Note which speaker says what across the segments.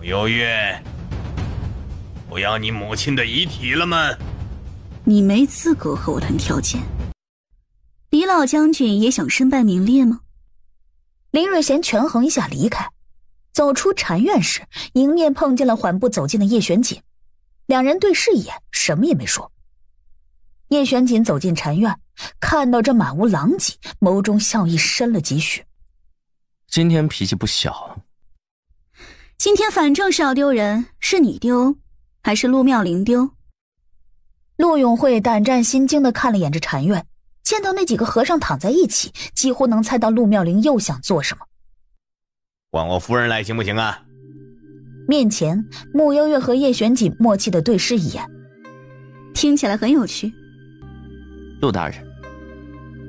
Speaker 1: 穆幽月，不要你母亲的遗体了吗？
Speaker 2: 你没资格和我谈条件。李老将军也想身败名裂吗？
Speaker 3: 林瑞贤权衡一下离开，走出禅院时，迎面碰见了缓步走近的叶玄锦，两人对视一眼，什么也没说。叶玄锦走进禅院，看到这满屋狼藉，眸中笑意深了几许。
Speaker 4: 今天脾气不小。
Speaker 2: 今天反正是要丢人，是你丢还是陆妙龄丢？
Speaker 3: 陆永慧胆战心惊地看了眼这禅院，见到那几个和尚躺在一起，几乎能猜到陆妙龄又想做什么。
Speaker 1: 唤我夫人来行不行啊？
Speaker 3: 面前穆幽月和叶玄锦默契地对视一眼，
Speaker 2: 听起来很有趣。
Speaker 4: 陆大人，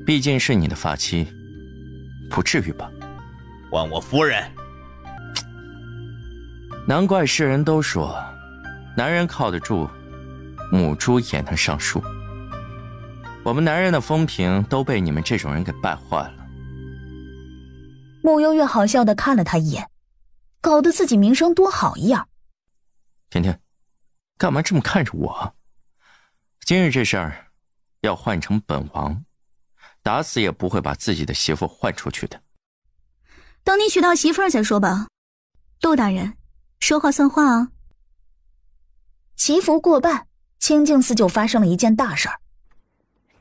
Speaker 4: 毕竟是你的发妻，不至于吧？
Speaker 1: 唤我夫人。
Speaker 4: 难怪世人都说，男人靠得住，母猪也能上树。我们男人的风评都被你们这种人给败坏了。
Speaker 3: 穆幽月好笑地看了他一眼，搞得自己名声多好一样。
Speaker 4: 甜甜，干嘛这么看着我？今日这事儿要换成本王，打死也不会把自己的媳妇换出去的。
Speaker 2: 等你娶到媳妇儿再说吧。陆大人，说话算话啊。
Speaker 3: 祈福过半，清净寺就发生了一件大事儿。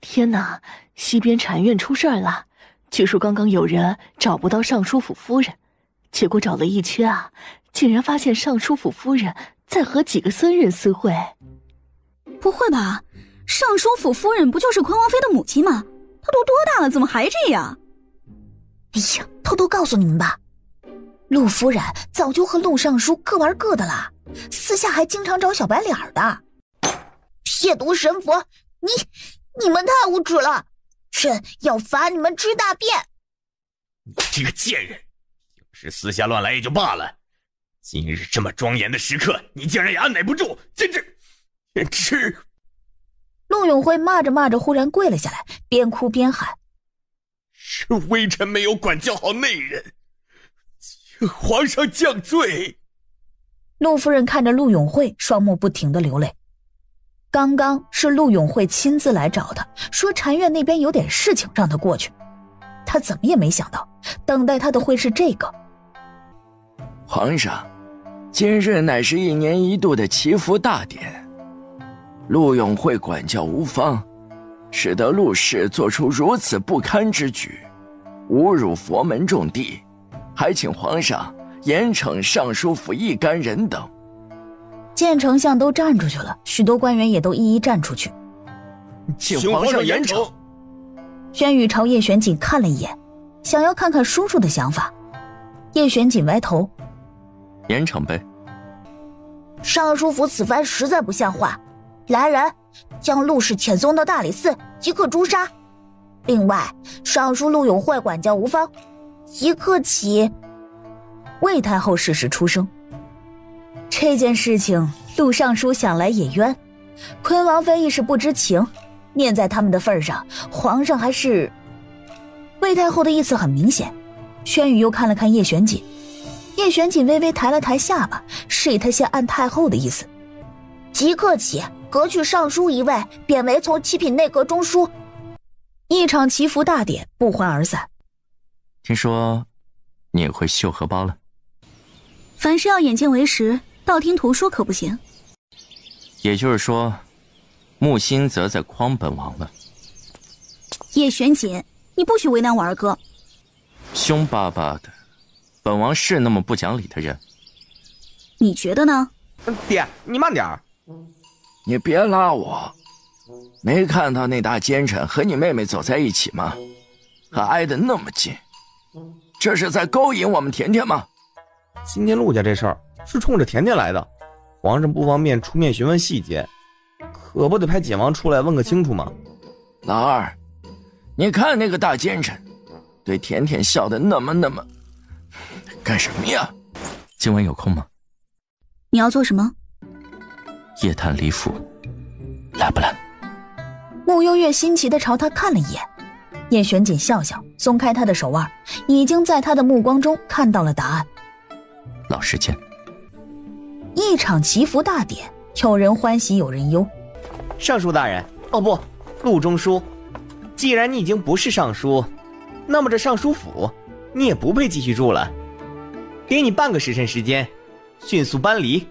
Speaker 5: 天哪，西边禅院出事儿了，据说刚刚有人找不到尚书府夫人，结果找了一圈啊，竟然发现尚书府夫人在和几个僧人私会。
Speaker 2: 不会吧，尚书府夫人不就是坤王妃的母亲吗？她都多大了，怎么还这样？
Speaker 3: 哎呀，偷偷告诉你们吧，陆夫人早就和陆尚书各玩各的了，私下还经常找小白脸的。亵渎神佛，你们太无耻了，朕要罚你们吃大便！
Speaker 1: 你这个贱人，要是私下乱来也就罢了，今日这么庄严的时刻，你竟然也按捺不住，简直……
Speaker 3: 陆永辉骂着骂着忽然跪了下来，边哭边喊：
Speaker 1: 是微臣没有管教好内人，请皇上降罪。
Speaker 3: 陆夫人看着陆永慧，双目不停地流泪。刚刚是陆永慧亲自来找他，说禅院那边有点事情让他过去，他怎么也没想到等待他的会是这个。
Speaker 6: 皇上，今日乃是1年1度的祈福大典，陆永慧管教无方，使得陆氏做出如此不堪之举，侮辱佛门重地，还请皇上严惩尚书府一干人等。
Speaker 3: 见丞相都站出去了，许多官员也都一一站出去，
Speaker 6: 请皇上严惩。
Speaker 3: 轩宇朝叶玄锦看了一眼，想要看看叔叔的想法。叶玄锦歪头：
Speaker 4: 严惩呗。
Speaker 3: 尚书府此番实在不像话，来人，将陆氏遣送到大理寺，即刻诛杀。另外，尚书陆永慧管教无方，即刻起。魏太后适时出声。这件事情陆尚书想来也冤，坤王妃亦是不知情，念在他们的份上，皇上还是……魏太后的意思很明显。轩宇又看了看叶玄锦，叶玄锦微微抬了抬下巴，示意他先按太后的意思。即刻起革去尚书一位，贬为从7品内阁中书。一场祈福大典不欢而散。
Speaker 4: 听说你也会绣荷包了？
Speaker 2: 凡事要眼见为实，道听途说可不行。
Speaker 4: 也就是说，木心则在诓本王了。
Speaker 2: 叶玄锦，你不许为难我二哥。
Speaker 4: 凶巴巴的，本王是那么不讲理的人？
Speaker 2: 你觉得呢？
Speaker 7: 爹，你慢点儿。
Speaker 6: 你别拉我，没看到那大奸臣和你妹妹走在一起吗？还挨得那么近，这是在勾引我们甜甜吗？
Speaker 7: 今天陆家这事儿是冲着甜甜来的，皇上不方便出面询问细节，可不得派简王出来问个清楚吗？
Speaker 6: 老二，你看那个大奸臣对甜甜笑得那么干什么呀？
Speaker 4: 今晚有空吗？
Speaker 2: 你要做什么？
Speaker 4: 夜探李府，来不来？
Speaker 3: 穆幽月新奇地朝他看了一眼，叶玄锦笑笑，松开他的手腕，已经在他的目光中看到了答案。
Speaker 4: 老时间。
Speaker 3: 一场祈福大典，有人欢喜有人忧。
Speaker 7: 尚书大人，哦不，陆中书，既然你已经不是尚书，那么这尚书府你也不配继续住了，给你半个时辰时间，迅速搬离。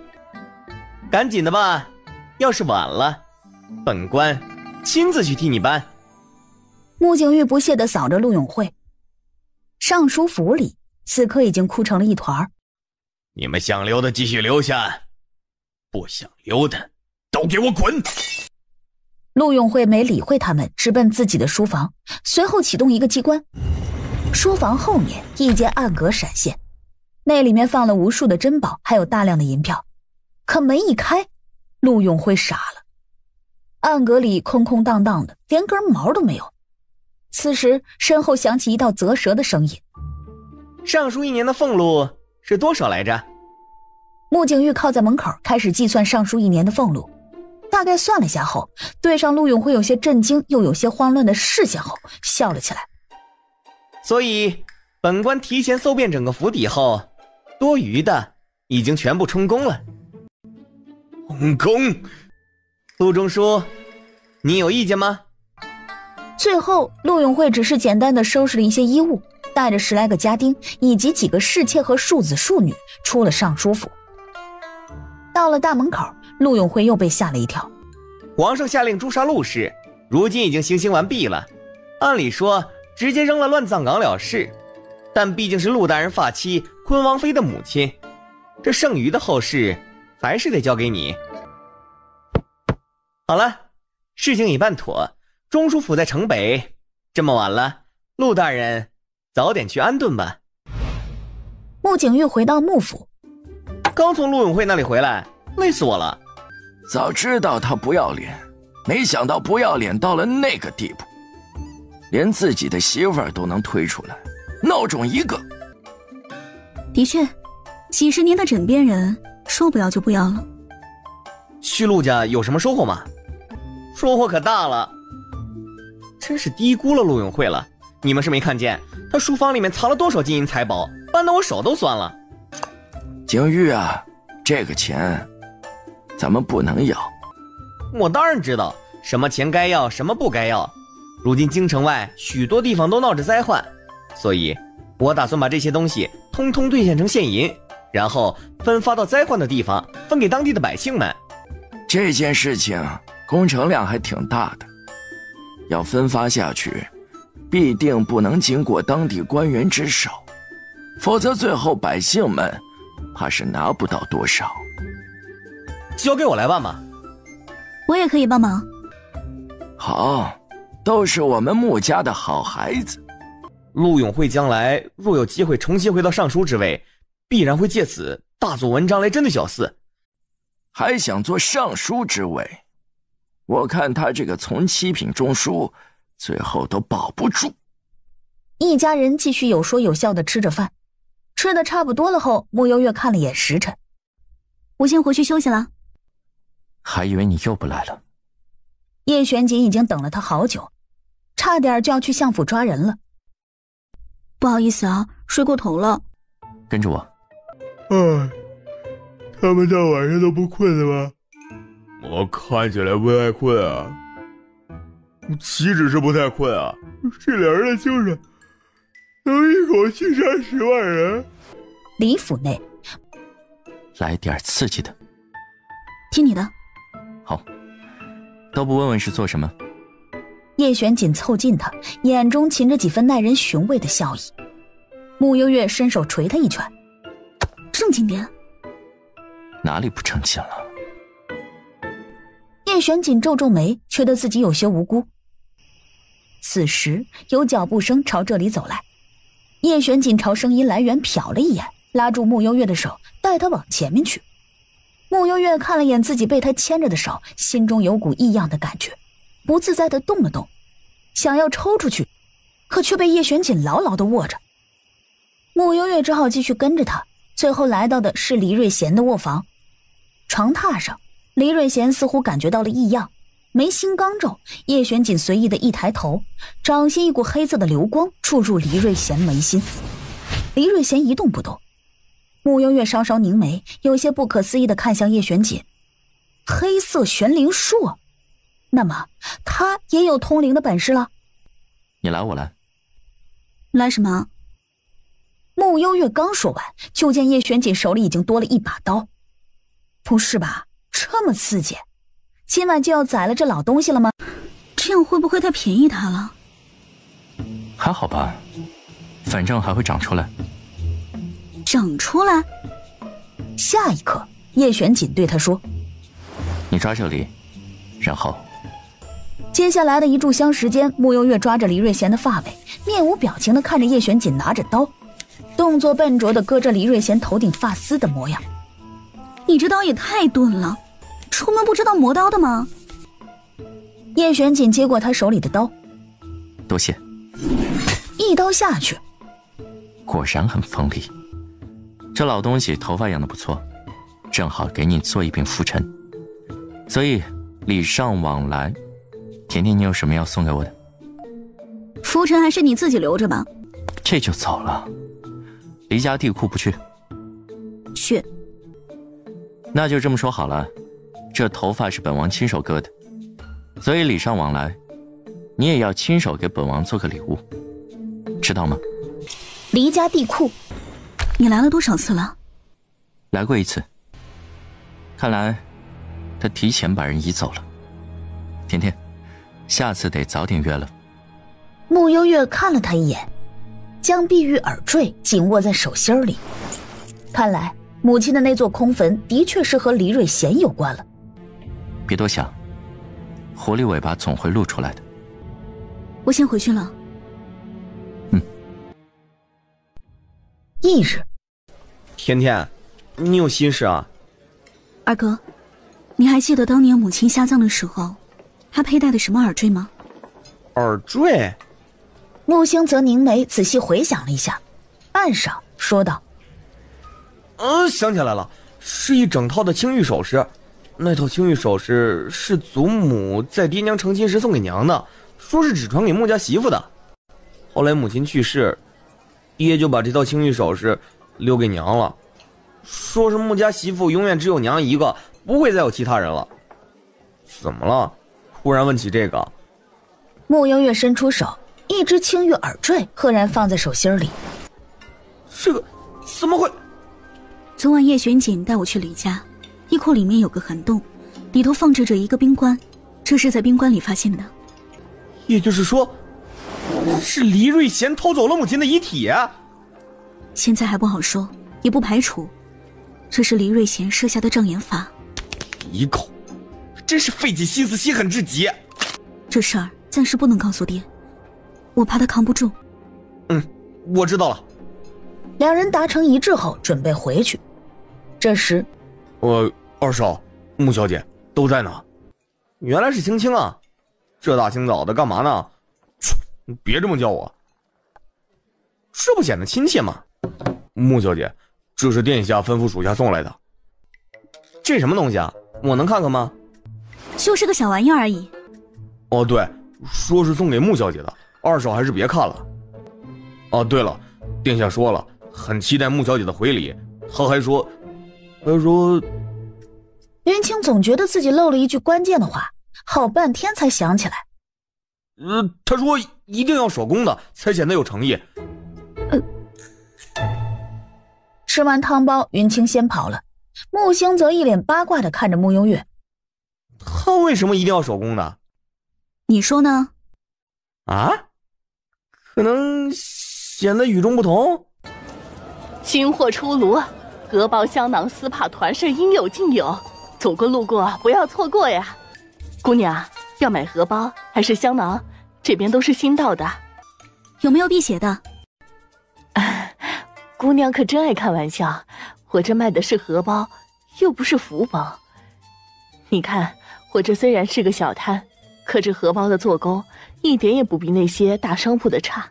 Speaker 7: 赶紧的吧，要是晚了，本官亲自去替你搬。
Speaker 3: 穆景玉不屑地扫着陆永慧。尚书府里此刻已经哭成了一团。
Speaker 1: 你们想留的继续留下，不想留的都给我滚！
Speaker 3: 陆永慧没理会他们，直奔自己的书房，随后启动一个机关。书房后面一间暗格闪现，那里面放了无数的珍宝，还有大量的银票。可门一开，陆永慧傻了，暗格里空空荡荡的，连根毛都没有。此时身后响起一道啧舌的声音：
Speaker 7: 尚书1年的俸禄是多少来着？
Speaker 3: 穆景玉靠在门口开始计算尚书1年的俸禄，大概算了下后，对上陆永辉有些震惊又有些慌乱的视线后，笑了起来。
Speaker 7: 所以本官提前搜遍整个府邸后，多余的已经全部充公了。
Speaker 1: 充公？
Speaker 7: 陆中书，你有意见吗？
Speaker 3: 最后陆永慧只是简单的收拾了一些衣物，带着10来个家丁以及几个侍妾和庶子庶女出了尚书府。到了大门口，陆永慧又被吓了一跳。
Speaker 7: 皇上下令诛杀陆氏，如今已经行刑完毕了，按理说直接扔了乱葬岗了事，但毕竟是陆大人发妻坤王妃的母亲，这剩余的后事还是得交给你。好了，事情已办妥，中书府在城北，这么晚了，陆大人早点去安顿吧。
Speaker 3: 穆景玉回到穆府，
Speaker 7: 刚从陆永慧那里回来，累死我了。
Speaker 6: 早知道他不要脸，没想到不要脸到了那个地步，连自己的媳妇儿都能推出来，孬种一个。
Speaker 2: 的确，几十年的枕边人，说不要就不要了。
Speaker 7: 去陆家有什么收获吗？收获可大了，真是低估了陆永慧了。你们是没看见他书房里面藏了多少金银财宝，搬得我手都酸了。
Speaker 6: 景玉啊，这个钱咱们不能要。
Speaker 7: 我当然知道什么钱该要，什么不该要。如今京城外许多地方都闹着灾患，所以我打算把这些东西通通兑现成现银，然后分发到灾患的地方，分给当地的百姓们。
Speaker 6: 这件事情工程量还挺大的，要分发下去，必定不能经过当地官员之手，否则最后百姓们怕是拿不到多少。
Speaker 7: 交给我来办吧。
Speaker 2: 我也可以帮忙。
Speaker 6: 好，都是我们穆家的好孩子。
Speaker 7: 陆永慧将来若有机会重新回到尚书之位，必然会借此大做文章来针对小厮。
Speaker 6: 还想做尚书之位，我看他这个从7品中书最后都保不住。
Speaker 3: 一家人继续有说有笑的吃着饭，吃的差不多了后，穆幽月看了眼时辰，
Speaker 2: 我先回去休息了。
Speaker 4: 还以为你又不来了。
Speaker 3: 叶玄锦已经等了他好久，差点就要去相府抓人了。
Speaker 2: 不好意思啊，睡过头了。
Speaker 4: 跟着我。
Speaker 8: 他们大晚上都不困了吗？我看起来不太困啊，岂止是不太困啊，这两人的精神能一口气杀10万人。
Speaker 3: 李府内，
Speaker 4: 来点刺激的。
Speaker 2: 听你的。
Speaker 4: 好，都不问问是做什么。
Speaker 3: 叶玄锦凑近他，眼中噙着几分耐人寻味的笑意。穆幽月伸手捶他一拳。
Speaker 2: 正经点。
Speaker 4: 哪里不正经了？
Speaker 3: 叶玄锦皱皱眉，觉得自己有些无辜。此时有脚步声朝这里走来，叶玄锦朝声音来源瞟了一眼，拉住穆幽月的手，带他往前面去。穆幽月看了眼自己被他牵着的手，心中有股异样的感觉，不自在地动了动，想要抽出去，可却被叶玄锦牢牢地握着。穆幽月只好继续跟着他，最后来到的是黎瑞贤的卧房。床榻上，黎瑞贤似乎感觉到了异样，眉心刚皱，叶玄锦随意的一抬头，掌心一股黑色的流光注入黎瑞贤眉心。黎瑞贤一动不动，穆幽月稍稍凝眉，有些不可思议地看向叶玄锦。黑色玄灵术，那么他也有通灵的本事了。
Speaker 4: 你来我来。
Speaker 2: 来什么？
Speaker 3: 穆幽月刚说完，就见叶玄锦手里已经多了一把刀。不是吧，这么刺激，今晚就要宰了这老东西了吗？
Speaker 2: 这样会不会太便宜他了？
Speaker 4: 还好吧，反正还会长出来。
Speaker 2: 长出来？
Speaker 3: 下一刻，叶玄锦对他说：
Speaker 4: 你抓这里，然后
Speaker 3: 接下来的一炷香时间，穆幽月抓着黎瑞贤的发尾，面无表情地看着叶玄锦拿着刀，动作笨拙地割着黎瑞贤头顶发丝的模样。
Speaker 2: 你这刀也太钝了，出门不知道磨刀的吗？
Speaker 3: 叶玄锦接过他手里的刀，
Speaker 4: 多谢。
Speaker 3: 一刀下去，
Speaker 4: 果然很锋利。这老东西头发养得不错，正好给你做一柄拂尘。所以礼尚往来，甜甜，你有什么要送给我的？
Speaker 2: 拂尘还是你自己留着吧。
Speaker 4: 这就走了？离家地库不去？
Speaker 2: 去。
Speaker 4: 那就这么说好了，这头发是本王亲手割的，所以礼尚往来，你也要亲手给本王做个礼物，知道吗？
Speaker 3: 离家地库，
Speaker 2: 你来了多少次了？
Speaker 4: 来过一次。看来他提前把人移走了。甜甜，下次得早点约了。
Speaker 3: 穆幽月看了他一眼，将碧玉耳坠紧握在手心里。看来母亲的那座空坟的确是和黎瑞贤有关了。
Speaker 4: 别多想，狐狸尾巴总会露出来的。
Speaker 2: 我先回去了。
Speaker 3: 翌日，
Speaker 7: 甜甜，你有心事啊？
Speaker 2: 二哥，你还记得当年母亲下葬的时候，她佩戴的什么耳坠吗？
Speaker 7: 耳坠？
Speaker 3: 穆星泽凝眉，仔细回想了一下，半晌说道：
Speaker 7: 想起来了，是一整套的青玉首饰。那套青玉首饰是祖母在爹娘成亲时送给娘的，说是只传给穆家媳妇的。后来母亲去世，爹就把这套青玉首饰留给娘了，说是穆家媳妇永远只有娘一个，不会再有其他人了。怎么了？忽然问起这个。
Speaker 3: 穆幽月伸出手，一只青玉耳坠赫然放在手心里。
Speaker 7: 这个怎么会？
Speaker 2: 昨晚叶玄锦带我去李家，衣裤里面有个涵洞，里头放置着一个冰棺，这是在冰棺里发现的。
Speaker 7: 也就是说，是黎瑞贤偷走了母亲的遗体啊？
Speaker 2: 现在还不好说，也不排除这是黎瑞贤设下的障眼法。
Speaker 7: 一口，真是费尽心思，心狠至极。
Speaker 2: 这事儿暂时不能告诉爹，我怕他扛不住。
Speaker 7: 我知道了。
Speaker 3: 两人达成一致后，准备回去。这时，
Speaker 7: 二少、穆小姐都在呢。原来是青青啊，这大清早的干嘛呢？别这么叫我，这不显得亲切吗？穆小姐，这是殿下吩咐属下送来的。这什么东西啊？我能看看吗？
Speaker 2: 就是个小玩意儿而已。
Speaker 7: 哦，对，说是送给穆小姐的，二少还是别看了。哦，对了，殿下说了，很期待穆小姐的回礼。他还说，
Speaker 3: 云清总觉得自己漏了一句关键的话，好半天才想起来。
Speaker 7: 他说一定要手工的，才显得有诚意。
Speaker 3: 吃完汤包，云清先跑了。穆星则一脸八卦地看着穆幽月。
Speaker 7: 他为什么一定要手工的？
Speaker 2: 你说呢？
Speaker 7: 啊？可能显得与众不同。
Speaker 5: 新货出炉，荷包香囊丝帕团是应有尽有，走过路过不要错过呀。姑娘，要买荷包还是香囊？这边都是新到的。
Speaker 2: 有没有辟邪的？
Speaker 5: 姑娘可真爱开玩笑，我这卖的是荷包，又不是福包。你看，我这虽然是个小摊，可这荷包的做工一点也不比那些大商铺的差。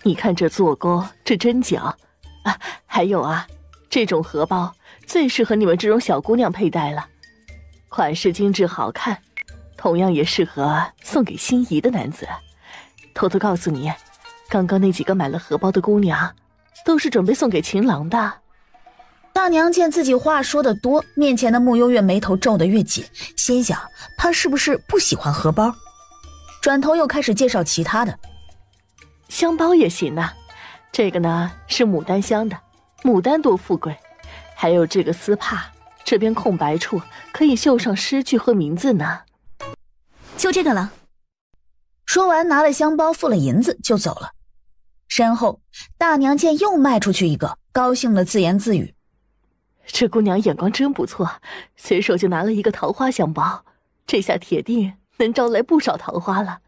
Speaker 5: 你看这做工，这针脚啊，还有啊，这种荷包最适合你们这种小姑娘佩戴了，款式精致好看，同样也适合送给心仪的男子。偷偷告诉你，刚刚那几个买了荷包的姑娘，都是准备送给情郎的。
Speaker 3: 大娘见自己话说得多，面前的穆幽月眉头皱得越紧，心想他是不是不喜欢荷包，转头又开始介绍其他的。
Speaker 5: 香包也行啊，这个呢是牡丹香的，牡丹多富贵。还有这个丝帕，这边空白处可以绣上诗句和名字呢。
Speaker 2: 就这个了。
Speaker 3: 说完拿了香包付了银子就走了。身后大娘见又迈出去一个，高兴的自言自语，
Speaker 5: 这姑娘眼光真不错，随手就拿了一个桃花香包，这下铁定能招来不少桃花了。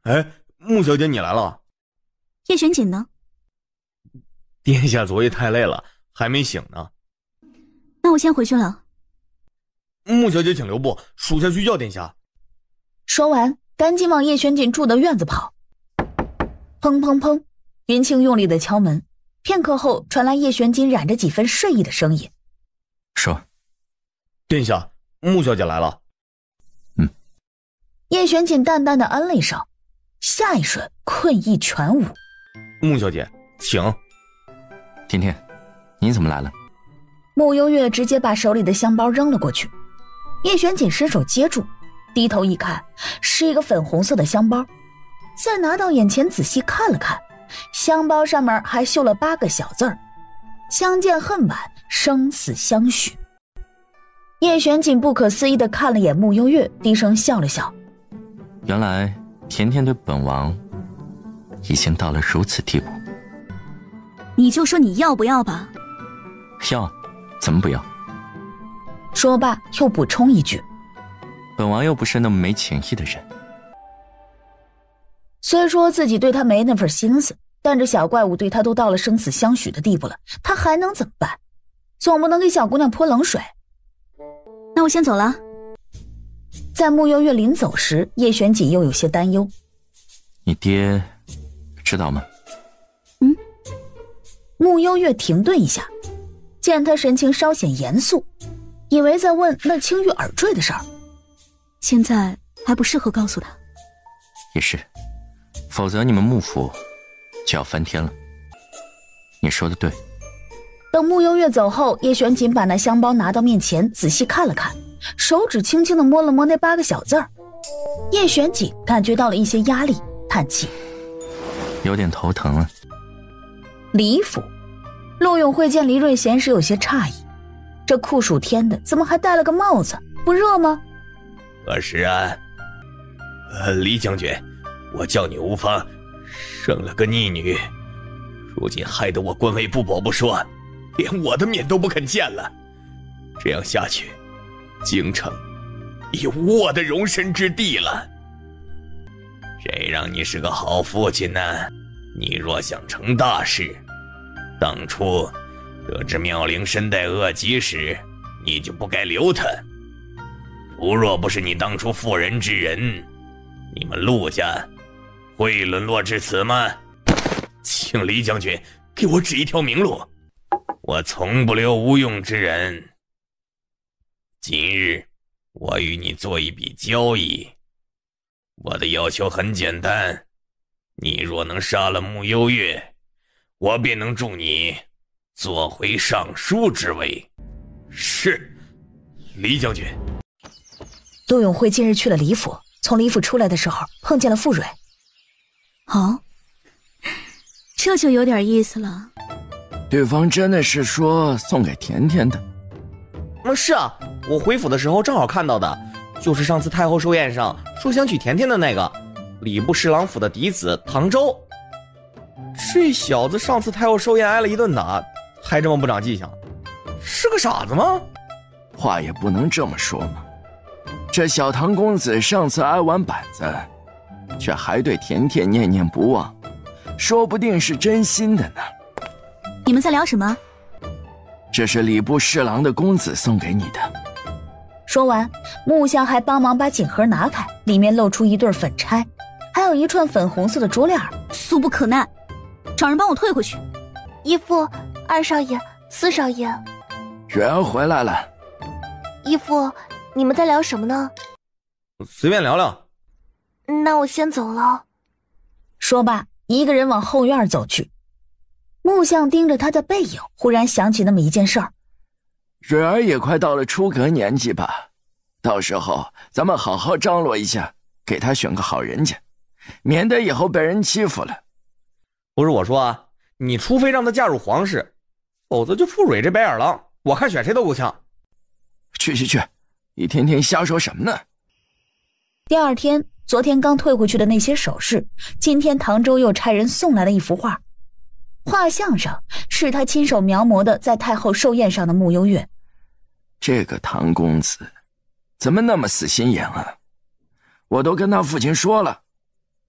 Speaker 7: 哎，穆小姐你来了。
Speaker 2: 叶玄锦呢？
Speaker 7: 殿下昨夜太累了，还没醒呢。
Speaker 2: 那我先回去了。
Speaker 7: 穆小姐请留步，属下去叫殿下。
Speaker 3: 说完赶紧往叶玄锦住的院子跑。砰砰砰，云清用力的敲门，片刻后传来叶玄锦染着几分睡意的声音。
Speaker 4: 说，
Speaker 7: 殿下，穆小姐来了。
Speaker 3: 叶玄锦淡淡的嗯了一声，下一瞬困意全无。
Speaker 7: 穆小姐请。
Speaker 4: 甜甜，你怎么来了？
Speaker 3: 穆幽月直接把手里的香包扔了过去，叶玄锦伸手接住，低头一看，是一个粉红色的香包，再拿到眼前仔细看了看，香包上面还绣了8个小字儿：相见恨晚，生死相许。叶玄锦不可思议地看了眼穆幽月，低声笑了笑。
Speaker 4: 原来甜甜对本王已经到了如此地步。
Speaker 2: 你就说你要不要吧。
Speaker 4: 要，怎么不要？
Speaker 3: 说罢又补充一句，
Speaker 4: 本王又不是那么没情义的人。
Speaker 3: 虽说自己对他没那份心思，但这小怪物对他都到了生死相许的地步了，他还能怎么办？总不能给小姑娘泼冷水。
Speaker 2: 那我先走了。
Speaker 3: 在穆幽月临走时，叶玄锦又有些担忧。
Speaker 4: 你爹知道吗？
Speaker 3: 穆幽月停顿一下，见他神情稍显严肃，以为在问那青玉耳坠的事儿。
Speaker 2: 现在还不适合告诉他。
Speaker 4: 也是，否则你们幕府就要翻天了。你说的对。
Speaker 3: 等穆幽月走后，叶玄锦把那香包拿到面前仔细看了看，手指轻轻地摸了摸那8个小字儿。叶玄锦感觉到了一些压力，叹气，
Speaker 4: 有点头疼了。
Speaker 3: 李府，陆永会见黎瑞贤时有些诧异，这酷暑天的怎么还戴了个帽子，不热吗？
Speaker 1: 是啊，黎将军，我叫你无方，生了个逆女，如今害得我官位不保不说，连我的面都不肯见了。这样下去，京城已无我的容身之地了。谁让你是个好父亲呢？你若想成大事，当初得知妙龄身带恶疾时，你就不该留他。如若不是你当初妇人之仁，你们陆家会沦落至此吗？请黎将军给我指一条明路，我从不留无用之人。今日我与你做一笔交易，我的要求很简单，你若能杀了穆幽月，我便能助你做回尚书之位。是，黎将军。
Speaker 3: 陆永会近日去了李府，从李府出来的时候碰见了傅蕊。
Speaker 2: 哦，这就有点意思了。
Speaker 6: 对方真的是说送给甜甜的？
Speaker 7: 是啊，我回府的时候正好看到的，就是上次太后寿宴上说想娶甜甜的那个礼部侍郎府的嫡子唐周。这小子上次太后寿宴挨了一顿打，还这么不长记性，是个傻子吗？
Speaker 6: 话也不能这么说嘛。这小唐公子上次挨完板子，却还对甜甜念念不忘，说不定是真心的呢。
Speaker 2: 你们在聊什么？
Speaker 6: 这是礼部侍郎的公子送给你的。
Speaker 3: 说完，木香还帮忙把锦盒拿开，里面露出一对粉钗，还有一串粉红色的珠链。
Speaker 2: 俗不可耐，找人帮我退回去。
Speaker 9: 义父、二少爷、四少爷，
Speaker 6: 蕊儿回来了。
Speaker 9: 义父，你们在聊什么呢？
Speaker 7: 随便聊聊。
Speaker 9: 那我先走了。
Speaker 3: 说罢，一个人往后院走去。木像盯着他的背影，忽然想起那么一件事儿。
Speaker 6: 蕊儿也快到了出阁年纪吧，到时候咱们好好张罗一下，给他选个好人家，免得以后被人欺负了。
Speaker 7: 不是我说啊，你除非让她嫁入皇室，否则就傅蕊这白眼狼，我看选谁都够呛。
Speaker 6: 去，一天天瞎说什么呢？
Speaker 3: 第二天，昨天刚退回去的那些首饰，今天唐周又差人送来了一幅画。画像上是他亲手描摹的在太后寿宴上的穆幽月。
Speaker 6: 这个唐公子怎么那么死心眼啊？我都跟他父亲说了，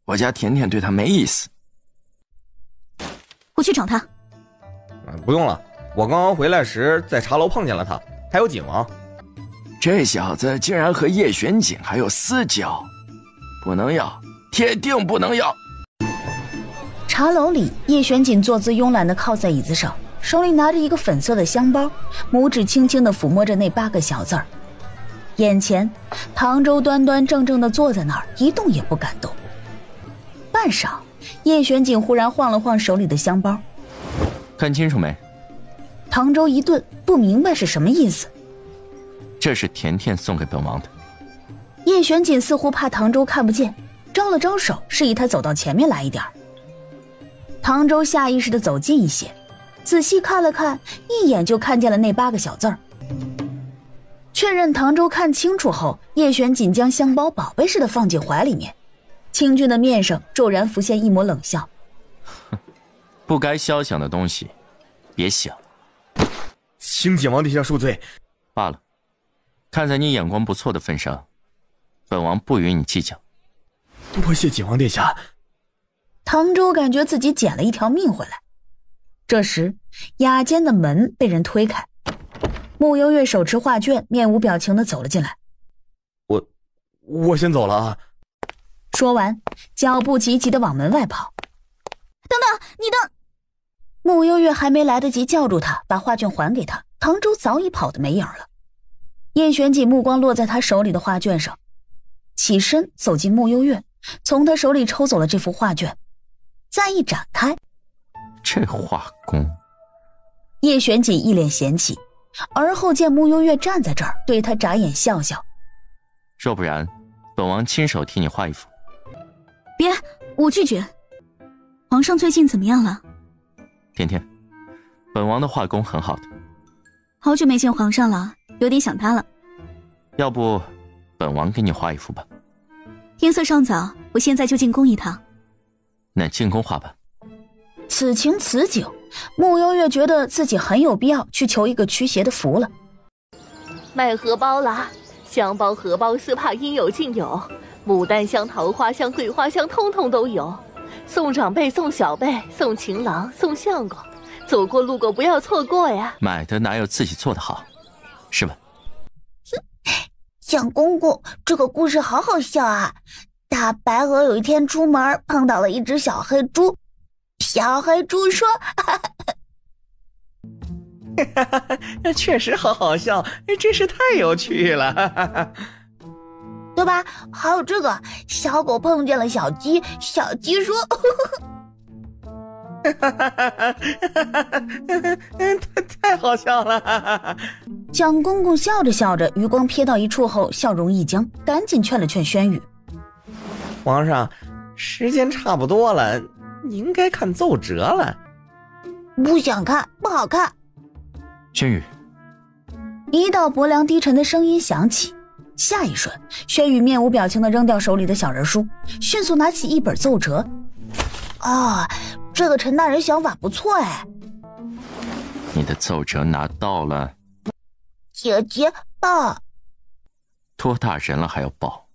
Speaker 6: 我家甜甜对他没意思。
Speaker 2: 我去找他。
Speaker 7: 不用了，我刚刚回来时在茶楼碰见了他，还有景王。
Speaker 6: 这小子竟然和叶玄景还有私交，不能要，铁定不能要。
Speaker 3: 茶楼里，叶玄景坐姿慵懒地靠在椅子上，手里拿着一个粉色的香包，拇指轻轻地抚摸着那8个小字儿。眼前，唐周端端正正地坐在那儿，一动也不敢动。半晌，叶玄景忽然晃了晃手里的香包，
Speaker 4: 看清楚没？
Speaker 3: 唐周一顿，不明白是什么意思。
Speaker 4: 这是甜甜送给本王的。
Speaker 3: 叶玄景似乎怕唐周看不见，招了招手，示意他走到前面来一点。唐周下意识地走近一些，仔细看了看，一眼就看见了那8个小字儿。确认唐周看清楚后，叶玄景将香包宝贝似的放进怀里面，清俊的面上骤然浮现一抹冷笑。
Speaker 4: 不该肖想的东西别想。
Speaker 1: 请景王殿下恕罪。
Speaker 4: 罢了，看在你眼光不错的份上，本王不与你计较。
Speaker 1: 多谢景王殿下。
Speaker 3: 唐周感觉自己捡了一条命回来。这时雅间的门被人推开，穆幽月手持画卷，面无表情地走了进来。
Speaker 1: 我先走了啊。
Speaker 3: 说完，脚步急急地往门外跑。
Speaker 2: 等等，你的……
Speaker 3: 穆幽月还没来得及叫住他，把画卷还给他，唐周早已跑得没影了。叶玄景目光落在他手里的画卷上，起身走进穆幽月，从他手里抽走了这幅画卷，再一展开，
Speaker 4: 这画工……
Speaker 3: 叶玄景一脸嫌弃，而后见穆幽月站在这儿，对他眨眼笑笑。
Speaker 4: 若不然，本王亲手替你画一幅。
Speaker 2: 别，我拒绝。皇上最近怎么样了？
Speaker 4: 甜甜，本王的画工很好的。
Speaker 2: 好久没见皇上了，有点想他了。
Speaker 4: 要不，本王给你画一幅吧。
Speaker 2: 天色尚早，我现在就进宫一趟。
Speaker 4: 那进宫画吧。
Speaker 3: 此情此景，穆幽月觉得自己很有必要去求一个驱邪的符了。
Speaker 5: 卖荷包啦，香包、荷包、丝帕应有尽有，牡丹香、桃花香、桂花香，通通都有。送长辈，送小辈，送情郎，送相公，走过路过不要错过呀。
Speaker 4: 买的哪有自己做的好，是吧？
Speaker 3: 蒋公公，这个故事好好笑啊！大白鹅有一天出门碰到了一只小黑猪，小黑猪说
Speaker 7: 确实好好笑，真是太有趣了。
Speaker 3: 对吧？还有这个小狗碰见了小鸡，小鸡说
Speaker 7: 太好笑了。
Speaker 3: 蒋公公笑着笑着，余光瞥到一处后，笑容一僵，赶紧劝了劝轩宇。
Speaker 7: 皇上，时间差不多了，你应该看奏折了。
Speaker 3: 不想看，不好看。
Speaker 4: 轩宇，
Speaker 3: 一道薄凉低沉的声音响起，下一瞬，轩宇面无表情地扔掉手里的小人书，迅速拿起一本奏折。啊，这个陈大人想法不错哎。
Speaker 4: 你的奏折拿到了？
Speaker 3: 姐姐抱。
Speaker 4: 多大人了还要抱？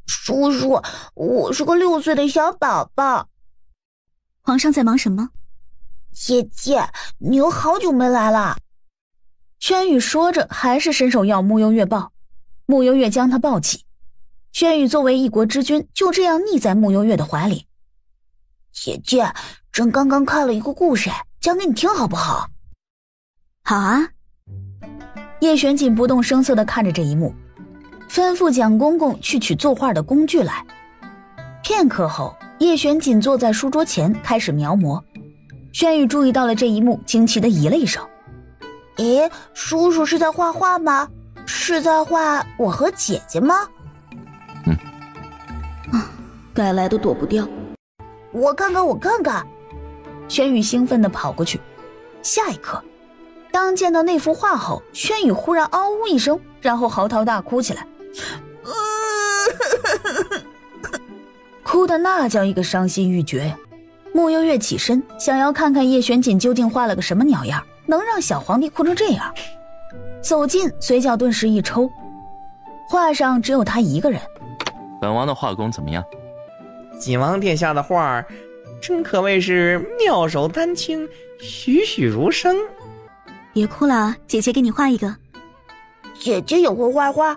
Speaker 3: 叔叔，我是个6岁的小宝宝。
Speaker 2: 皇上在忙什么？
Speaker 3: 姐姐，你有好久没来了。轩宇说着，还是伸手要穆幽月抱。穆幽月将他抱起。轩宇作为一国之君，就这样腻在穆幽月的怀里。姐姐，朕刚刚看了一个故事，讲给你听好不好？
Speaker 2: 好啊。
Speaker 3: 叶玄景不动声色地看着这一幕，吩咐蒋公公去取作画的工具来。片刻后，叶玄景坐在书桌前开始描摹。轩宇注意到了这一幕，惊奇地咦了一声：“诶，叔叔是在画画吗？是在画我和姐姐吗？”
Speaker 2: 该来的躲不掉。
Speaker 3: 我看看，我看看。轩宇兴奋地跑过去。下一刻，当见到那幅画后，轩宇忽然嗷呜一声，然后嚎啕大哭起来，哭得那叫一个伤心欲绝。穆幽月起身，想要看看叶玄锦究竟画了个什么鸟样，能让小皇帝哭成这样。走近，嘴角顿时一抽，画上只有他一个人。
Speaker 4: 本王的画工怎么样？
Speaker 7: 景王殿下的画真可谓是妙手丹青，栩栩如生。
Speaker 2: 别哭了，姐姐给你画一个。
Speaker 3: 姐姐也会画画，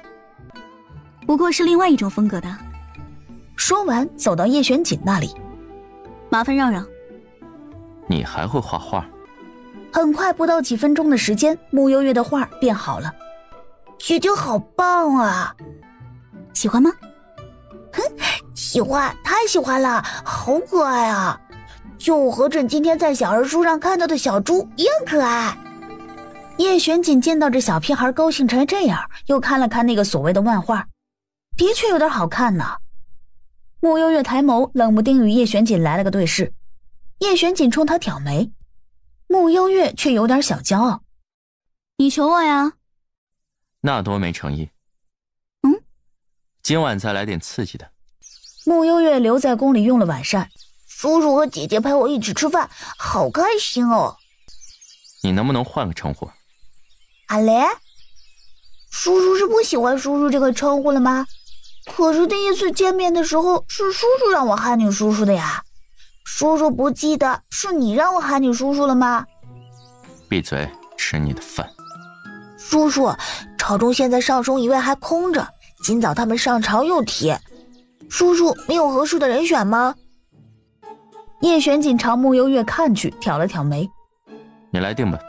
Speaker 2: 不过是另外一种风格的。
Speaker 3: 说完，走到叶玄锦那里，
Speaker 2: 麻烦让让。
Speaker 4: 你还会画画？
Speaker 3: 很快，不到几分钟的时间，穆幽月的画变好了。姐姐好棒啊！
Speaker 2: 喜欢吗？
Speaker 3: 喜欢，太喜欢了，好可爱啊！就我和朕今天在小人书上看到的小猪一样可爱。叶玄锦见到这小屁孩高兴成这样，又看了看那个所谓的漫画，的确有点好看呢。穆幽月抬眸，冷不丁与叶玄锦来了个对视。叶玄锦冲他挑眉，穆幽月却有点小骄傲。
Speaker 2: 你求我呀？
Speaker 4: 那多没诚意。今晚再来点刺激的。
Speaker 3: 穆幽月留在宫里用了晚膳，叔叔和姐姐陪我一起吃饭，好开心哦。
Speaker 4: 你能不能换个称呼？
Speaker 3: 阿雷？叔叔是不喜欢叔叔这个称呼了吗？可是第一次见面的时候是叔叔让我喊你叔叔的呀。叔叔不记得是你让我喊你叔叔了吗？
Speaker 4: 闭嘴，吃你的饭。
Speaker 3: 叔叔，朝中现在尚书一位还空着，今早他们上朝又提。叔叔没有合适的人选吗？叶玄锦朝穆幽月看去，挑了挑眉。
Speaker 4: 你来定吧。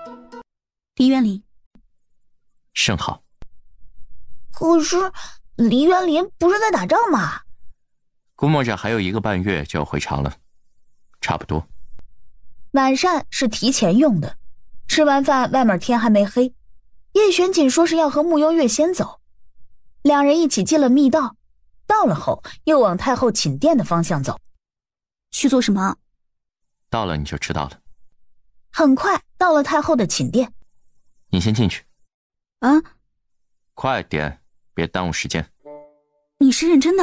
Speaker 2: 梨园林。
Speaker 4: 甚好。
Speaker 3: 可是梨园林不是在打仗吗？
Speaker 4: 估摸着还有1个半月就要回朝了，差不多。
Speaker 3: 晚膳是提前用的，吃完饭外面天还没黑。叶玄锦说是要和穆幽月先走，两人一起进了密道，到了后又往太后寝殿的方向走。
Speaker 2: 去做什么？
Speaker 4: 到了你就知道了。
Speaker 3: 很快到了太后的寝殿。
Speaker 4: 你先进去。
Speaker 2: 啊？
Speaker 4: 快点，别耽误时间。
Speaker 2: 你是认真的？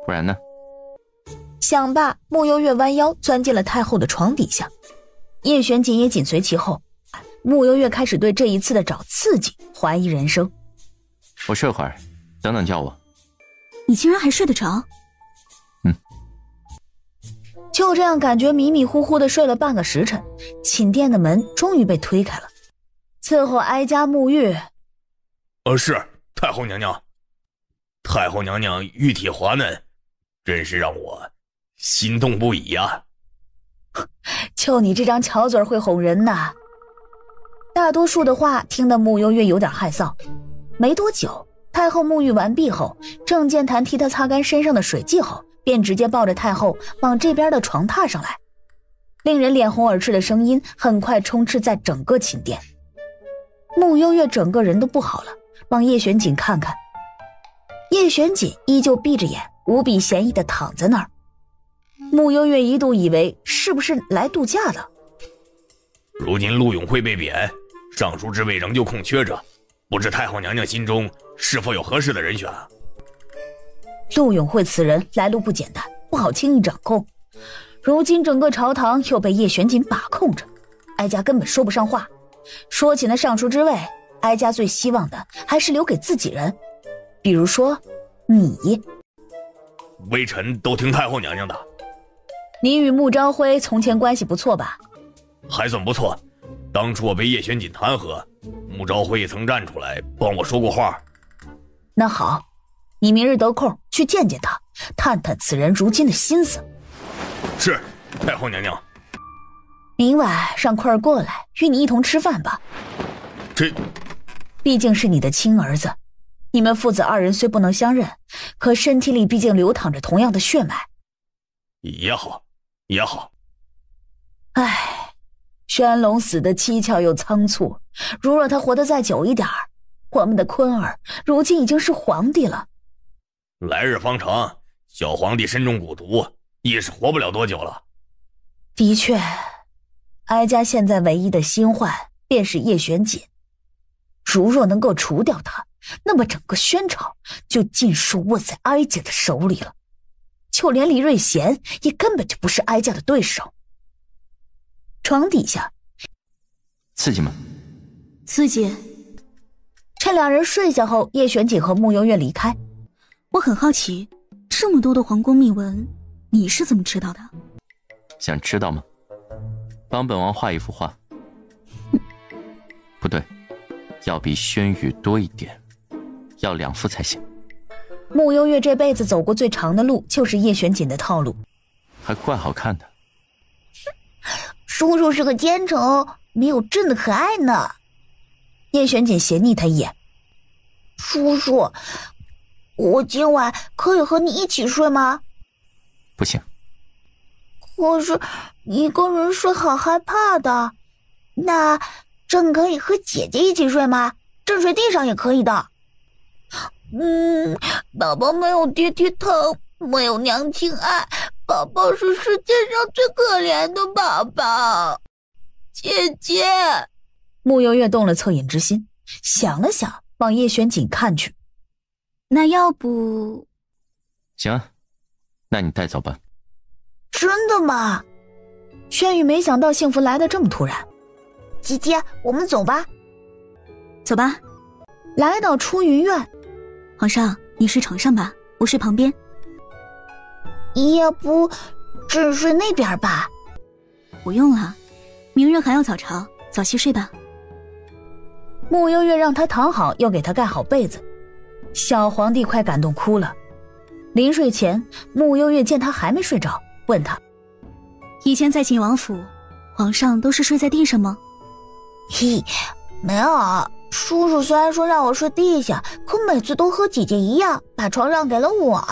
Speaker 4: 不然呢？
Speaker 3: 想罢，穆幽月弯腰钻进了太后的床底下，叶玄锦也紧随其后。穆幽月开始对这一次的找刺激怀疑人生。
Speaker 4: 我睡会儿，等等叫我。
Speaker 2: 你竟然还睡得着？
Speaker 3: 就这样感觉迷迷糊糊的睡了半个时辰，寝殿的门终于被推开了。伺候哀家沐浴。
Speaker 1: 是太后娘娘。太后娘娘玉体滑嫩，真是让我心动不已呀。
Speaker 3: 就你这张巧嘴会哄人呐。大多数的话听得穆幽月有点害臊。没多久，太后沐浴完毕后，郑建坛替她擦干身上的水迹后，便直接抱着太后往这边的床榻上来。令人脸红耳赤的声音很快充斥在整个寝殿。穆幽月整个人都不好了，往叶玄锦看看。叶玄锦依旧闭着眼，无比闲逸地躺在那儿。穆幽月一度以为是不是来度假的。
Speaker 1: 如今陆永会被贬，尚书之位仍旧空缺着，不知太后娘娘心中是否有合适的人选啊？
Speaker 3: 陆永会此人来路不简单，不好轻易掌控。如今整个朝堂又被叶玄锦把控着，哀家根本说不上话。说起那尚书之位，哀家最希望的还是留给自己人，比如说你。
Speaker 1: 微臣都听太后娘娘的。
Speaker 3: 你与穆昭辉从前关系不错吧？
Speaker 1: 还算不错，当初我被叶玄锦弹劾，穆昭辉也曾站出来帮我说过话。
Speaker 3: 那好，你明日得空去见见他，探探此人如今的心思。
Speaker 1: 是，太后娘娘。
Speaker 3: 明晚让坤儿过来与你一同吃饭吧。
Speaker 1: 这
Speaker 3: 毕竟是你的亲儿子，你们父子二人虽不能相认，可身体里毕竟流淌着同样的血脉。
Speaker 1: 也好也好。
Speaker 3: 唉，轩龙死得蹊跷又仓促，如若他活得再久一点，我们的坤儿如今已经是皇帝了。
Speaker 1: 来日方长，小皇帝身中蛊毒，亦是活不了多久了。
Speaker 3: 的确，哀家现在唯一的新患便是叶玄锦，如若能够除掉他，那么整个宣朝就尽数握在哀家的手里了，就连李瑞贤也根本就不是哀家的对手。床底下，
Speaker 4: 刺激吗？
Speaker 2: 刺激。
Speaker 3: 趁两人睡下后，叶玄锦和慕幽月离开。
Speaker 2: 我很好奇，这么多的皇宫秘闻，你是怎么知道的？
Speaker 4: 想知道吗？帮本王画一幅画。不对，要比轩辕多一点，要2幅才行。
Speaker 3: 慕幽月这辈子走过最长的路，就是叶玄锦的套路，
Speaker 4: 还怪好看的。
Speaker 3: 叔叔是个奸臣，没有朕的可爱呢。叶玄锦斜睨他一眼，叔叔，我今晚可以和你一起睡吗？
Speaker 4: 不行。
Speaker 3: 可是一个人睡好害怕的。那朕可以和姐姐一起睡吗？朕睡地上也可以的。宝宝没有爹爹疼，没有娘亲爱，宝宝是世界上最可怜的宝宝。姐姐。慕幽月动了恻隐之心，想了想，往叶玄锦看去。
Speaker 2: 那要不……
Speaker 4: 行啊，那你带走吧。
Speaker 3: 真的吗？轩辕没想到幸福来得这么突然。姐姐，我们走吧。
Speaker 2: 走吧。
Speaker 3: 来到出云院，
Speaker 2: 皇上，你睡床上吧，我睡旁边。
Speaker 3: 要不朕睡那边吧？
Speaker 2: 不用了，明日还要早朝，早些睡吧。
Speaker 3: 慕幽月让他躺好，又给他盖好被子。小皇帝快感动哭了。临睡前，慕幽月见他还没睡着，问他：
Speaker 2: 以前在景王府，皇上都是睡在地上吗？
Speaker 3: 嘿，没有啊。叔叔虽然说让我睡地下，可每次都和姐姐一样，把床让给了我。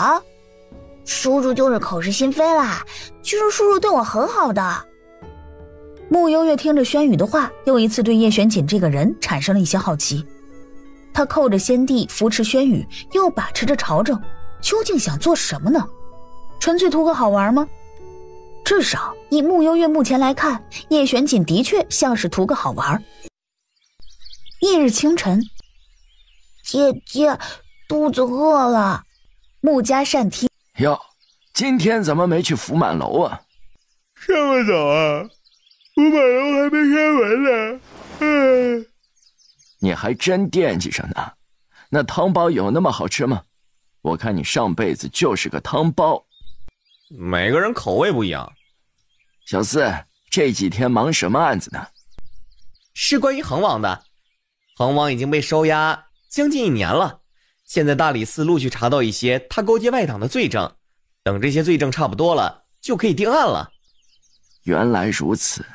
Speaker 3: 叔叔就是口是心非啦，其实叔叔对我很好的。慕幽月听着轩辕的话，又一次对叶玄锦这个人产生了一些好奇。他扣着先帝，扶持轩辕，又把持着朝政，究竟想做什么呢？纯粹图个好玩吗？至少以慕幽月目前来看，叶玄锦的确像是图个好玩。翌日清晨，姐姐肚子饿了。穆家善厅，
Speaker 6: 哟，今天怎么没去福满楼啊？
Speaker 8: 这么早啊？福满楼还没开门呢。
Speaker 6: 你还真惦记着呢。那汤包有那么好吃吗？我看你上辈子就是个汤包。
Speaker 7: 每个人口味不一样。
Speaker 6: 小四，这几天忙什么案子呢？
Speaker 7: 是关于恒王的。恒王已经被收押将近1年了，现在大理寺陆续查到一些他勾结外党的罪证，等这些罪证差不多了，就可以定案了。
Speaker 6: 原来如此。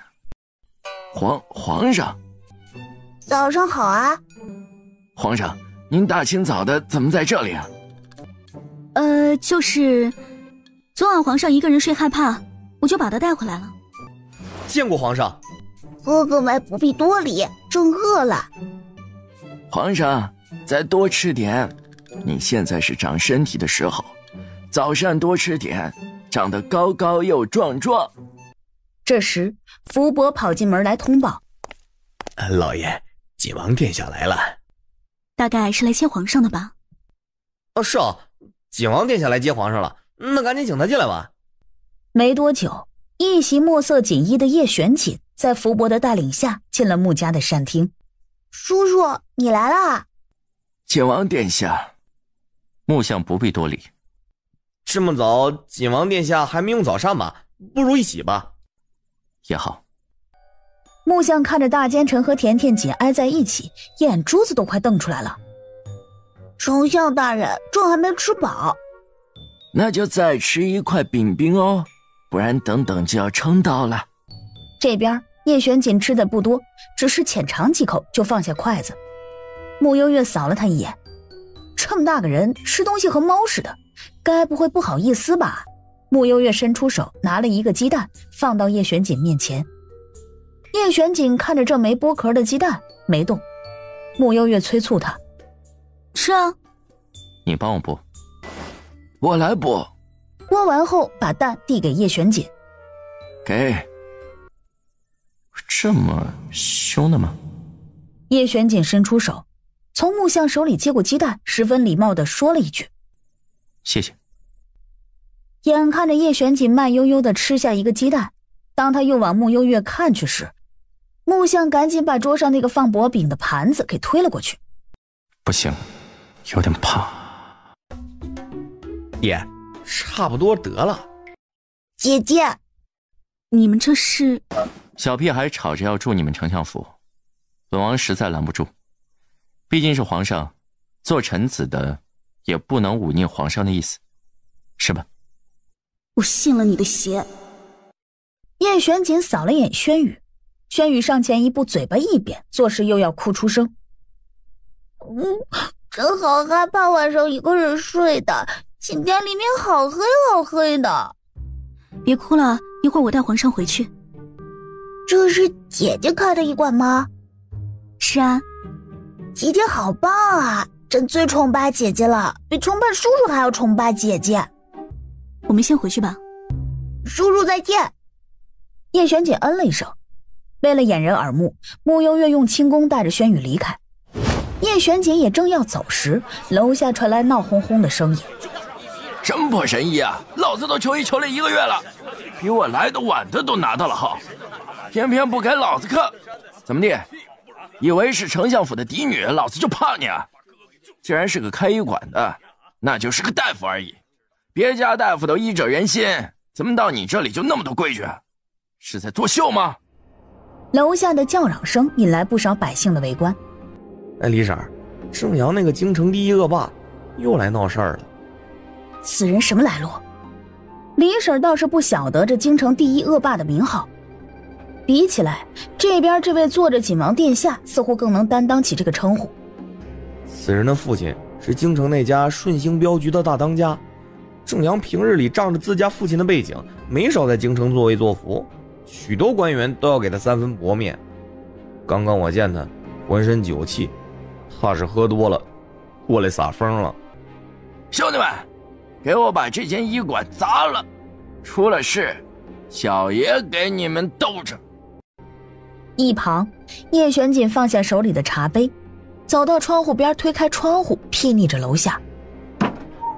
Speaker 6: 皇上，
Speaker 3: 早上好啊。
Speaker 6: 皇上，您大清早的怎么在这里啊？
Speaker 2: 就是昨晚皇上一个人睡害怕，我就把他带回来了。
Speaker 7: 见过皇上。
Speaker 3: 哥哥们不必多礼，朕饿了。
Speaker 6: 皇上，再多吃点，你现在是长身体的时候，早膳多吃点，长得高高又壮壮。
Speaker 3: 这时福伯跑进门来通报：
Speaker 1: 老爷，景王殿下来了。
Speaker 2: 大概是来接皇上的吧？
Speaker 7: 是啊，景王殿下来接皇上了，那赶紧请他进来吧。
Speaker 3: 没多久，一袭墨色锦衣的叶玄锦在福伯的带领下进了穆家的膳厅。叔叔，你来啦！
Speaker 6: 景王殿下。
Speaker 4: 穆相不必多礼。
Speaker 7: 这么早，景王殿下还没用早膳吧？不如一起吧。
Speaker 4: 也好。
Speaker 3: 穆相看着大奸臣和甜甜紧挨在一起，眼珠子都快瞪出来了。丞相大人，朕还没吃饱。
Speaker 6: 那就再吃一块饼饼哦，不然等等就要撑到了。
Speaker 3: 这边叶玄锦吃的不多，只是浅尝几口就放下筷子。穆幽月扫了他一眼，这么大个人吃东西和猫似的，该不会不好意思吧？穆幽月伸出手拿了一个鸡蛋放到叶玄锦面前。叶玄锦看着这枚剥壳的鸡蛋没动，穆幽月催促他：“
Speaker 2: 吃啊！”
Speaker 4: 你帮我剥。
Speaker 6: 我来剥。
Speaker 3: 剥完后，把蛋递给叶玄锦。
Speaker 6: 给。
Speaker 4: 这么凶的吗？
Speaker 3: 叶玄锦伸出手，从木相手里接过鸡蛋，十分礼貌地说了一句：“
Speaker 4: 谢谢。”
Speaker 3: 眼看着叶玄锦慢悠悠地吃下一个鸡蛋，当他又往穆幽月看去时，木相赶紧把桌上那个放薄饼的盘子给推了过去。
Speaker 4: 不行，有点怕。
Speaker 7: 爹，差不多得了。
Speaker 3: 姐姐，
Speaker 2: 你们这是？
Speaker 4: 小屁孩吵着要住你们丞相府，本王实在拦不住。毕竟是皇上，做臣子的也不能忤逆皇上的意思，是吧？
Speaker 2: 我信了你的邪。
Speaker 3: 叶玄锦扫了眼轩宇，轩宇上前一步，嘴巴一扁，做事又要哭出声。
Speaker 9: 真好害怕晚上一个人睡的，寝殿里面好黑好黑的。
Speaker 2: 别哭了，一会儿我带皇上回去。
Speaker 3: 这是姐姐开的医馆吗？
Speaker 2: 是啊。
Speaker 3: 姐姐好棒啊，真最崇拜姐姐了，比崇拜叔叔还要崇拜姐姐。
Speaker 2: 我们先回去吧。
Speaker 3: 叔叔再见。叶玄锦嗯了一声，为了掩人耳目，穆幽月用轻功带着轩宇离开。叶玄锦也正要走时，楼下传来闹哄哄的声音。
Speaker 6: 什么破神医啊，老子都求医求了1个月了，比我来的晚的都拿到了号，偏偏不给老子看，怎么的？以为是丞相府的嫡女，老子就怕你啊？既然是个开医馆的，那就是个大夫而已，别家大夫都医者仁心，怎么到你这里就那么多规矩？是在作秀吗？
Speaker 3: 楼下的叫嚷声引来不少百姓的围观。
Speaker 7: 哎，李婶儿，正阳那个京城第一恶霸又来闹事儿了。
Speaker 3: 此人什么来路？李婶倒是不晓得这京城第一恶霸的名号。比起来，这边这位坐着锦王殿下似乎更能担当起这个称呼。
Speaker 7: 此人的父亲是京城那家顺兴镖局的大当家，正阳平日里仗着自家父亲的背景，没少在京城作威作福，许多官员都要给他3分薄面。刚刚我见他浑身酒气，怕是喝多了，过来撒疯了。
Speaker 6: 兄弟们，给我把这间医馆砸了，出了事，小爷给你们兜着。
Speaker 3: 一旁，叶玄锦放下手里的茶杯，走到窗户边，推开窗户，睥睨着楼下。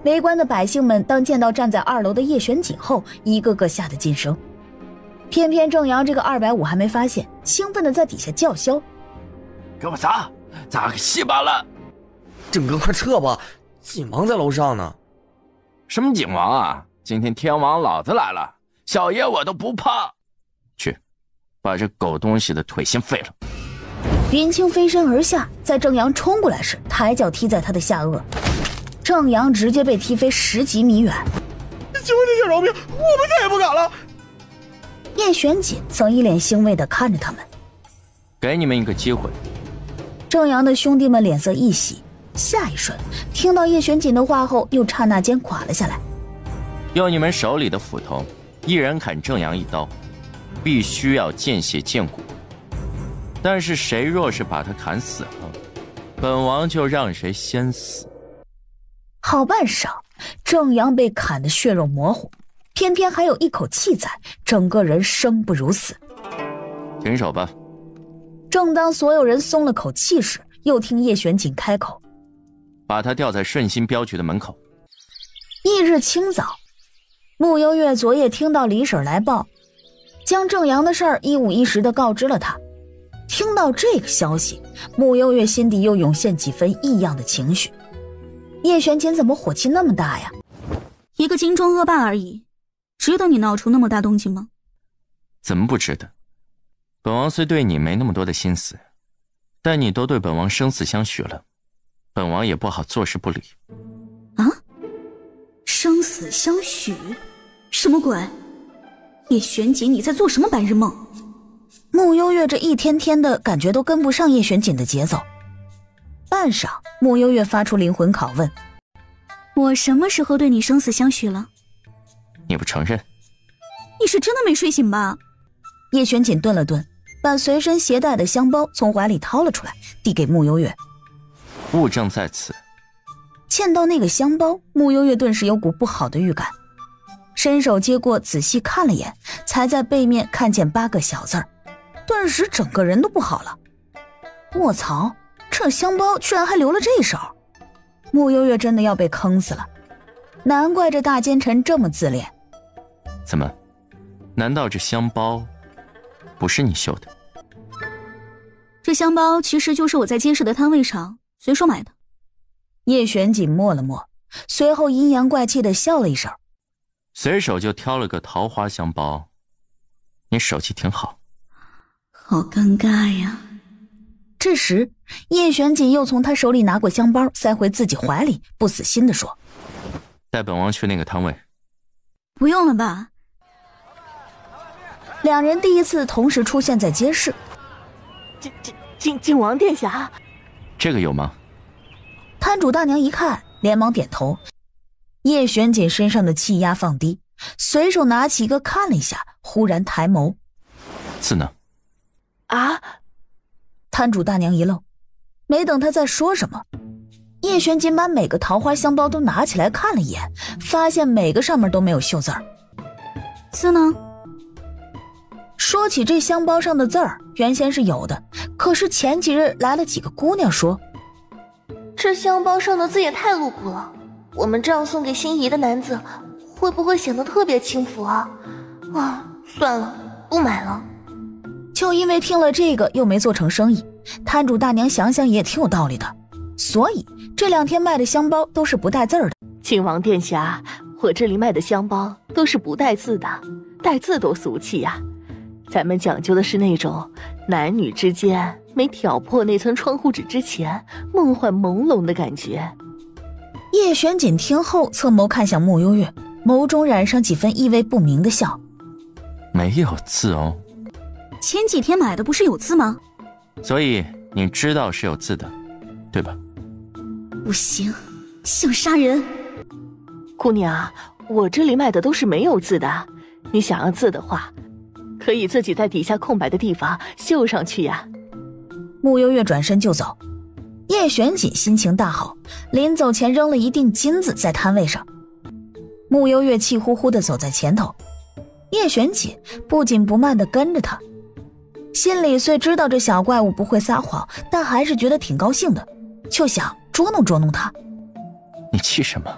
Speaker 3: 围观的百姓们当见到站在2楼的叶玄锦后，一个个吓得噤声。偏偏正阳这个250还没发现，兴奋地在底下叫嚣：“
Speaker 6: 给我砸，砸个稀巴烂！
Speaker 7: 郑哥，快撤吧，锦王在楼上呢。”
Speaker 6: 什么景王啊？今天天王老子来了，小爷我都不怕。
Speaker 4: 去，把这狗东西的腿先废了。
Speaker 3: 云清飞身而下，在正阳冲过来时，抬脚踢在他的下颚，正阳直接被踢飞10几米远。
Speaker 8: 求你饶命，我们再也不敢了。
Speaker 3: 叶玄锦曾一脸欣慰地看着他们，
Speaker 4: 给你们一个机会。
Speaker 3: 正阳的兄弟们脸色一喜，下一瞬听到叶玄锦的话后，又刹那间垮了下来。
Speaker 4: 用你们手里的斧头，一人砍正阳1刀，必须要见血见骨。但是谁若是把他砍死了，本王就让谁先死。
Speaker 3: 好半晌，正阳被砍得血肉模糊，偏偏还有一口气在，整个人生不如死。
Speaker 4: 停手吧。
Speaker 3: 正当所有人松了口气时，又听叶玄锦开口：“
Speaker 4: 把他吊在顺心镖局的门口。”
Speaker 3: 翌日清早，穆幽月昨夜听到李婶来报，将正阳的事儿一五一十地告知了他。听到这个消息，穆幽月心底又涌现几分异样的情绪。叶玄锦怎么火气那么大呀？
Speaker 2: 一个京中恶霸而已，值得你闹出那么大动静吗？
Speaker 4: 怎么不值得？本王虽对你没那么多的心思，但你都对本王生死相许了，本王也不好坐视不理。
Speaker 2: 啊？生死相许？什么鬼？叶玄锦，你在做什么白日梦？
Speaker 3: 穆幽月这一天天的感觉都跟不上叶玄锦的节奏。半晌，穆幽月发出灵魂拷问：“
Speaker 2: 我什么时候对你生死相许了？”
Speaker 4: 你不承认？
Speaker 2: 你是真的没睡醒吧？
Speaker 3: 叶玄锦顿了顿，把随身携带的香包从怀里掏了出来，递给穆幽月。
Speaker 4: 物证在此。
Speaker 3: 见到那个香包，穆幽月顿时有股不好的预感，伸手接过仔细看了眼，才在背面看见8个小字儿，顿时整个人都不好了。卧槽，这香包居然还留了这手，穆幽月真的要被坑死了，难怪这大奸臣这么自恋。
Speaker 4: 怎么，难道这香包不是你绣的？
Speaker 2: 这香包其实就是我在街市的摊位上随手买的。
Speaker 3: 叶玄锦默了默，随后阴阳怪气地笑了一声。
Speaker 4: 随手就挑了个桃花香包，你手气挺好。
Speaker 2: 好尴尬呀。
Speaker 3: 这时叶玄锦又从他手里拿过香包，塞回自己怀里，不死心地说：
Speaker 4: 带本王去那个摊位。
Speaker 2: 不用了吧。
Speaker 3: 两人第一次同时出现在街市。
Speaker 5: 靖王殿下，
Speaker 4: 这个有吗？
Speaker 3: 摊主大娘一看，连忙点头。叶玄锦身上的气压放低，随手拿起一个看了一下，忽然抬眸。
Speaker 4: 字呢？
Speaker 5: 啊！
Speaker 3: 摊主大娘一愣，没等他再说什么，叶玄锦把每个桃花香包都拿起来看了一眼，发现每个上面都没有绣字儿。
Speaker 2: 字呢？
Speaker 3: 说起这香包上的字儿，原先是有的，可是前几日来了几个姑娘说，
Speaker 9: 这香包上的字也太露骨了，我们这样送给心仪的男子，会不会显得特别轻浮啊？算了，不买了。
Speaker 3: 就因为听了这个又没做成生意，摊主大娘想想也挺有道理的，所以这2天卖的香包都是不带字儿的。
Speaker 5: 靖王殿下，我这里卖的香包都是不带字的，带字多俗气呀。咱们讲究的是那种男女之间没挑破那层窗户纸之前梦幻朦胧的感觉。
Speaker 3: 叶玄锦听后侧眸看向穆幽月，眸中染上几分意味不明的笑。
Speaker 4: 没有字哦。
Speaker 2: 前几天买的不是有字吗？
Speaker 4: 所以你知道是有字的，对吧？
Speaker 2: 不行，想杀人。
Speaker 5: 姑娘，我这里卖的都是没有字的，你想要字的话，可以自己在底下空白的地方绣上去呀。
Speaker 3: 穆幽月转身就走，叶玄锦心情大好，临走前扔了一锭金子在摊位上。穆幽月气呼呼地走在前头，叶玄锦不紧不慢地跟着他，心里虽知道这小怪物不会撒谎，但还是觉得挺高兴的，就想捉弄捉弄他。
Speaker 4: 你气什么？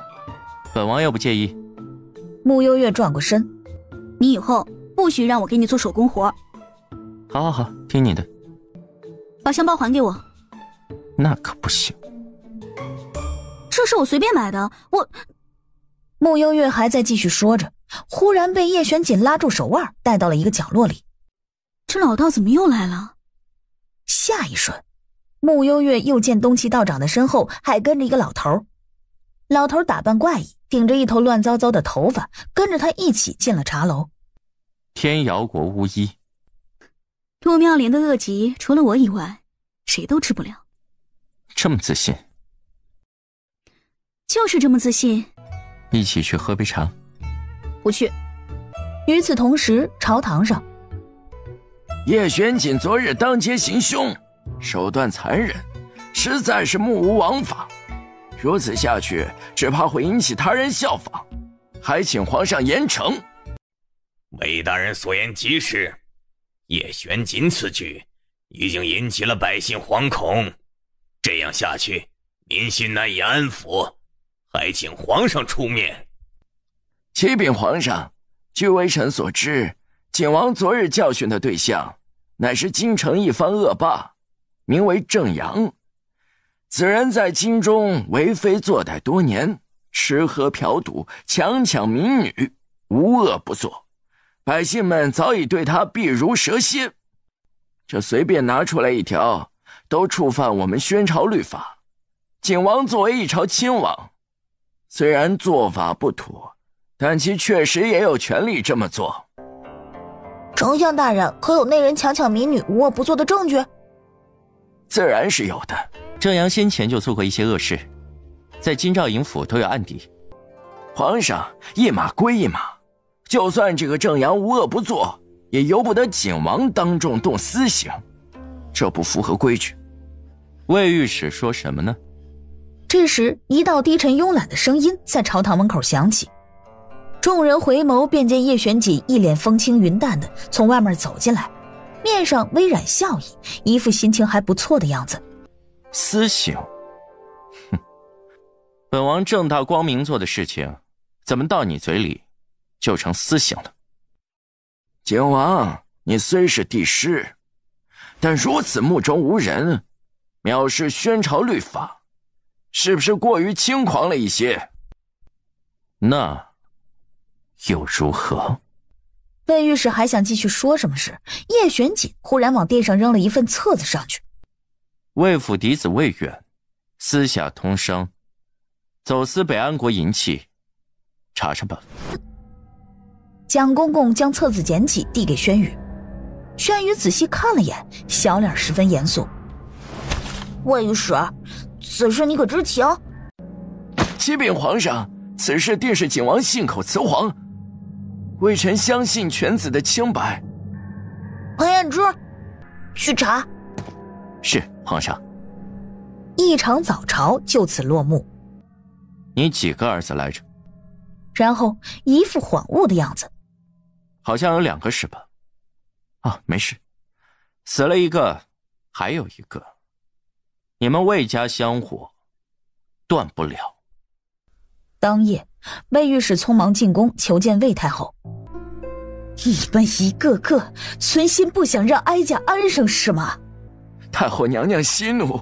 Speaker 4: 本王又不介意。
Speaker 3: 穆幽月转过身，
Speaker 2: 你以后不许让我给你做手工活。
Speaker 4: 好，听你的。
Speaker 2: 把香包还给我。
Speaker 4: 那可不行。
Speaker 2: 这是我随便买的，
Speaker 3: 穆幽月还在继续说着，忽然被叶玄锦拉住手腕，带到了一个角落里。
Speaker 2: 这老道怎么又来了？
Speaker 3: 下一瞬，穆幽月又见东岐道长的身后还跟着一个老头。老头打扮怪异，顶着一头乱糟糟的头发，跟着他一起进了茶楼。
Speaker 4: 天瑶国巫医。
Speaker 2: 洛妙莲的恶疾除了我以外谁都治不了。
Speaker 4: 这么自信？
Speaker 2: 就是这么自信。
Speaker 4: 一起去喝杯茶。
Speaker 2: 不去。
Speaker 3: 与此同时，朝堂上，
Speaker 6: 叶玄锦昨日当街行凶，手段残忍，实在是目无王法。如此下去，只怕会引起他人效仿，还请皇上严惩。
Speaker 1: 韦大人所言极是，叶玄锦此举已经引起了百姓惶恐，这样下去，民心难以安抚，还请皇上出面。
Speaker 6: 启禀皇上，据微臣所知，景王昨日教训的对象，乃是京城一方恶霸，名为郑阳。此人在京中为非作歹多年，吃喝嫖赌，强抢民女，无恶不作，百姓们早已对他避如蛇蝎。这随便拿出来一条，都触犯我们宣朝律法。景王作为一朝亲王，虽然做法不妥，但其确实也有权利这么做。
Speaker 3: 丞相大人，可有那人强抢民女无恶不作的证据？
Speaker 6: 自然是有的。
Speaker 4: 郑阳先前就做过一些恶事，在京兆尹府都有案底。
Speaker 6: 皇上，一码归一码，就算这个郑阳无恶不作，也由不得景王当众动私刑，这不符合规矩。
Speaker 4: 魏御史说什么呢？
Speaker 2: 这时，一道低沉慵懒的声音在朝堂门口响起。众人回眸，便见叶玄锦一脸风轻云淡的从外面走进来，面上微染笑意，一副心情还不错的样子。
Speaker 4: 私刑？哼，本王正大光明做的事情，怎么到你嘴里就成私刑了？
Speaker 6: 景王，你虽是帝师，但如此目中无人，藐视宣朝律法，是不是过于轻狂了一些？
Speaker 4: 那又如何？
Speaker 2: 魏御史还想继续说什么时，叶玄锦忽然往地上扔了一份册子上去。
Speaker 4: 魏府嫡子魏远私下通商，走私北安国银器，查查吧。
Speaker 2: 蒋公公将册子捡起递给轩宇，轩宇仔细看了眼，小脸十分严肃。
Speaker 3: 魏御史，此事你可知情？
Speaker 6: 启禀皇上，此事定是景王信口雌黄，微臣相信犬子的清白。
Speaker 3: 彭彦之，去查。
Speaker 4: 是，皇上。
Speaker 2: 一场早朝就此落幕。
Speaker 4: 你几个儿子来着？
Speaker 2: 然后一副恍悟的样子。
Speaker 4: 好像有2个是吧？啊，没事，死了一个，还有一个。你们魏家香火断不了。
Speaker 2: 当夜，魏御史匆忙进宫求见魏太后。你们一个个存心不想让哀家安生是吗？
Speaker 6: 太后娘娘息怒，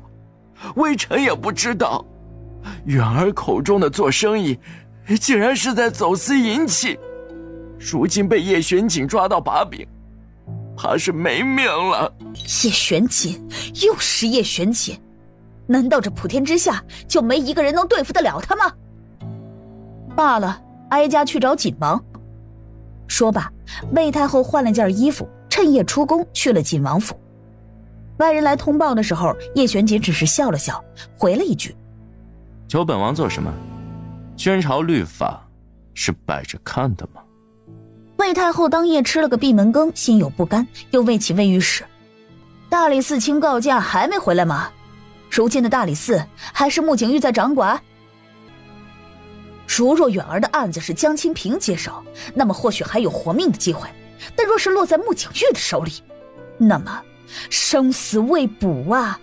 Speaker 6: 微臣也不知道，远儿口中的做生意，竟然是在走私银器，如今被叶玄锦抓到把柄，怕是没命了。
Speaker 2: 叶玄锦，又是叶玄锦，难道这普天之下就没一个人能对付得了他吗？罢了，哀家去找锦王。说罢，魏太后换了件衣服，趁夜出宫去了锦王府。外人来通报的时候，叶玄锦只是笑了笑，回了一句：
Speaker 4: 求本王做什么？宣朝律法是摆着看的吗？
Speaker 2: 魏太后当夜吃了个闭门羹，心有不甘，又问起魏御史：大理寺卿告假还没回来吗？如今的大理寺还是穆景玉在掌管？如若远儿的案子是江清平接手，那么或许还有活命的机会，但若是落在穆景玉的手里，那么生死未卜啊。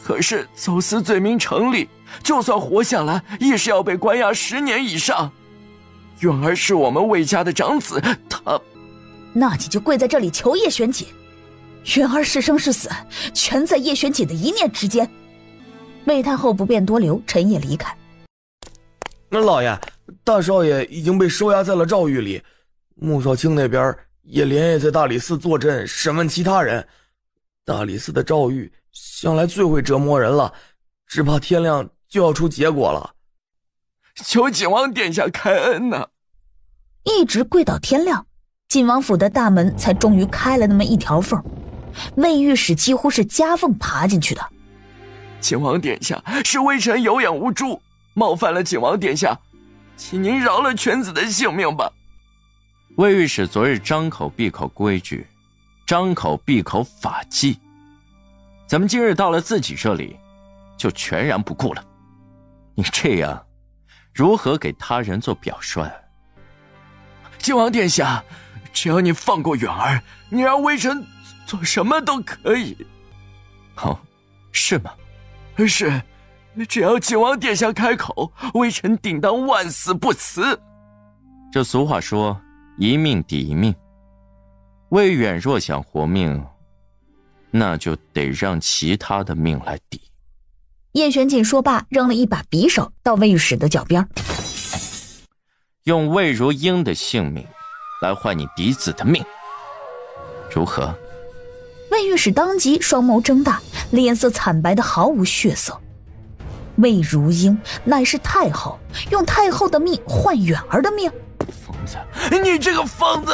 Speaker 6: 可是走私罪名成立，就算活下来亦是要被关押10年以上。远儿是我们魏家的长子，他……
Speaker 2: 那你就跪在这里求叶玄锦，远儿是生是死全在叶玄锦的一念之间。魏太后不便多留，沉夜离开。
Speaker 8: 那老爷，大少爷已经被收押在了诏狱里，穆少卿那边也连夜在大理寺坐镇审问其他人。大理寺的诏狱向来最会折磨人了，只怕天亮就要出结果了。
Speaker 6: 求景王殿下开恩呐！
Speaker 2: 一直跪到天亮，锦王府的大门才终于开了那么一条缝。魏御史几乎是夹缝爬进去的。
Speaker 6: 景王殿下，是微臣有眼无珠，冒犯了景王殿下，请您饶了犬子的性命吧。
Speaker 4: 魏御史昨日张口闭口规矩，张口闭口法纪，怎么今日到了自己这里就全然不顾了？你这样如何给他人做表率？
Speaker 6: 靖王殿下，只要你放过远儿，你让微臣做什么都可以。
Speaker 4: 哦，是吗？
Speaker 6: 是，只要靖王殿下开口，微臣定当万死不辞。
Speaker 4: 这俗话说，一命抵一命。魏远若想活命，那就得让其他的命来抵。
Speaker 2: 叶玄锦说罢，扔了一把匕首到魏御史的脚边，
Speaker 4: 用魏如英的性命来换你嫡子的命，如何？
Speaker 2: 魏御史当即双眸睁大，脸色惨白的毫无血色。魏如英乃是太后，用太后的命换远儿的命。
Speaker 6: 疯子，你这个疯子！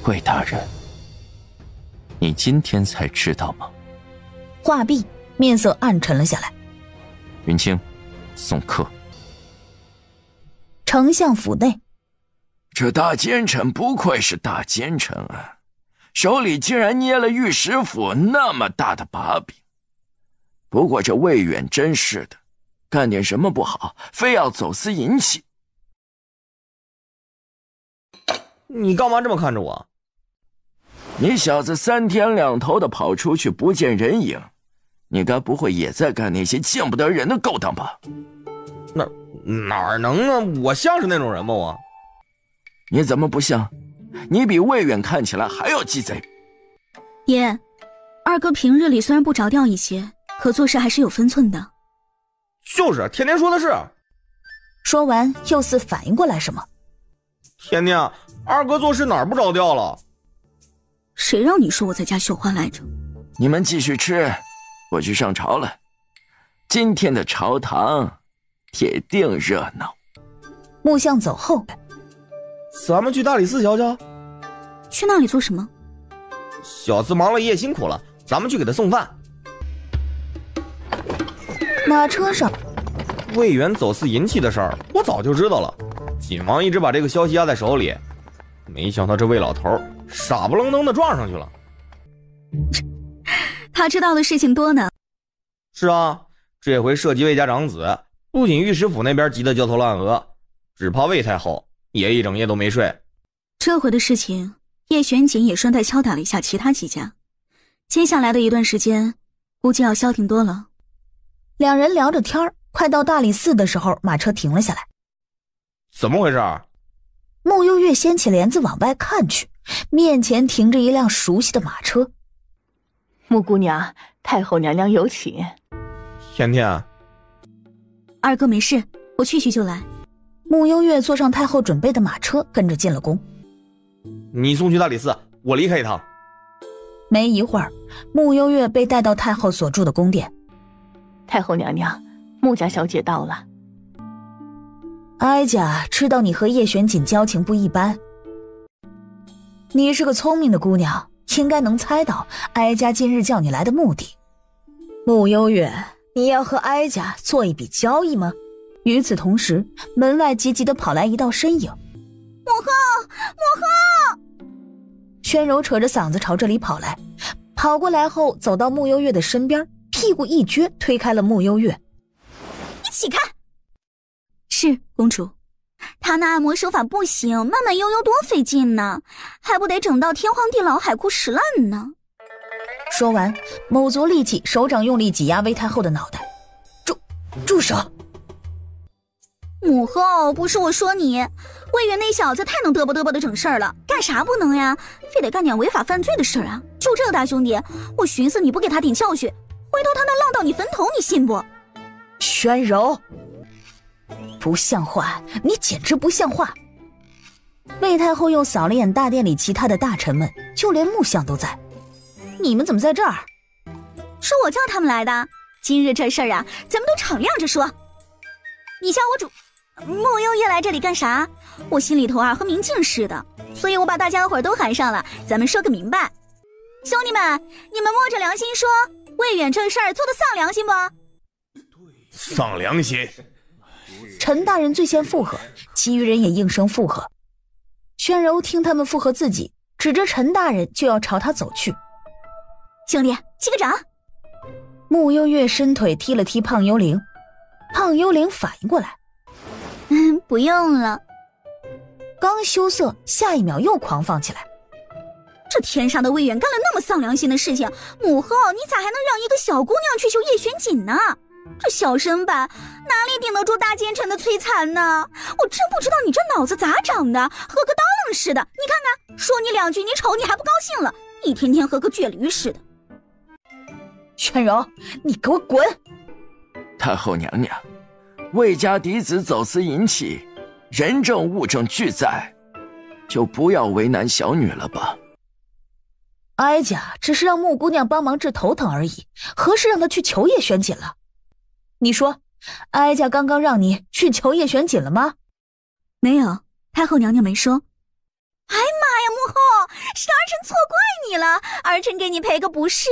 Speaker 4: 魏大人，你今天才知道吗？
Speaker 2: 话毕，面色暗沉了下来。
Speaker 4: 云清，送客。
Speaker 2: 丞相府内，
Speaker 6: 这大奸臣不愧是大奸臣啊，手里竟然捏了御史府那么大的把柄。不过这魏远真是的，干点什么不好，非要走私银器。
Speaker 7: 你干嘛这么看着我？
Speaker 6: 你小子3天2头的跑出去不见人影，你该不会也在干那些见不得人的勾当吧？
Speaker 7: 哪能啊？我像是那种人吗？我？
Speaker 6: 你怎么不像？你比魏远看起来还要鸡贼。
Speaker 10: 爷，二哥平日里虽然不着调一些，可做事还是有分寸的。
Speaker 7: 就是天天说的是。
Speaker 2: 说完又似反应过来什么。
Speaker 7: 天天，二哥做事哪儿不着调了？
Speaker 10: 谁让你说我在家绣花来着？
Speaker 6: 你们继续吃，我去上朝了。今天的朝堂铁定热闹。
Speaker 2: 木匠走后，
Speaker 7: 咱们去大理寺瞧瞧。
Speaker 10: 去那里做什么？
Speaker 7: 小子忙了一夜辛苦了，咱们去给他送饭。
Speaker 2: 马车上，
Speaker 7: 魏远走私银器的事儿，我早就知道了。锦王一直把这个消息压在手里，没想到这魏老头傻不愣登的撞上去了。
Speaker 10: 他知道的事情多呢。
Speaker 7: 是啊，这回涉及魏家长子，不仅御史府那边急得焦头烂额，只怕魏太后也一整夜都没睡。
Speaker 10: 这回的事情，叶玄锦也顺带敲打了一下其他几家，接下来的一段时间，估计要消停多了。
Speaker 2: 两人聊着天，快到大理寺的时候，马车停了下来。
Speaker 7: 怎么回事？
Speaker 2: 穆幽月掀起帘子往外看去，面前停着一辆熟悉的马车。
Speaker 5: 穆姑娘，太后娘娘有请。
Speaker 7: 天天，
Speaker 10: 二哥没事，我去就来。
Speaker 2: 穆幽月坐上太后准备的马车，跟着进了宫。
Speaker 7: 你送去大理寺，我离开一趟。
Speaker 2: 没一会儿，穆幽月被带到太后所住的宫殿。
Speaker 5: 太后娘娘，穆家小姐到了。
Speaker 2: 哀家知道你和叶玄锦交情不一般，你是个聪明的姑娘，应该能猜到哀家今日叫你来的目的。穆幽月，你要和哀家做一笔交易吗？与此同时，门外急急地跑来一道身影。
Speaker 3: 母后，母后！
Speaker 2: 宣柔扯着嗓子朝这里跑来，跑过来后走到穆幽月的身边，屁股一撅，推开了穆幽月。
Speaker 3: 你起开！
Speaker 10: 是公主，
Speaker 3: 他那按摩手法不行，慢慢悠悠多费劲呢，还不得整到天荒地老海枯石烂呢。
Speaker 2: 说完，卯足力气，手掌用力挤压魏太后的脑袋。住手！
Speaker 3: 母后，不是我说你，魏源那小子太能嘚啵嘚啵的整事儿了，干啥不能呀？非得干点违法犯罪的事儿啊！就这个大兄弟，我寻思你不给他点教训，回头他那浪到你坟头，你信不？
Speaker 2: 宣柔，不像话，你简直不像话！魏太后又扫了眼大殿里其他的大臣们，就连穆相都在。你们怎么在这儿？
Speaker 3: 是我叫他们来的。今日这事儿啊，咱们都敞亮着说。你叫我主穆幽月来这里干啥？我心里头啊和明镜似的，所以我把大家伙都喊上了，咱们说个明白。兄弟们，你们摸着良心说，魏远这事儿做的丧良心不？
Speaker 1: 丧良心。
Speaker 2: 陈大人最先附和，其余人也应声附和。宣柔听他们附和自己，指着陈大人就要朝他走去。
Speaker 3: 兄弟，击个掌！
Speaker 2: 穆幽月伸腿踢了踢胖幽灵，胖幽灵反应过来，
Speaker 3: 不用了。
Speaker 2: 刚羞涩，下一秒又狂放起来。
Speaker 3: 这天上的魏远干了那么丧良心的事情，母后你咋还能让一个小姑娘去求叶玄锦呢？这小身板哪里顶得住大奸臣的摧残呢？我真不知道你这脑子咋长的，和个刀郎似的。你看看，说你两句你瞅你还不高兴了，一天天和个倔驴似的。
Speaker 2: 宣柔，你给我滚！
Speaker 6: 太后娘娘，魏家嫡子走私银器，人证物证俱在，就不要为难小女了吧。
Speaker 2: 哀家只是让穆姑娘帮忙治头疼而已，何时让她去求叶玄锦了？你说，哀家刚刚让你去求叶玄锦了吗？
Speaker 10: 没有，太后娘娘没说。
Speaker 3: 哎妈呀，母后，是儿臣错怪你了，儿臣给你赔个不是。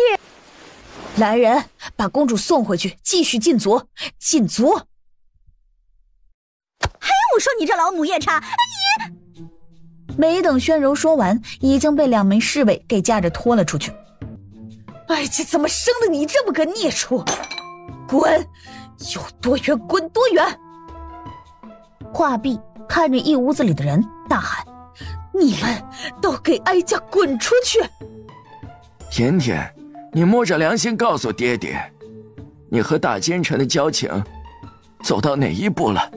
Speaker 2: 来人，把公主送回去，继续禁足，禁足！
Speaker 3: 嘿，我说你这老母夜叉，你
Speaker 2: 没等宣柔说完，已经被2名侍卫给架着拖了出去。哎，这怎么生的你这么个孽畜！滚，有多远滚多远！话毕，看着一屋子里的人，大喊：“你们都给哀家滚出去！”
Speaker 6: 甜甜，你摸着良心告诉爹爹，你和大奸臣的交情走到哪一步了？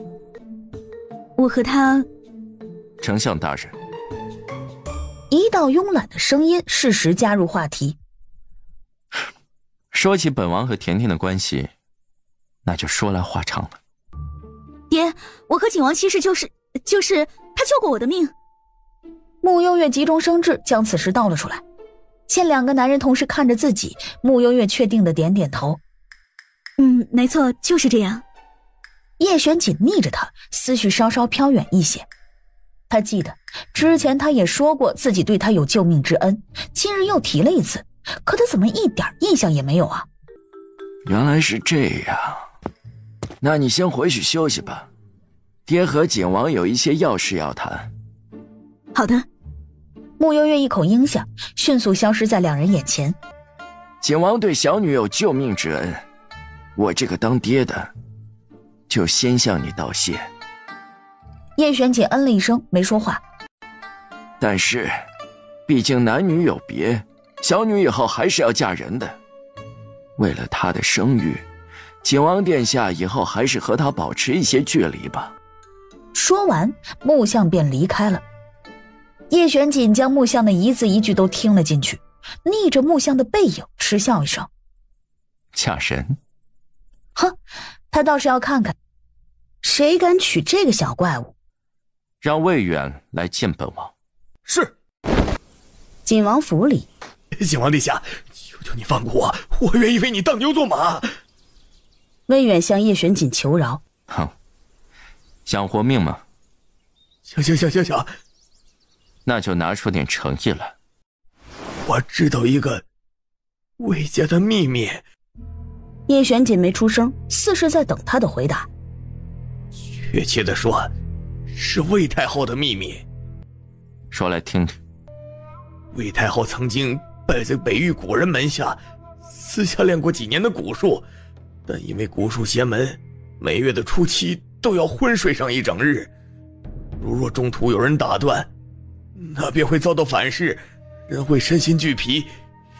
Speaker 10: 我和他……
Speaker 4: 丞相大人，
Speaker 2: 一道慵懒的声音适时加入话题。
Speaker 4: 说起本王和甜甜的关系，那就说来话长了。
Speaker 10: 爹，我和景王其实就是他救过我的命。
Speaker 2: 慕幽月急中生智，将此事道了出来。见2个男人同时看着自己，慕幽月确定的点点头。
Speaker 10: 没错，就是这样。
Speaker 2: 叶璇紧逆着他，思绪稍稍飘远一些。他记得之前他也说过自己对他有救命之恩，今日又提了一次，可他怎么一点印象也没有啊？
Speaker 6: 原来是这样，那你先回去休息吧，爹和景王有一些要事要谈。
Speaker 10: 好的。
Speaker 2: 慕幽月一口应下，迅速消失在2人眼前。
Speaker 6: 景王对小女有救命之恩，我这个当爹的就先向你道谢。
Speaker 2: 叶璇姐嗯了一声，没说话。
Speaker 6: 但是毕竟男女有别，小女以后还是要嫁人的，为了她的声誉，景王殿下以后还是和她保持一些距离吧。
Speaker 2: 说完，木相便离开了。叶璇锦将木相的一字一句都听了进去，逆着木相的背影嗤笑一声：“
Speaker 4: 嫁人？
Speaker 2: 哼，他倒是要看看，谁敢娶这个小怪物。”
Speaker 4: 让魏远来见本王。
Speaker 1: 是。
Speaker 2: 锦王府里，
Speaker 1: 景王陛下，求求你放过我，我愿意为你当牛做马。
Speaker 2: 魏远向叶璇锦求饶。
Speaker 4: 哼，想活命吗？
Speaker 1: 想。
Speaker 4: 那就拿出点诚意来。
Speaker 1: 我知道一个魏家的秘密。
Speaker 2: 叶璇锦没出声，似是在等他的回答。
Speaker 1: 确切的说，是魏太后的秘密。
Speaker 4: 说来听听。
Speaker 1: 魏太后曾经拜在北域古人门下，私下练过几年的蛊术，但因为蛊术邪门，每月的初7都要昏睡上一整日。如若中途有人打断，那便会遭到反噬，人会身心俱疲，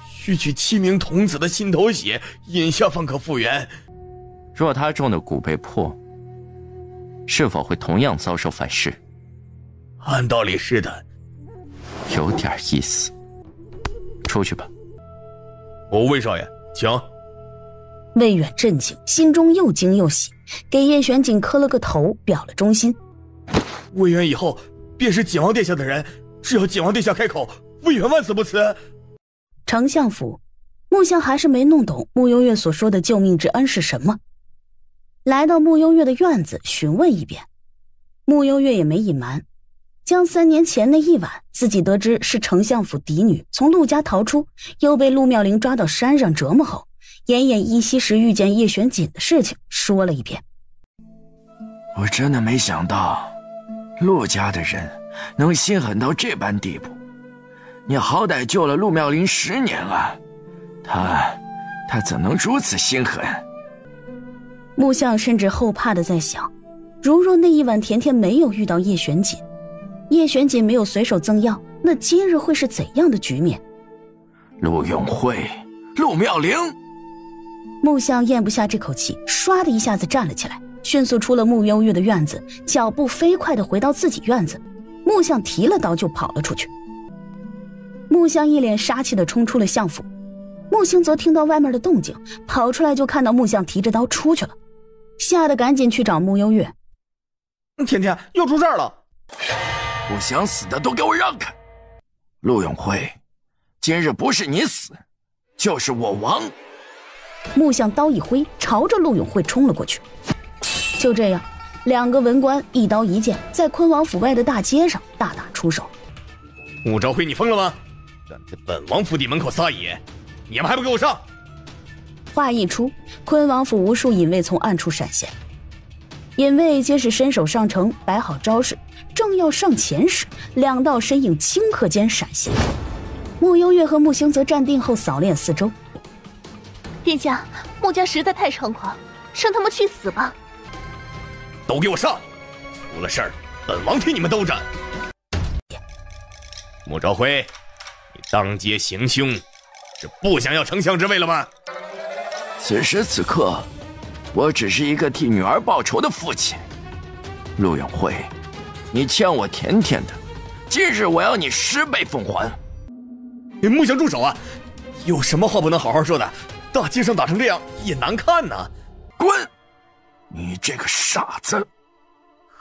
Speaker 1: 需取7名童子的心头血饮下方可复原。
Speaker 4: 若他中的蛊被破，是否会同样遭受反噬？
Speaker 1: 按道理是的。
Speaker 4: 有点意思。出去吧。
Speaker 1: 魏少爷，请。
Speaker 2: 魏远震惊，心中又惊又喜，给叶璇锦磕了个头，表了忠心。
Speaker 1: 魏远以后便是景王殿下的人，只要景王殿下开口，魏远万死不辞。
Speaker 2: 丞相府，木相还是没弄懂慕幽月所说的救命之恩是什么。来到慕幽月的院子询问一遍，慕幽月也没隐瞒，将3年前那一晚自己得知是丞相府嫡女从陆家逃出，又被陆妙龄抓到山上折磨后，奄奄一息时遇见叶璇锦的事情说了一遍。
Speaker 6: 我真的没想到陆家的人能心狠到这般地步。你好歹救了陆妙龄10年了，他怎能如此心狠？
Speaker 2: 木相甚至后怕的在想，如若那一晚甜甜没有遇到叶璇锦，叶璇锦没有随手赠药，那今日会是怎样的局面？
Speaker 6: 陆永慧，陆妙龄。
Speaker 2: 木相咽不下这口气，唰的一下子站了起来，迅速出了慕幽月的院子，脚步飞快地回到自己院子。木相提了刀就跑了出去。木相一脸杀气地冲出了相府，木星则听到外面的动静，跑出来就看到木相提着刀出去了，吓得赶紧去找慕幽月。
Speaker 7: 甜甜又出事儿了！
Speaker 6: 不想死的都给我让开！陆永辉，今日不是你死，就是我亡！
Speaker 2: 木相刀一挥，朝着陆永慧冲了过去。就这样，2个文官一刀一剑，在坤王府外的大街上大打出手。
Speaker 1: 穆昭辉，你疯了吗？敢在本王府邸门口撒野，你们还不给我上！
Speaker 2: 话一出，坤王府无数隐卫从暗处闪现。引卫皆是身手上乘，摆好招式，正要上前时，两道身影顷刻间闪现。穆幽月和穆星泽站定后扫练四周。
Speaker 5: 殿下，穆家实在太猖狂，让他们去死吧！
Speaker 1: 都给我上！出了事儿，本王替你们兜着。穆昭辉，你当街行凶，是不想要丞相之位了吗？
Speaker 6: 此时此刻，我只是一个替女儿报仇的父亲。陆永辉，你欠我甜甜的，今日我要你10倍奉还。
Speaker 1: 穆相住手啊！有什么话不能好好说的？大街上打成这样也难看呐！
Speaker 6: 滚！你这个傻子！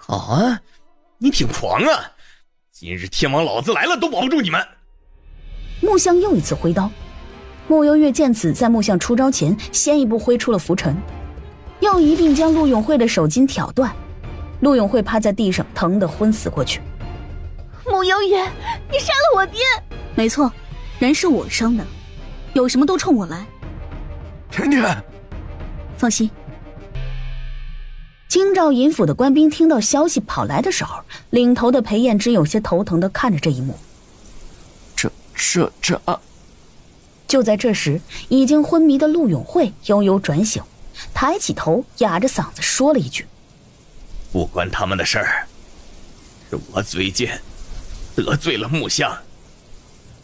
Speaker 1: 啊，你挺狂啊！今日天王老子来了都保不住你们！
Speaker 2: 穆相又一次挥刀，穆幽月见此，在穆相出招前先一步挥出了拂尘，又一并将陆永慧的手筋挑断。陆永慧趴在地上，疼得昏死过去。
Speaker 5: 穆幽月，你杀了我爹！
Speaker 10: 没错，人是我伤的，有什么都冲我来。
Speaker 6: 甜甜，
Speaker 10: 放心。
Speaker 2: 京兆尹府的官兵听到消息跑来的时候，领头的裴彦之有些头疼地看着这一幕。
Speaker 6: 这啊！
Speaker 2: 就在这时，已经昏迷的陆永慧悠悠转醒，抬起头，哑着嗓子说了一句：“
Speaker 1: 不关他们的事儿，是我嘴贱，得罪了穆相。”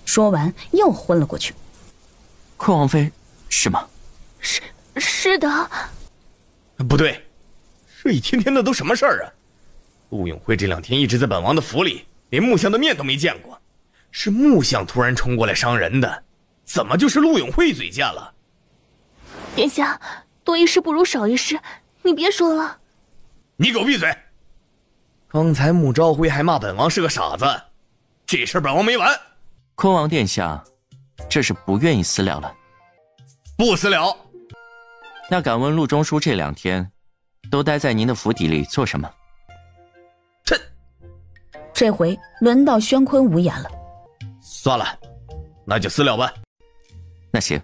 Speaker 2: 说完又昏了过去。
Speaker 4: 坤王妃是吗？
Speaker 5: 是的。
Speaker 1: 不对，这一天天的都什么事儿啊？陆永辉这2天一直在本王的府里，连穆相的面都没见过，是穆相突然冲过来伤人的，怎么就是陆永辉嘴贱了？
Speaker 5: 殿下，多一事不如少一事，你别说了。
Speaker 1: 你给我闭嘴！刚才穆昭辉还骂本王是个傻子，这事儿本王没完。
Speaker 4: 坤王殿下，这是不愿意私了了？
Speaker 1: 不私了。
Speaker 4: 那敢问陆中书这2天都待在您的府邸里做什么？
Speaker 2: 这回轮到宣坤无言了。
Speaker 1: 算了，那就私了吧。
Speaker 4: 那行，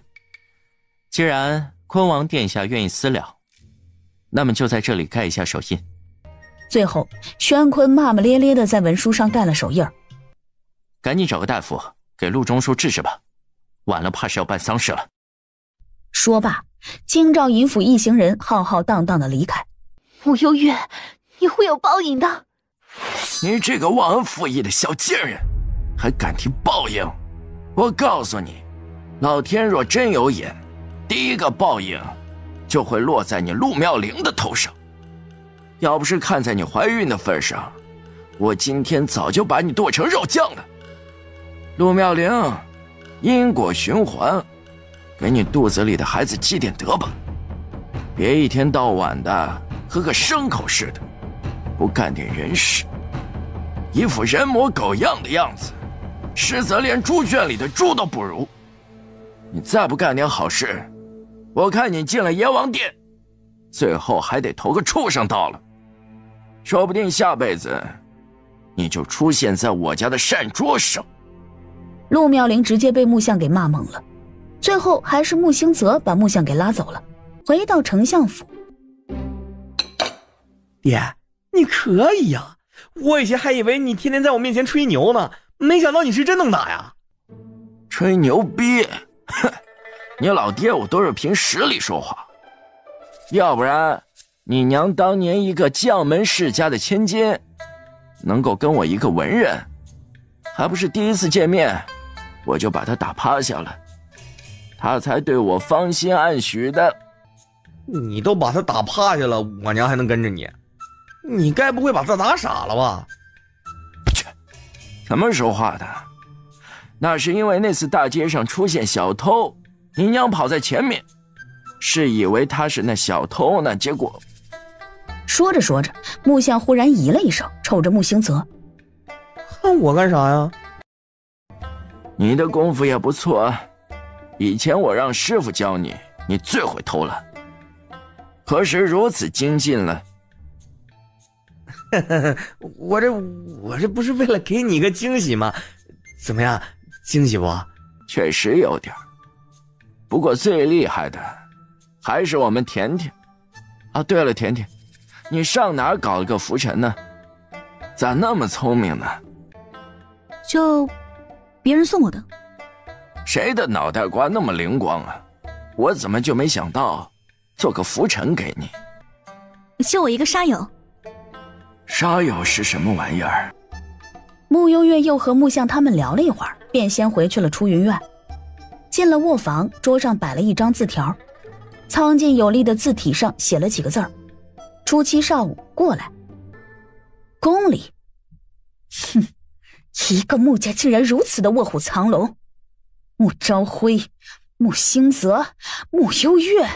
Speaker 4: 既然坤王殿下愿意私了，那么就在这里盖一下手印。
Speaker 2: 最后，宣坤骂骂咧咧地在文书上盖了手印儿。
Speaker 4: 赶紧找个大夫给陆中书治治吧，晚了怕是要办丧事了。
Speaker 2: 说罢，京兆尹府一行人浩浩荡荡地离开。
Speaker 5: 穆幽月，你会有报应的。
Speaker 6: 你这个忘恩负义的小贱人，还敢提报应？我告诉你，老天若真有眼，第一个报应就会落在你陆妙龄的头上。要不是看在你怀孕的份上，我今天早就把你剁成肉酱了。陆妙龄，因果循环，给你肚子里的孩子积点德吧，别一天到晚的和个牲口似的，不干点人事，一副人模狗样的样子，实则连猪圈里的猪都不如。你再不干点好事，我看你进了阎王殿，最后还得投个畜生道了。说不定下辈子你就出现在我家的膳桌上。
Speaker 2: 陆妙龄直接被穆相给骂懵了，最后还是穆星泽把穆相给拉走了，回到丞相府。
Speaker 7: 爹，你可以呀！我以前还以为你天天在我面前吹牛呢，没想到你是真能打呀！
Speaker 6: 吹牛逼？哼，你老爹我都是凭实力说话，要不然你娘当年一个将门世家的千金，能够跟我一个文人，还不是第一次见面我就把他打趴下了，他才对我芳心暗许的。
Speaker 7: 你都把他打趴下了，我娘还能跟着你？你该不会把他打傻了吧？
Speaker 6: 切，怎么说话的？那是因为那次大街上出现小偷，你娘跑在前面，是以为他是那小偷呢，结果……
Speaker 2: 说着说着，穆相忽然咦了一声，瞅着穆星泽：“
Speaker 7: 看我干啥呀？”
Speaker 6: 你的功夫也不错，以前我让师傅教你，你最会偷了。何时如此精进了？
Speaker 7: 我这不是为了给你个惊喜吗？怎么样，惊喜不？
Speaker 6: 确实有点，不过最厉害的还是我们甜甜。啊，对了，甜甜，你上哪儿搞了个浮尘呢？咋那么聪明呢？
Speaker 10: 就别人送我的。
Speaker 6: 谁的脑袋瓜那么灵光啊？我怎么就没想到做个浮尘给你？
Speaker 10: 就我一个沙友。
Speaker 6: 沙友是什么玩意儿？
Speaker 2: 穆幽月又和穆相他们聊了一会儿，便先回去了出云院。进了卧房，桌上摆了一张字条，苍劲有力的字体上写了几个字儿：初七上午过来。宫里，哼，一个穆家竟然如此的卧虎藏龙。穆朝辉、穆兴泽、穆幽月。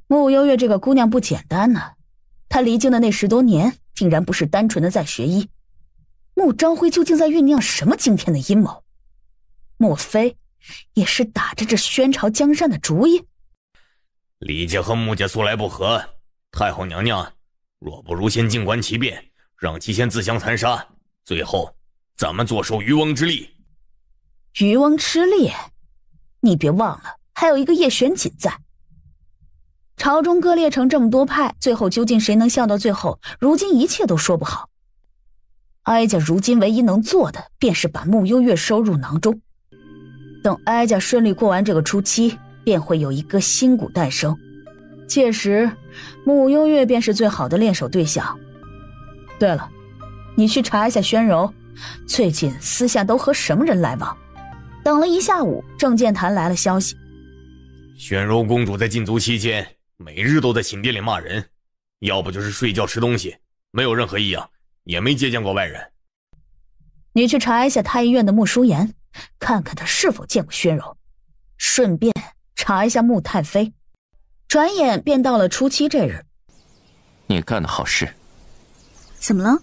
Speaker 2: 穆幽月这个姑娘不简单呢，她离京的那10多年，竟然不是单纯的在学医。穆朝辉究竟在酝酿什么惊天的阴谋？莫非也是打着这宣朝江山的主意？
Speaker 1: 李家和穆家素来不和，太后娘娘若不如先静观其变，让其先自相残杀，最后咱们坐收渔翁之利。
Speaker 2: 渔翁吃猎，你别忘了还有一个叶玄锦在。朝中割裂成这么多派，最后究竟谁能笑到最后，如今一切都说不好。哀家如今唯一能做的，便是把穆幽月收入囊中。等哀家顺利过完这个初期，便会有一个新骨诞生，届时穆幽月便是最好的练手对象。对了，你去查一下宣柔，最近私下都和什么人来往。等了一下午，郑建坛来了消息，
Speaker 1: 宣柔公主在禁足期间，每日都在寝殿里骂人，要不就是睡觉吃东西，没有任何异样，也没接见过外人。
Speaker 2: 你去查一下太医院的穆淑妍，看看她是否见过宣柔，顺便查一下穆太妃。转眼便到了初七这日。
Speaker 4: 你干的好事。
Speaker 10: 怎么了？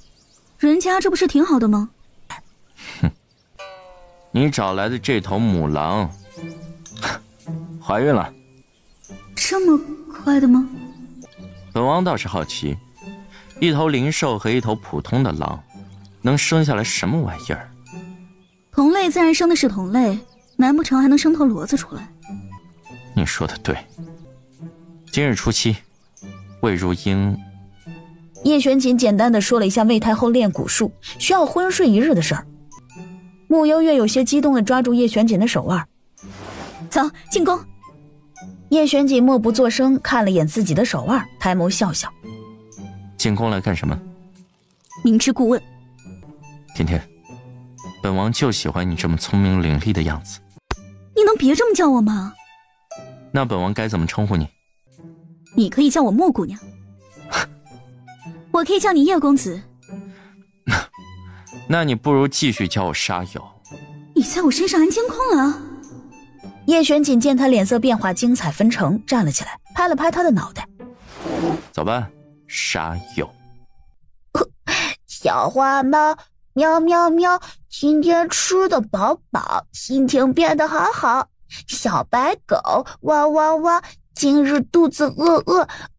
Speaker 10: 人家这不是挺好的吗？
Speaker 4: 哼，你找来的这头母狼怀孕了。
Speaker 10: 这么快的吗？
Speaker 4: 本王倒是好奇，一头灵兽和一头普通的狼能生下来什么玩意儿？
Speaker 10: 同类自然生的是同类，难不成还能生头骡子出来？
Speaker 4: 你说的对。今日初七，魏如英。
Speaker 2: 叶玄锦简单的说了一下魏太后练蛊术需要昏睡1日的事儿。穆幽月有些激动的抓住叶玄锦的手腕，
Speaker 10: 走，进宫。
Speaker 2: 叶玄锦默不作声，看了眼自己的手腕，抬眸笑笑。
Speaker 4: 进宫来干什么？
Speaker 10: 明知故问。
Speaker 4: 甜甜，本王就喜欢你这么聪明伶俐的样子。
Speaker 10: 你能别这么叫我吗？
Speaker 4: 那本王该怎么称呼你？
Speaker 10: 你可以叫我穆姑娘。我可以叫你叶公子。
Speaker 4: 那你不如继续叫我沙友。
Speaker 10: 你在我身上安监控了？
Speaker 2: 叶玄锦见他脸色变化精彩纷呈，站了起来，拍了拍他的脑袋。
Speaker 4: 走吧，沙友。
Speaker 3: 小花猫喵喵喵，今天吃得饱饱，心情变得好好。小白狗汪汪汪，今日肚子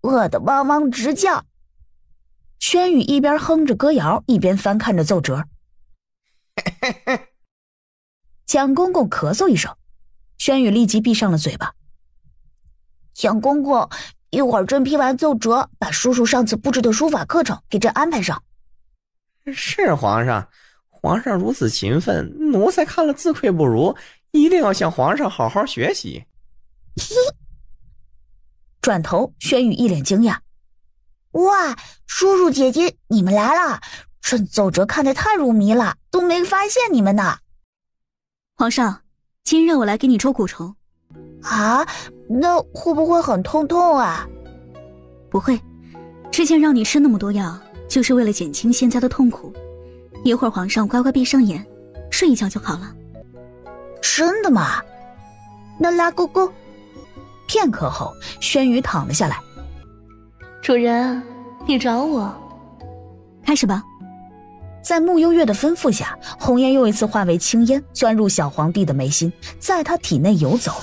Speaker 3: 饿得汪汪直叫。轩宇一边哼着歌谣，一边翻看着奏折。
Speaker 2: 蒋公公咳嗽一声，轩宇立即闭上了嘴巴。
Speaker 3: 蒋公公，一会儿朕批完奏折，把叔叔上次布置的书法课程给朕安排上。
Speaker 7: 是皇上，皇上如此勤奋，奴才看了自愧不如，一定要向皇上好好学习。
Speaker 2: 转头，轩宇一脸惊讶：“
Speaker 3: 哇，叔叔姐姐，你们来了！朕奏折看得太入迷了，都没发现你们呢。”
Speaker 10: 皇上，今日我来给你捉蛊虫。
Speaker 3: 啊，那会不会很痛啊？
Speaker 10: 不会，之前让你吃那么多药，就是为了减轻现在的痛苦。一会儿皇上乖乖闭上眼，睡一觉就好了。
Speaker 3: 真的吗？那拉勾勾。
Speaker 2: 片刻后，轩宇躺了下来。
Speaker 9: 主人，你找我。
Speaker 10: 开始吧。
Speaker 2: 在穆幽月的吩咐下，红烟又一次化为青烟，钻入小皇帝的眉心，在他体内游走。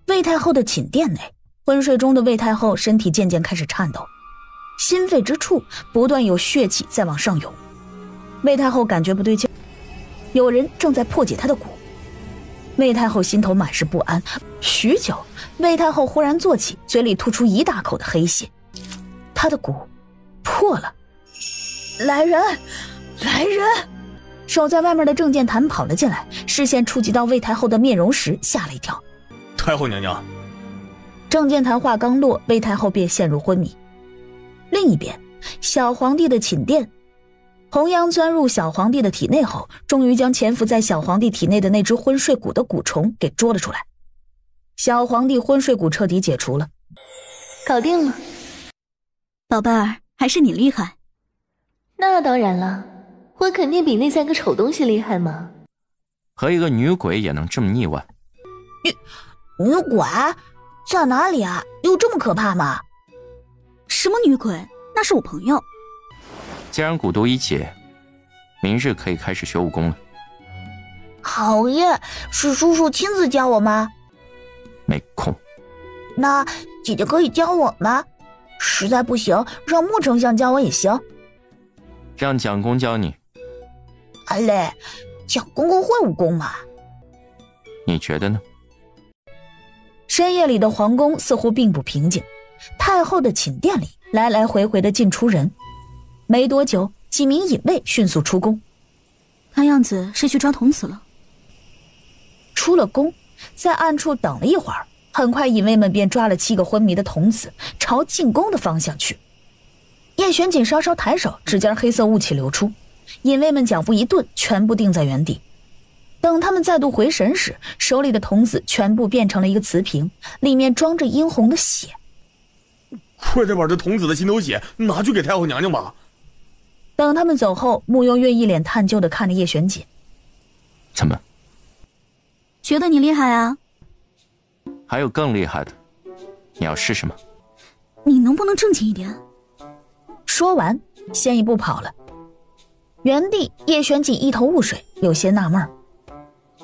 Speaker 2: 魏太后的寝殿内，昏睡中的魏太后身体渐渐开始颤抖，心肺之处不断有血气在往上涌。魏太后感觉不对劲，有人正在破解她的蛊。魏太后心头满是不安，许久，魏太后忽然坐起，嘴里吐出一大口的黑血。他的蛊破了。来人，来人！守在外面的郑健谈跑了进来，视线触及到魏太后的面容时吓了一跳。
Speaker 1: 太后娘娘。
Speaker 2: 郑健谈话刚落，魏太后便陷入昏迷。另一边，小皇帝的寝殿，红阳钻入小皇帝的体内后，终于将潜伏在小皇帝体内的那只昏睡蛊的蛊虫给捉了出来。小皇帝昏睡蛊彻底解除了，
Speaker 9: 搞定了。
Speaker 10: 宝贝儿，还是你厉害。
Speaker 9: 那当然了，我肯定比那3个丑东西厉害嘛。
Speaker 4: 和一个女鬼也能这么腻歪？
Speaker 3: 女鬼在哪里啊？有这么可怕吗？
Speaker 10: 什么女鬼？那是我朋友。
Speaker 4: 既然蛊毒已解，明日可以开始学武功了。
Speaker 3: 好耶，是叔叔亲自教我吗？
Speaker 4: 没空。
Speaker 3: 那姐姐可以教我吗？实在不行，让穆丞相教我也行。
Speaker 4: 让蒋公教你。
Speaker 3: 哎嘞，蒋公公会武功吗？
Speaker 4: 你觉得呢？
Speaker 2: 深夜里的皇宫似乎并不平静，太后的寝殿里来来回回的进出人。没多久，几名隐卫迅速出宫，
Speaker 10: 看样子是去抓童子了。
Speaker 2: 出了宫，在暗处等了一会儿，很快隐卫们便抓了7个昏迷的童子，朝进宫的方向去。叶玄锦稍稍抬手，指尖黑色雾气流出，隐卫们脚步一顿，全部定在原地。等他们再度回神时，手里的童子全部变成了一个瓷瓶，里面装着殷红的血。
Speaker 1: 快点把这童子的心头血拿去给太后娘娘吧。
Speaker 2: 等他们走后，慕雍月一脸探究地看着叶玄锦。
Speaker 4: 怎么？
Speaker 10: 觉得你厉害啊？
Speaker 4: 还有更厉害的，你要试试吗？
Speaker 10: 你能不能正经一点？
Speaker 2: 说完，先一步跑了。原地，叶玄锦一头雾水，有些纳闷儿。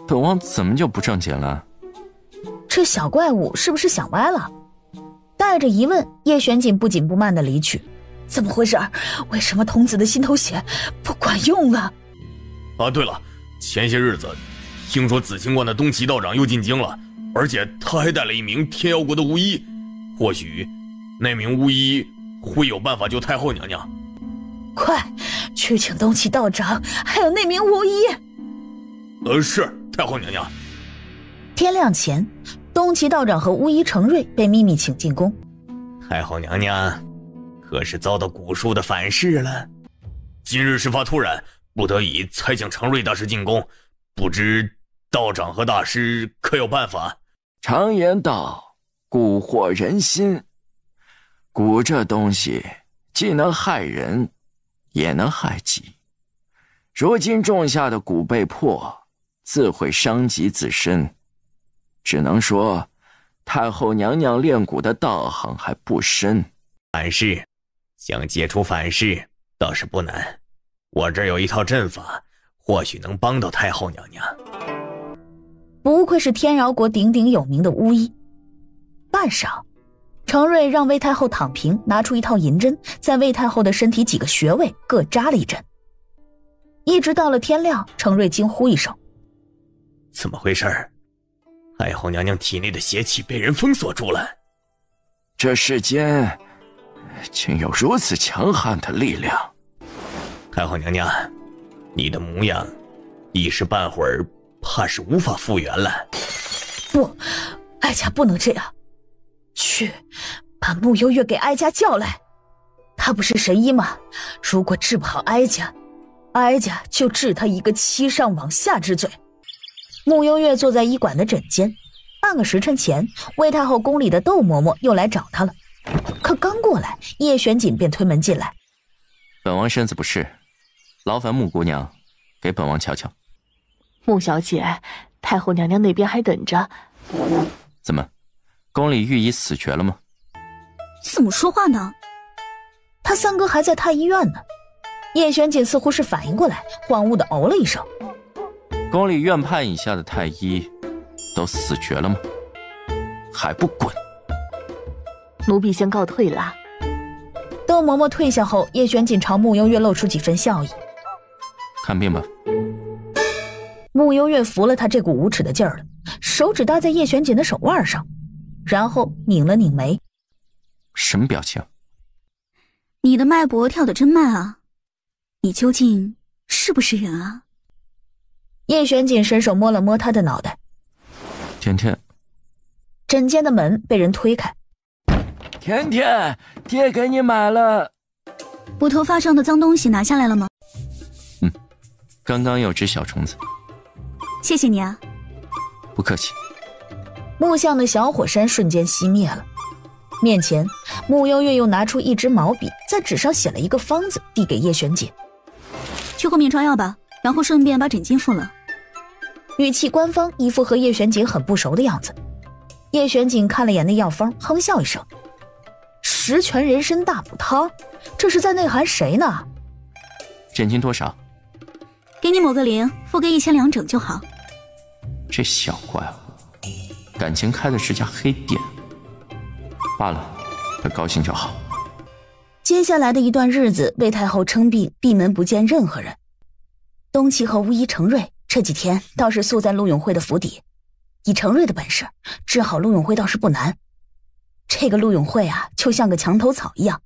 Speaker 4: 本王怎么就不正经了？
Speaker 2: 这小怪物是不是想歪了？带着疑问，叶玄锦不紧不慢地离去。怎么回事？为什么童子的心头血不管用了？
Speaker 1: 啊，对了，前些日子听说紫清观的东岐道长又进京了，而且他还带了一名天妖国的巫医，或许那名巫医会有办法救太后娘娘。
Speaker 2: 快去请东岐道长还有那名巫医。
Speaker 1: 是太后娘娘。
Speaker 2: 天亮前，东岐道长和巫医程瑞被秘密请进宫。
Speaker 1: 太后娘娘可是遭到蛊术的反噬了，今日事发突然，不得已才请程瑞大师进宫，不知道长和大师可有办法？
Speaker 6: 常言道，蛊惑人心。蛊这东西既能害人，也能害己。如今种下的蛊被破，自会伤及自身。只能说，太后娘娘练蛊的道行还不深。
Speaker 1: 反噬，想解除反噬倒是不难，我这儿有一套阵法，或许能帮到太后娘娘。
Speaker 2: 不愧是天饶国鼎鼎有名的巫医。半晌，程瑞让魏太后躺平，拿出一套银针，在魏太后的身体几个穴位各扎了一针。一直到了天亮，程瑞惊呼一声：“
Speaker 1: 怎么回事？太后娘娘体内的邪气被人封锁住了。
Speaker 6: 这世间竟有如此强悍的力量。
Speaker 1: 太后娘娘，你的模样一时半会儿怕是无法复原了。
Speaker 2: 不，哀家不能这样。去，把慕幽月给哀家叫来。他不是神医吗？如果治不好哀家，哀家就治他一个欺上罔下之罪。”慕幽月坐在医馆的枕间，半个时辰前，魏太后宫里的窦嬷嬷又来找她了。可刚过来，叶玄锦便推门进来：“
Speaker 4: 本王身子不适，劳烦穆姑娘给本王瞧瞧。”
Speaker 5: 穆小姐，太后娘娘那边还等着。
Speaker 4: 怎么，宫里御医死绝了吗？
Speaker 10: 怎么说话呢？
Speaker 2: 他三哥还在太医院呢。叶玄锦似乎是反应过来，恍惚地哦了一声。
Speaker 4: 宫里院判以下的太医都死绝了吗？还不滚！
Speaker 5: 奴婢先告退了。
Speaker 2: 窦嬷嬷退下后，叶玄锦朝慕幽月露出几分笑意：“
Speaker 4: 看病吧。”
Speaker 2: 慕幽月服了他这股无耻的劲儿了，手指搭在叶玄锦的手腕上，然后拧了拧眉：“
Speaker 4: 什么表情？”
Speaker 10: 你的脉搏跳得真慢啊，你究竟是不是人啊？
Speaker 2: 叶玄锦伸手摸了摸他的脑袋。
Speaker 4: 甜甜，
Speaker 2: 诊间的门被人推开。
Speaker 6: 甜甜，爹给你买了。
Speaker 10: 我头发上的脏东西拿下来了吗？
Speaker 4: 刚刚有只小虫子。
Speaker 10: 谢谢你啊。
Speaker 4: 不客气。
Speaker 2: 木像的小火山瞬间熄灭了，面前穆幽月又拿出一支毛笔，在纸上写了一个方子，递给叶玄锦。
Speaker 10: 去后面抓药吧，然后顺便把诊金付了。
Speaker 2: 语气官方，一副和叶玄锦很不熟的样子。叶玄锦看了眼那药方，哼笑一声：十全人参大补汤，这是在内涵谁呢？
Speaker 4: 诊金多少？
Speaker 10: 给你抹个零，付个1000两整就好。
Speaker 4: 这小怪物，感情开的是家黑店。罢了，他高兴就好。
Speaker 2: 接下来的一段日子，魏太后称病，闭门不见任何人。东岐和巫医程瑞这几天倒是宿在陆永辉的府邸，以程瑞的本事，治好陆永辉倒是不难。这个陆永辉啊，就像个墙头草一样，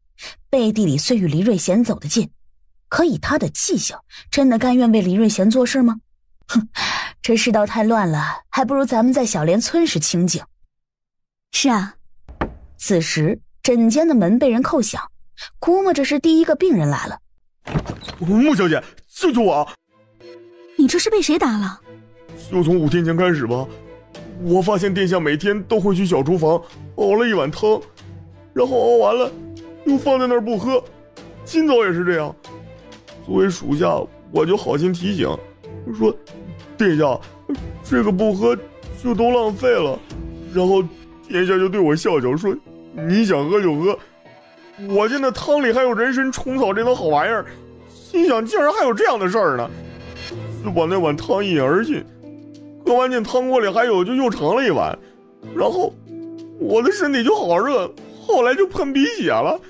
Speaker 2: 背地里虽与黎瑞贤走得近，可以他的气性，真的甘愿为黎瑞贤做事吗？哼，这世道太乱了，还不如咱们在小莲村时清静。
Speaker 10: 是啊。
Speaker 2: 此时诊间的门被人叩响，估摸着是第一个病人来了。
Speaker 8: 穆小姐，救救我！
Speaker 10: 你这是被谁打了？
Speaker 8: 就从5天前开始吧，我发现殿下每天都会去小厨房熬了一碗汤，然后熬完了又放在那儿不喝，今早也是这样。作为属下，我就好心提醒，说殿下这个不喝就都浪费了，然后殿下就对我笑笑说你想喝就喝。我见那汤里还有人参虫草这种好玩意儿，心想竟然还有这样的事儿呢，就把那碗汤一饮而尽。喝完见汤锅里还有，就又盛了一碗，然后我的身体就好热，后来就喷鼻血了。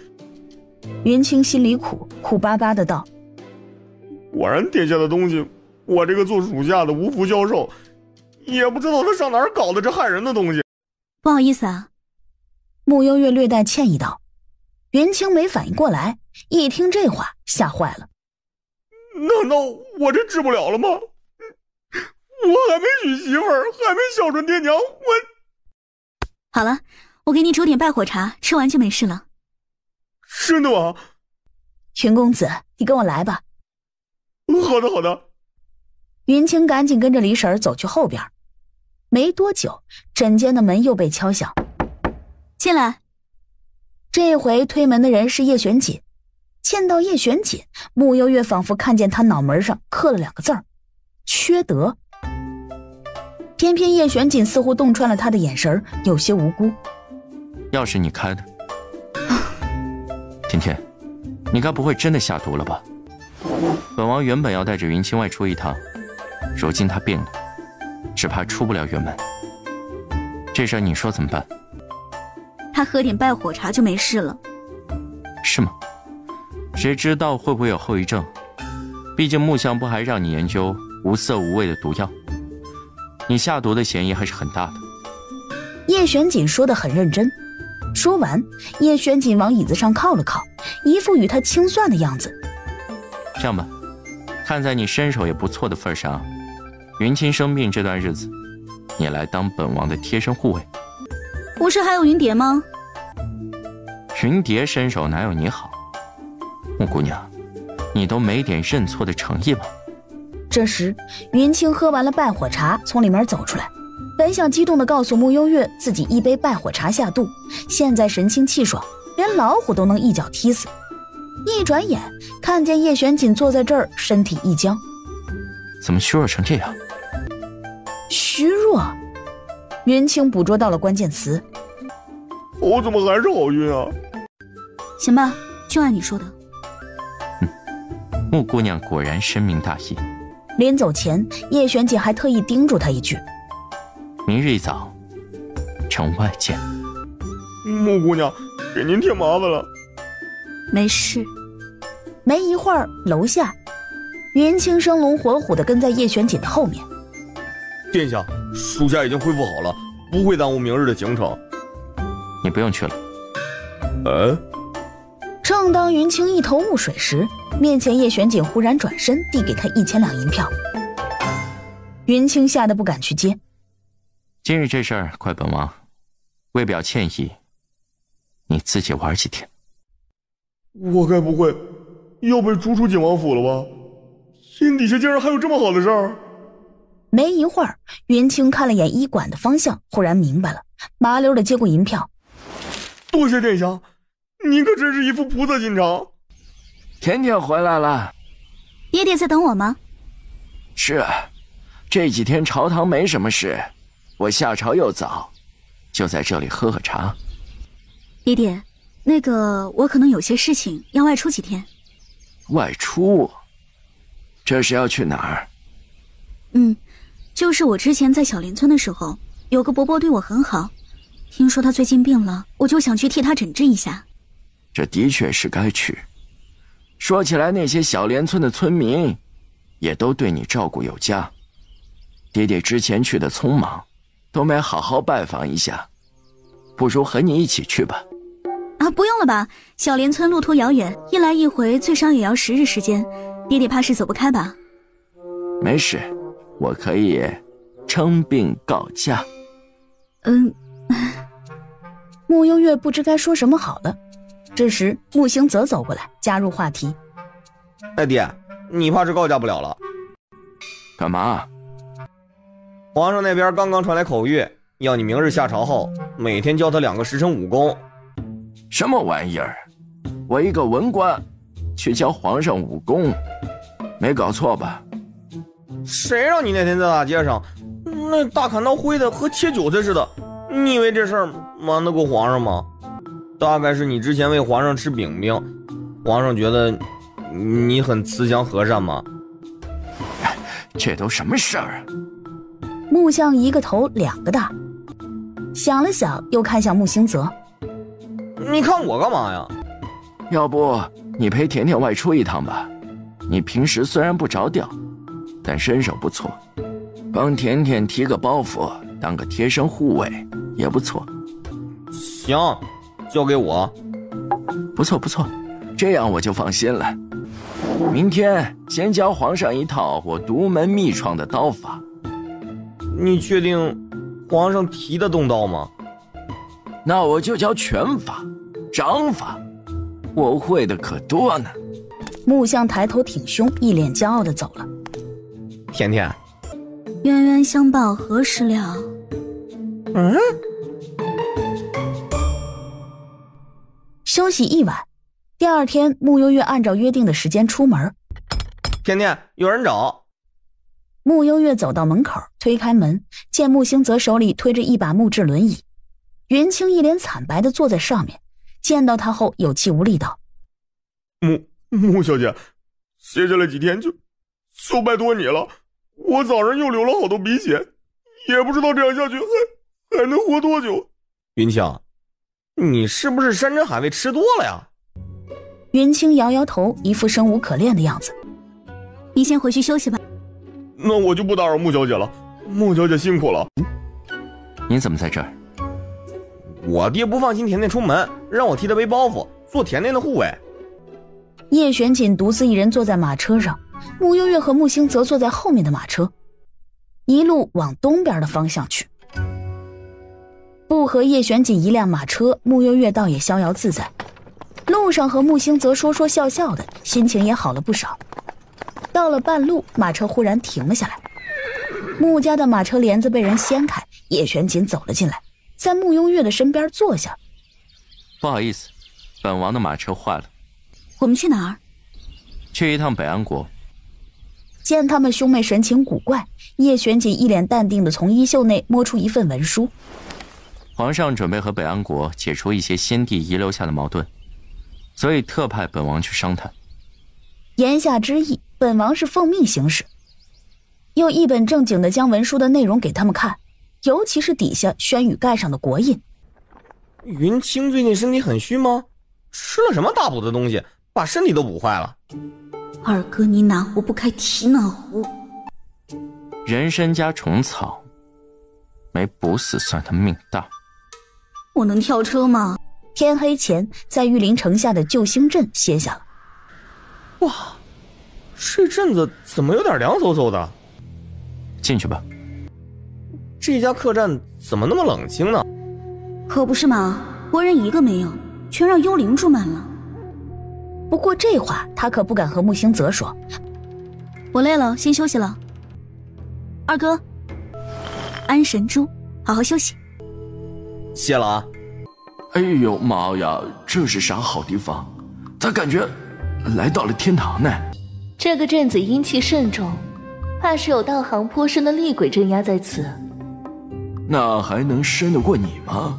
Speaker 2: 云清心里苦，苦巴巴的道：
Speaker 8: 果然殿下的东西，我这个做属下的无福消受，也不知道他上哪儿搞的这害人的东西。
Speaker 10: 不好意思啊。
Speaker 2: 穆幽月略带歉意道。云清没反应过来，一听这话吓坏了。
Speaker 8: 难道我这治不了了吗？我还没娶媳妇儿，还没孝顺爹娘，我……
Speaker 10: 好了，我给你煮点败火茶，吃完就没事了。
Speaker 8: 真的吗？
Speaker 2: 云公子，你跟我来吧。
Speaker 8: 好的，好的。
Speaker 2: 云清赶紧跟着李婶儿走去后边。没多久，诊间的门又被敲响。
Speaker 10: 进来。
Speaker 2: 这回推门的人是叶玄锦。见到叶玄锦，穆幽月仿佛看见他脑门上刻了2个字儿：缺德。偏偏叶玄锦似乎洞穿了他的眼神，有些无辜。
Speaker 4: 药是你开的。甜甜，你该不会真的下毒了吧？本王原本要带着云清外出一趟，如今他病了，只怕出不了辕门。这事你说怎么办？
Speaker 10: 他喝点败火茶就没事了。
Speaker 4: 是吗？谁知道会不会有后遗症？毕竟木相不还让你研究无色无味的毒药，你下毒的嫌疑还是很大的。
Speaker 2: 叶玄锦说得很认真。说完，叶玄锦往椅子上靠了靠，一副与他清算的样子。
Speaker 4: 这样吧，看在你身手也不错的份上，云清生病这段日子，你来当本王的贴身护卫。
Speaker 10: 不是还有云蝶吗？
Speaker 4: 云蝶身手哪有你好？木姑娘，你都没点认错的诚意吗？
Speaker 2: 这时，云清喝完了败火茶，从里面走出来，本想激动地告诉穆幽月自己一杯败火茶下肚，现在神清气爽，连老虎都能一脚踢死。一转眼看见叶玄锦坐在这儿，身体一僵。
Speaker 4: 怎么虚弱成这样？
Speaker 2: 虚弱？云清捕捉到了关键词。
Speaker 8: 我怎么还是好晕啊？
Speaker 10: 行吧，就按你说的。
Speaker 4: 木姑娘果然深明大义。
Speaker 2: 临走前，叶玄锦还特意叮嘱她一句：
Speaker 4: 明日一早，城外见。
Speaker 8: 木姑娘，给您添麻烦了。
Speaker 10: 没事。
Speaker 2: 没一会儿，楼下，云清生龙活虎地跟在叶玄锦的后面。
Speaker 8: 殿下，属下已经恢复好了，不会耽误明日的行程。
Speaker 4: 你不用去了。
Speaker 2: 正当云清一头雾水时，面前叶玄锦忽然转身递给他1000两银票。云清吓得不敢去接。
Speaker 4: 今日这事儿怪本王，为表歉意，你自己玩几天。
Speaker 8: 我该不会要被逐出景王府了吧？天底下竟然还有这么好的事儿！
Speaker 2: 没一会儿，云清看了眼医馆的方向，忽然明白了，麻溜的接过银票。
Speaker 8: 多谢殿下，您可真是一副菩萨心肠。
Speaker 6: 甜甜回来了。
Speaker 10: 爹爹在等我吗？
Speaker 6: 是啊，这几天朝堂没什么事，我下朝又早，就在这里喝喝茶。
Speaker 10: 爹爹，那个我可能有些事情要外出几天。
Speaker 6: 外出？这是要去哪儿？
Speaker 10: 就是我之前在小林村的时候，有个伯伯对我很好，听说他最近病了，我就想去替他诊治一下。
Speaker 6: 这的确是该去。说起来，那些小莲村的村民也都对你照顾有加。爹爹之前去的匆忙，都没好好拜访一下，不如和你一起去吧。
Speaker 10: 啊，不用了吧，小莲村路途遥远，一来一回最少也要10日时间，爹爹怕是走不开吧？
Speaker 6: 没事，我可以称病告假。
Speaker 2: 慕幽月不知该说什么好了。这时慕行泽走过来加入话题。
Speaker 7: 爹，你怕是告假不了了。
Speaker 6: 干嘛？
Speaker 7: 皇上那边刚刚传来口谕，要你明日下朝后每天教他2个时辰武功。
Speaker 6: 什么玩意儿？我一个文官去教皇上武功，没搞错吧？
Speaker 7: 谁让你那天在大街上那大砍刀挥的和切韭菜似的？你以为这事儿瞒得过皇上吗？大概是你之前为皇上吃饼饼，皇上觉得你很慈祥和善吗？
Speaker 6: 这都什么事儿啊？
Speaker 2: 木像一个头2个大，想了想又看向慕行泽。
Speaker 7: 你看我干嘛呀？
Speaker 6: 要不你陪甜甜外出一趟吧，你平时虽然不着调，但身手不错，帮甜甜提个包袱，当个贴身护卫也不错。
Speaker 7: 行，交给我。
Speaker 6: 不错不错，这样我就放心了。明天先教皇上一套我独门秘创的刀法。
Speaker 7: 你确定皇上提得动刀吗？
Speaker 6: 那我就教拳法、掌法，我会的可多呢。
Speaker 2: 木像抬头挺胸，一脸骄傲地走了。
Speaker 7: 甜甜，
Speaker 10: 冤冤相报何时了？
Speaker 2: 休息一晚，第二天慕幽月按照约定的时间出门。
Speaker 7: 甜甜，有人找。
Speaker 2: 慕幽月走到门口，推开门，见慕行泽手里推着一把木质轮椅，云清一脸惨白地坐在上面，见到他后有气无力道：
Speaker 8: 穆小姐，接下来几天就拜托你了，我早上又流了好多鼻血，也不知道这样下去还能活多久。
Speaker 7: 云清，你是不是山珍海味吃多了呀？
Speaker 2: 云清摇摇头，一副生无可恋的样子。
Speaker 10: 你先回去休息吧。
Speaker 8: 那我就不打扰穆小姐了，穆小姐辛苦了。
Speaker 4: 你怎么在这儿？
Speaker 7: 我爹不放心甜甜出门，让我替他背包袱，做甜甜的护卫。
Speaker 2: 叶玄锦独自一人坐在马车上，慕幽月和慕行泽坐在后面的马车，一路往东边的方向去。不和叶玄锦一辆马车，慕幽月倒也逍遥自在。路上和慕行泽说说笑笑的，心情也好了不少。到了半路，马车忽然停了下来，穆家的马车帘子被人掀开，叶玄锦走了进来，在慕幽月的身边坐下。
Speaker 4: 不好意思，本王的马车坏了。
Speaker 10: 我们去哪儿？
Speaker 4: 去一趟北安国。
Speaker 2: 见他们兄妹神情古怪，叶玄锦一脸淡定地从衣袖内摸出一份文书。
Speaker 4: 皇上准备和北安国解除一些先帝遗留下的矛盾，所以特派本王去商谈。
Speaker 2: 言下之意，本王是奉命行事。又一本正经地将文书的内容给他们看，尤其是底下轩宇盖上的国印。
Speaker 7: 云清最近身体很虚吗？吃了什么大补的东西，把身体都补坏了？
Speaker 10: 二哥，你哪壶不开提哪壶。
Speaker 4: 人参加虫草，没补死算他命大。
Speaker 10: 我能跳车吗？
Speaker 2: 天黑前在玉林城下的救星镇歇下了。
Speaker 7: 哇，这镇子怎么有点凉飕飕的？
Speaker 4: 进去吧。
Speaker 7: 这家客栈怎么那么冷清呢？
Speaker 10: 可不是嘛，活人一个没有，全让幽灵住满了。
Speaker 2: 不过这话他可不敢和木星泽说。
Speaker 10: 我累了，先休息了。二哥，安神珠，好好休息。
Speaker 7: 谢了啊。
Speaker 6: 哎呦妈呀，这是啥好地方？咋感觉来到了天堂呢？
Speaker 9: 这个镇子阴气甚重，怕是有道行颇深的厉鬼镇压在此。
Speaker 6: 那还能胜得过你吗？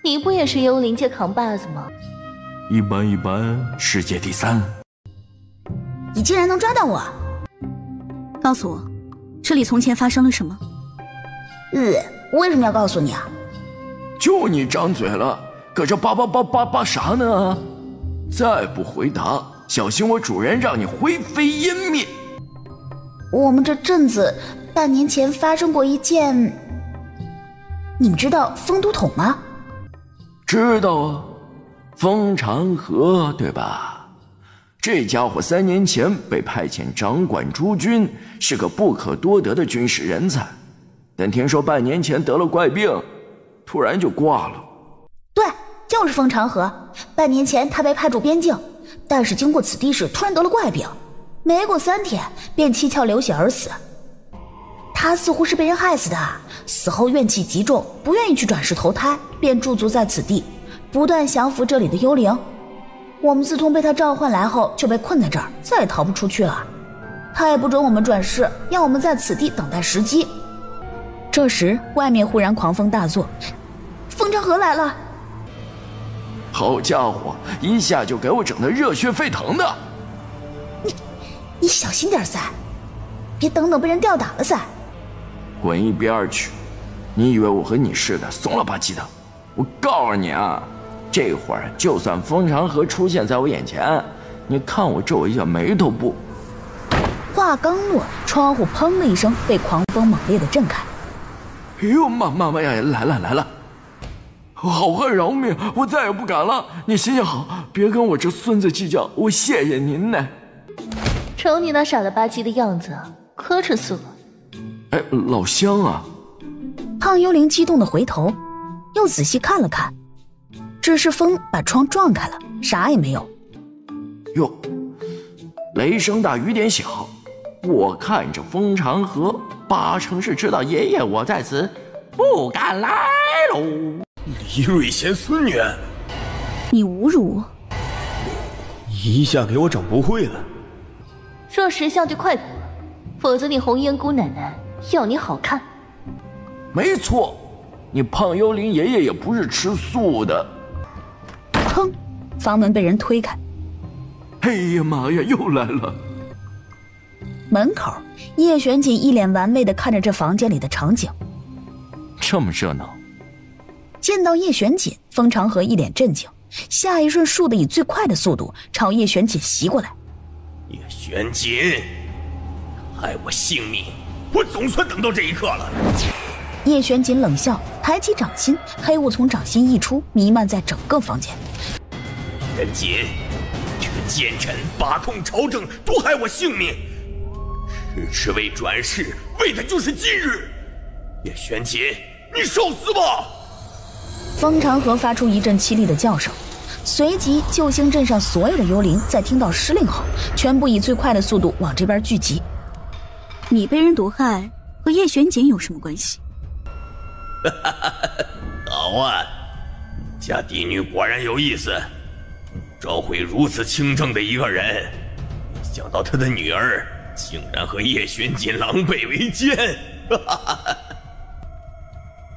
Speaker 9: 你不也是幽灵界扛把子吗？
Speaker 6: 一般一般，世界第3。
Speaker 3: 你竟然能抓到我！
Speaker 10: 告诉我，这里从前发生了什么？
Speaker 3: 为什么要告诉你啊？
Speaker 6: 就你张嘴了，搁这叭啥呢？再不回答，小心我主人让你灰飞烟灭。
Speaker 3: 我们这镇子半年前发生过一件，你们知道风都统吗？
Speaker 6: 知道啊，风长河对吧？这家伙3年前被派遣掌管诸军，是个不可多得的军事人才，但听说半年前得了怪病，突然就挂了。
Speaker 3: 对，就是风长河。半年前他被派驻边境，但是经过此地时突然得了怪病，没过3天便七窍流血而死。他似乎是被人害死的，死后怨气极重，不愿意去转世投胎，便驻足在此地，不断降服这里的幽灵。我们自从被他召唤来后，就被困在这儿，再也逃不出去了。他也不准我们转世，要我们在此地等待时机。
Speaker 2: 这时外面忽然狂风大作，
Speaker 3: 风长河来了！
Speaker 6: 好家伙，一下就给我整得热血沸腾的。
Speaker 3: 你小心点噻，别等被人吊打了噻。
Speaker 6: 滚一边去！你以为我和你似的怂了吧唧的？我告诉你啊，这会儿就算风长河出现在我眼前，你看我皱一下眉头不？
Speaker 2: 话刚落，窗户砰的一声被狂风猛烈的震开。
Speaker 6: 哎呦妈呀！来了！好汉饶命，我再也不敢了。你行行好，别跟我这孙子计较，我谢谢您呢。
Speaker 9: 瞅你那傻了吧唧的样子，磕碜死了。
Speaker 6: 哎，老乡啊！
Speaker 2: 胖幽灵激动的回头，又仔细看了看，只是风把窗撞开了，啥也没有。
Speaker 6: 哟，雷声大雨点小，我看这风长河8成是知道爷爷我在此，不敢来喽。
Speaker 1: 李瑞贤孙女，
Speaker 10: 你侮辱我！
Speaker 7: 一下给我整不会了。
Speaker 9: 若识相就快滚，否则你红颜姑奶奶要你好看。
Speaker 6: 没错，你胖幽灵爷爷也不是吃素的。
Speaker 2: 砰！房门被人推开。
Speaker 6: 哎呀妈呀，又来了！
Speaker 2: 门口，叶玄锦一脸玩味地看着这房间里的场景。
Speaker 4: 这么热闹。
Speaker 2: 见到叶玄锦，风长河一脸震惊，下一瞬倏地以最快的速度朝叶玄锦袭过来。
Speaker 1: 叶玄锦，害我性命，我总算等到这一刻了。
Speaker 2: 叶玄锦冷笑，抬起掌心，黑雾从掌心溢出，弥漫在整个房间。
Speaker 1: 玄锦，这个奸臣把控朝政，毒害我性命，迟未转世，为的就是今日。叶玄锦，你受死吧！
Speaker 2: 风长河发出一阵凄厉的叫声，随即救星镇上所有的幽灵在听到施令后，全部以最快的速度往这边聚集。
Speaker 10: 你被人毒害和叶玄锦有什么关系？
Speaker 1: 好啊，家嫡女果然有意思，召回如此清正的一个人，没想到他的女儿竟然和叶玄锦狼狈为奸。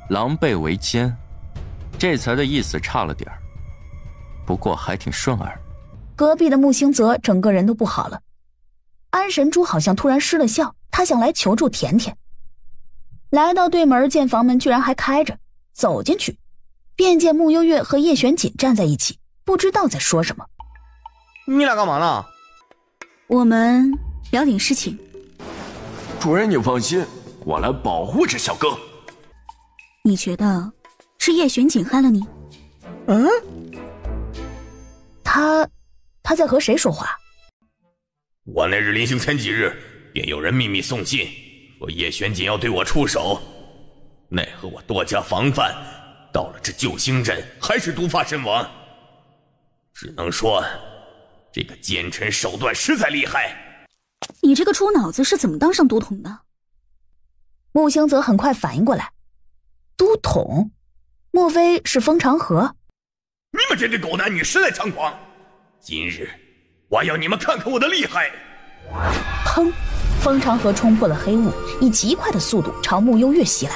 Speaker 4: 狼狈为奸，这词的意思差了点儿，不过还挺顺耳。
Speaker 2: 隔壁的木星泽整个人都不好了。安神珠好像突然失了效，他想来求助甜甜。来到对门，见房门居然还开着，走进去便见穆幽月和叶玄锦站在一起，不知道在说什么。
Speaker 7: 你俩干嘛呢？
Speaker 10: 我们聊点事情。
Speaker 6: 主人你放心，我来保护这小哥。
Speaker 10: 你觉得是叶玄锦害了你？
Speaker 2: 嗯，他在和谁说话？
Speaker 1: 我那日临行前几日，便有人秘密送信，说叶玄锦要对我出手，奈何我多加防范，到了这救星镇还是毒发身亡。只能说，这个奸臣手段实在厉害。
Speaker 10: 你这个猪脑子是怎么当上都统的？
Speaker 2: 木星则很快反应过来，都统，莫非是风长河？
Speaker 1: 你们这对狗男女实在猖狂！今日我要你们看看我的厉害！
Speaker 2: 砰！风长河冲破了黑雾，以极快的速度朝木幽月袭来。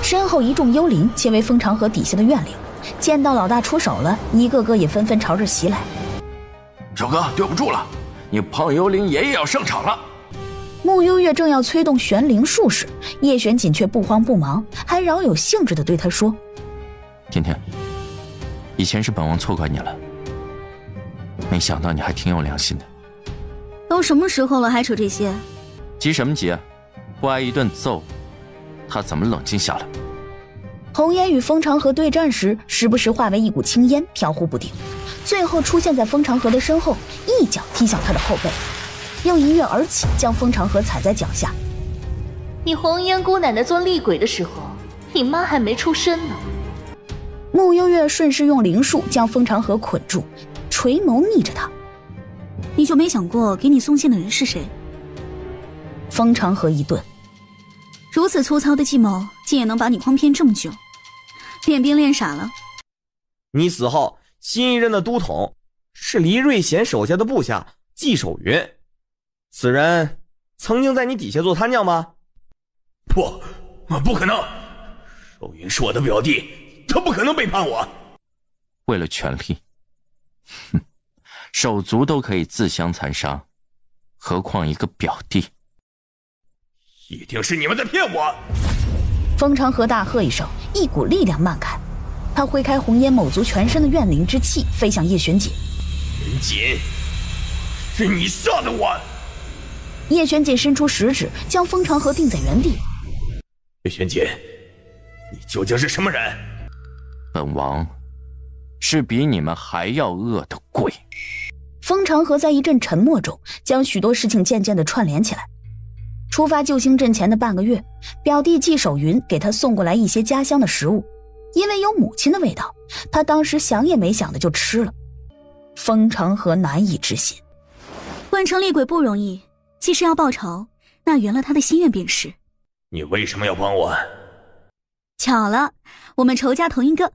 Speaker 2: 身后一众幽灵皆为风长河底下的怨灵，见到老大出手了，一个个也纷纷朝着袭来。
Speaker 6: 小哥，对不住了，你胖幽灵爷爷要上场了。
Speaker 2: 木幽月正要催动玄灵术时，叶玄锦却不慌不忙，还饶有兴致地对他说：
Speaker 4: 甜甜，以前是本王错怪你了，没想到你还挺有良心的。
Speaker 10: 都什么时候了还扯这些？
Speaker 4: 急什么急啊，不挨一顿揍他怎么冷静下来？
Speaker 2: 红烟与风长河对战时，时不时化为一股青烟飘忽不定，最后出现在风长河的身后，一脚踢向他的后背，又一跃而起，将风长河踩在脚下。
Speaker 9: 你红颜姑奶奶做厉鬼的时候，你妈还没出生呢。
Speaker 2: 木幽月顺势用灵术将风长河捆住，垂眸睨着他。
Speaker 10: 你就没想过给你送信的人是谁？
Speaker 2: 风长河一顿，
Speaker 10: 如此粗糙的计谋，竟也能把你诓骗这么久，练兵练傻了。
Speaker 7: 你死后，新一任的都统是黎瑞贤手下的部下季守云，此人曾经在你底下做他娘吗？
Speaker 1: 不可能！守云是我的表弟，他不可能背叛我。
Speaker 4: 为了权力，哼，手足都可以自相残杀，何况一个表弟？
Speaker 1: 一定是你们在骗我！
Speaker 2: 风长河大喝一声，一股力量漫开，他挥开红烟某族全身的怨灵之气，飞向叶玄锦。
Speaker 1: 玄锦，是你杀的我！
Speaker 2: 叶玄锦伸出食指，将风长河定在原地。
Speaker 1: 叶玄锦，你究竟是什么人？
Speaker 4: 本王是比你们还要恶的鬼。
Speaker 2: 风长河在一阵沉默中，将许多事情渐渐地串联起来。出发救星镇前的半个月，表弟季守云给他送过来一些家乡的食物，因为有母亲的味道，他当时想也没想的就吃了。风长河难以置信，
Speaker 10: 换成厉鬼不容易，既是要报仇，那圆了他的心愿便是。
Speaker 1: 你为什么要帮我？
Speaker 10: 巧了，我们仇家同一个。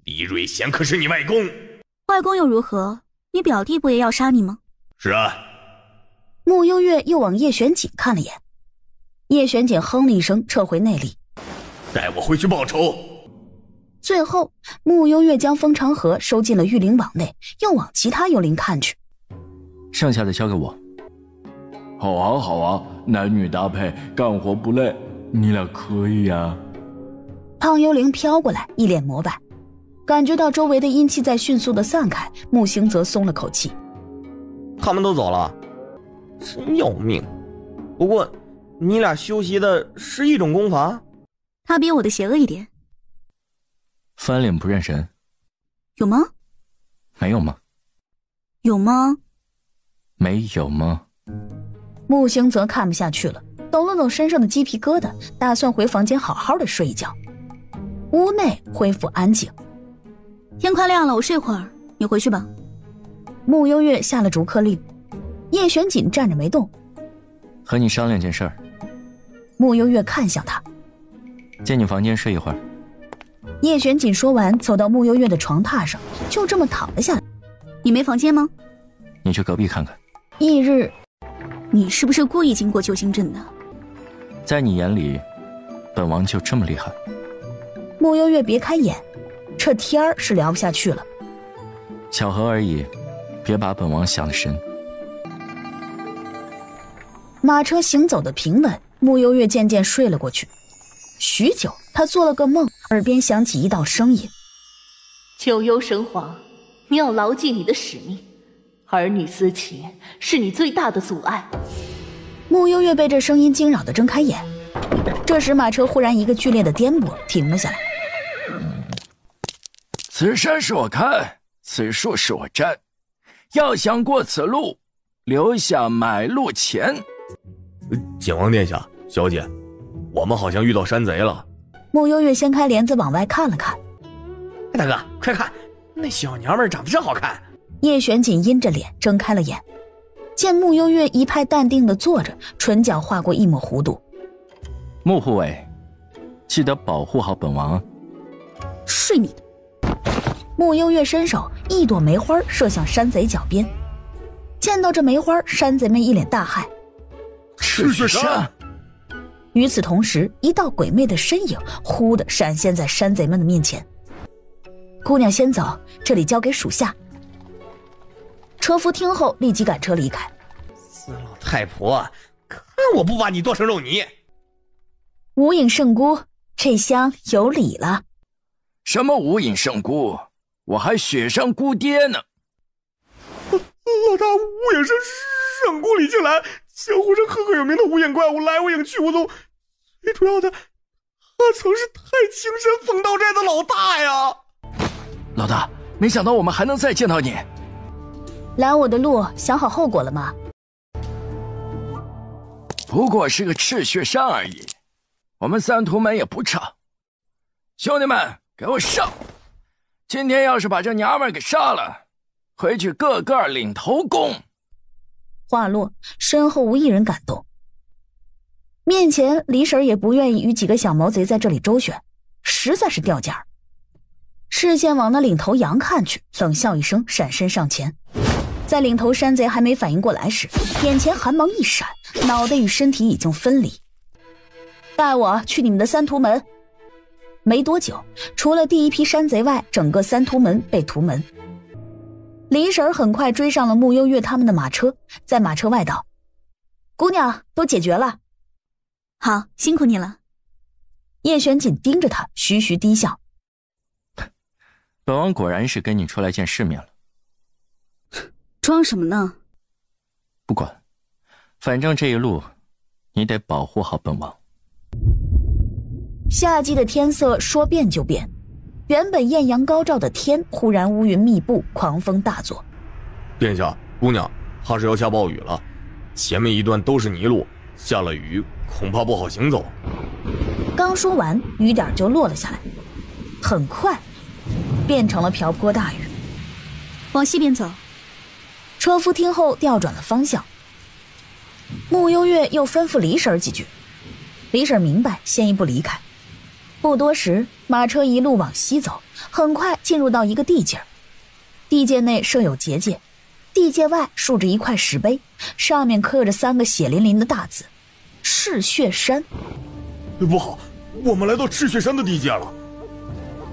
Speaker 1: 黎瑞贤可是你外公。
Speaker 10: 外公又如何？你表弟不也要杀你吗？
Speaker 1: 是啊。
Speaker 2: 木幽月又往叶玄锦看了眼，叶玄锦哼了一声，撤回内力，
Speaker 1: 带我回去报仇。
Speaker 2: 最后，木幽月将风长河收进了御灵网内，又往其他幽灵看去。
Speaker 4: 剩下的交给我。
Speaker 11: 好啊好啊，男女搭配，干活不累，你俩可以啊。
Speaker 2: 胖幽灵飘过来，一脸膜拜，感觉到周围的阴气在迅速的散开，木星则松了口气。
Speaker 7: 他们都走了，真要命。不过你俩修习的是一种功法？
Speaker 10: 他比我的邪恶一点。
Speaker 4: 翻脸不认人。
Speaker 10: 有吗？
Speaker 4: 没有吗？
Speaker 10: 有吗？
Speaker 4: 没有吗？
Speaker 2: 木星则看不下去了，抖了抖身上的鸡皮疙瘩，打算回房间好好的睡一觉。屋内恢复安静。
Speaker 10: 天快亮了，我睡会儿，你回去吧。
Speaker 2: 木幽月下了逐客令，叶玄锦站着没动。
Speaker 4: 和你商量件事儿。
Speaker 2: 木幽月看向他，
Speaker 4: 进你房间睡一会儿。
Speaker 2: 叶玄锦说完，走到木幽月的床榻上，就这么躺了下来。
Speaker 10: 你没房间吗？
Speaker 4: 你去隔壁看看。
Speaker 2: 翌日，
Speaker 10: 你是不是故意经过救星镇的？
Speaker 4: 在你眼里，本王就这么厉害？
Speaker 2: 木幽月别开眼，这天儿是聊不下去了。
Speaker 4: 巧合而已，别把本王想得深。
Speaker 2: 马车行走的平稳，木幽月渐渐睡了过去。许久，他做了个梦，耳边响起一道声音：
Speaker 9: 九幽神皇，你要牢记你的使命，儿女私情是你最大的阻碍。
Speaker 2: 木幽月被这声音惊扰的睁开眼，这时马车忽然一个剧烈的颠簸，停了下来。
Speaker 6: 此山是我开，此树是我栽。要想过此路，留下买路钱。
Speaker 1: 景王殿下，小姐，我们好像遇到山贼了。
Speaker 2: 穆幽月掀开帘子往外看了看。
Speaker 7: 大哥，快看，那小娘们长得真好看。
Speaker 2: 叶玄锦阴着脸睁开了眼，见穆幽月一派淡定地坐着，唇角划过一抹弧度。
Speaker 4: 穆护卫，记得保护好本王啊！
Speaker 2: 睡你的！穆幽月伸手一朵梅花射向山贼脚边，见到这梅花，山贼们一脸大骇。
Speaker 6: 赤血山！
Speaker 2: 与此同时，一道鬼魅的身影忽地闪现在山贼们的面前。姑娘先走，这里交给属下。车夫听后立即赶车离开。
Speaker 7: 死老太婆，看我不把你剁成肉泥！
Speaker 2: 无影圣姑，这厢有礼了。
Speaker 6: 什么无影圣姑？我还雪山姑爹呢！
Speaker 8: 老大，无影圣姑里进来，江湖上赫赫有名的无影怪物来无影去无踪。最主要的，他曾是太清山凤道寨的老大呀！
Speaker 6: 老大，没想到我们还能再见到你。
Speaker 2: 拦我的路，想好后果了吗？
Speaker 6: 不过是个赤血山而已，我们三屠门也不差。兄弟们，给我上！今天要是把这娘们给杀了，回去个个领头功。
Speaker 2: 话落，身后无一人敢动。面前李婶也不愿意与几个小毛贼在这里周旋，实在是掉价儿。视线往那领头羊看去，冷笑一声，闪身上前。在领头山贼还没反应过来时，眼前寒芒一闪，脑袋与身体已经分离。带我去你们的三屠门。没多久，除了第一批山贼外，整个三屠门被屠门。李婶很快追上了穆幽月他们的马车，在马车外道：“姑娘，都解决了。”
Speaker 10: 好，辛苦你了。
Speaker 2: 叶玄锦盯着他，徐徐低笑。
Speaker 4: 本王果然是跟你出来见世面了。
Speaker 10: 装什么呢？
Speaker 4: 不管，反正这一路你得保护好本王。
Speaker 2: 夏季的天色说变就变，原本艳阳高照的天忽然乌云密布，狂风大作。
Speaker 1: 殿下，姑娘，怕是要下暴雨了，前面一段都是泥路，下了雨恐怕不好行走。
Speaker 2: 刚说完，雨点就落了下来，很快变成了瓢泼大雨。
Speaker 10: 往西边走。
Speaker 2: 车夫听后调转了方向。穆幽月又吩咐李婶几句，李婶明白，先一步离开。不多时，马车一路往西走，很快进入到一个地界。地界内设有结界，地界外竖着一块石碑，上面刻着3个血淋淋的大字：赤血山。
Speaker 8: 不好，我们来到赤血山的地界了。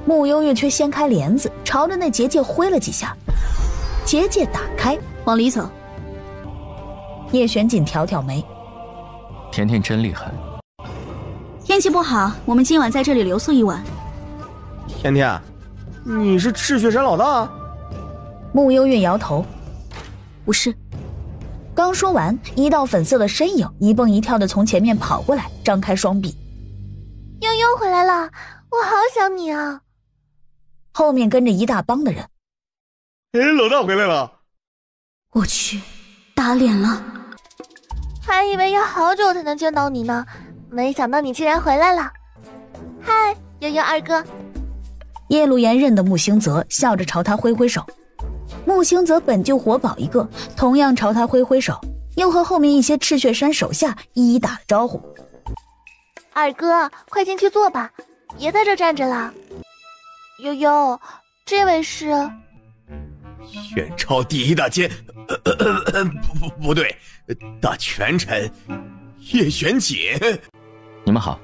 Speaker 2: 穆幽月却掀开帘子，朝着那结界挥了几下，结界打开，
Speaker 10: 往里走。
Speaker 2: 叶玄锦挑挑眉，
Speaker 4: 甜甜真厉害。
Speaker 10: 天气不好，我们今晚在这里留宿一晚。
Speaker 7: 甜甜，你是赤血山老大？
Speaker 2: 穆幽月摇头，
Speaker 10: 不是。
Speaker 2: 刚说完，一道粉色的身影一蹦一跳的从前面跑过来，张开双臂。
Speaker 9: 悠悠回来了，我好想你啊！
Speaker 2: 后面跟着一大帮的人。
Speaker 8: 哎，老大回来了！
Speaker 10: 我去，打脸了！
Speaker 9: 还以为要好久才能见到你呢，没想到你竟然回来了。嗨，悠悠二哥。
Speaker 2: 叶陆言认得穆兴泽，笑着朝他挥挥手。穆兴泽本就活宝一个，同样朝他挥挥手，又和后面一些赤血山手下一一打了招呼。
Speaker 9: 二哥，快进去坐吧，别在这站着了。悠悠，这位是
Speaker 1: 远超第一大监，不对，大权臣叶玄锦。
Speaker 4: 你们好，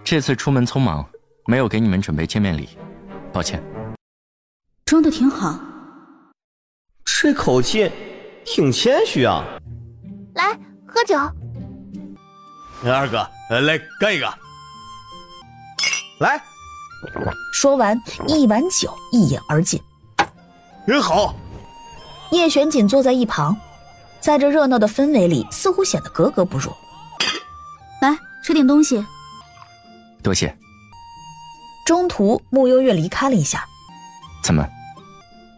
Speaker 4: 这次出门匆忙，没有给你们准备见面礼，抱歉。
Speaker 10: 装得挺好，
Speaker 7: 这口气挺谦虚啊。
Speaker 9: 来喝酒。
Speaker 1: 二哥，来干一个。
Speaker 7: 来。
Speaker 2: 说完，一碗酒一饮而尽。
Speaker 8: 人好。
Speaker 2: 叶玄锦坐在一旁，在这热闹的氛围里，似乎显得格格不入。
Speaker 10: 来，吃点东西。
Speaker 4: 多谢。
Speaker 2: 中途，穆幽月离开了一下，
Speaker 4: 怎么？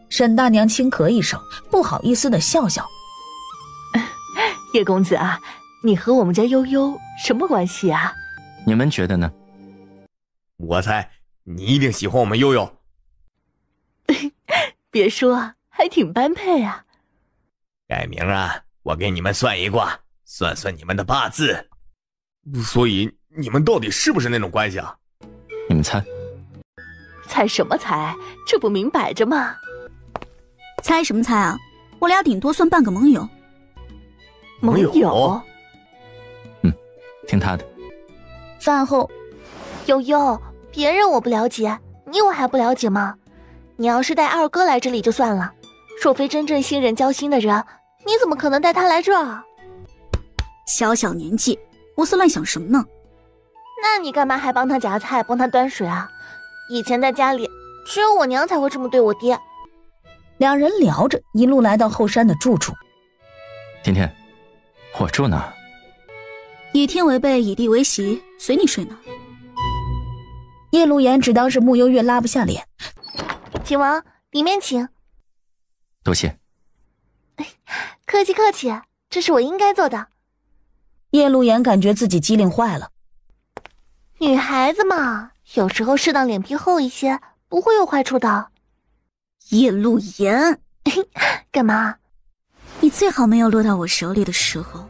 Speaker 2: 沈大娘轻咳一声，不好意思的笑笑。
Speaker 5: 叶公子啊，你和我们家悠悠什么关系啊？
Speaker 4: 你们觉得呢？
Speaker 1: 我猜你一定喜欢我们悠悠。
Speaker 5: 别说，还挺般配啊。
Speaker 1: 改明啊，我给你们算一卦，算算你们的八字。所以你们到底是不是那种关系啊？
Speaker 4: 你们猜？
Speaker 5: 猜什么猜？这不明摆着吗？
Speaker 10: 猜什么猜啊？我俩顶多算半个盟友。
Speaker 5: 盟友？
Speaker 4: 听他的。
Speaker 2: 饭后，
Speaker 9: 悠悠，别人我不了解，你我还不了解吗？你要是带二哥来这里就算了，若非真正信任交心的人，你怎么可能带他来这儿？
Speaker 10: 小小年纪，胡思乱想什么呢？
Speaker 9: 那你干嘛还帮他夹菜，帮他端水啊？以前在家里，只有我娘才会这么对我爹。
Speaker 2: 两人聊着，一路来到后山的住处。
Speaker 4: 天天，我住哪？
Speaker 10: 以天为被，以地为席，随你睡哪。
Speaker 2: 叶陆言只当是穆幽月拉不下脸。
Speaker 9: 秦王，里面请。
Speaker 4: 多谢。
Speaker 9: 客气客气，这是我应该做的。
Speaker 2: 叶陆言感觉自己机灵坏了。
Speaker 9: 女孩子嘛，有时候适当脸皮厚一些，不会有坏处的。
Speaker 10: 叶陆言，
Speaker 9: 干嘛？
Speaker 10: 你最好没有落到我手里的时候。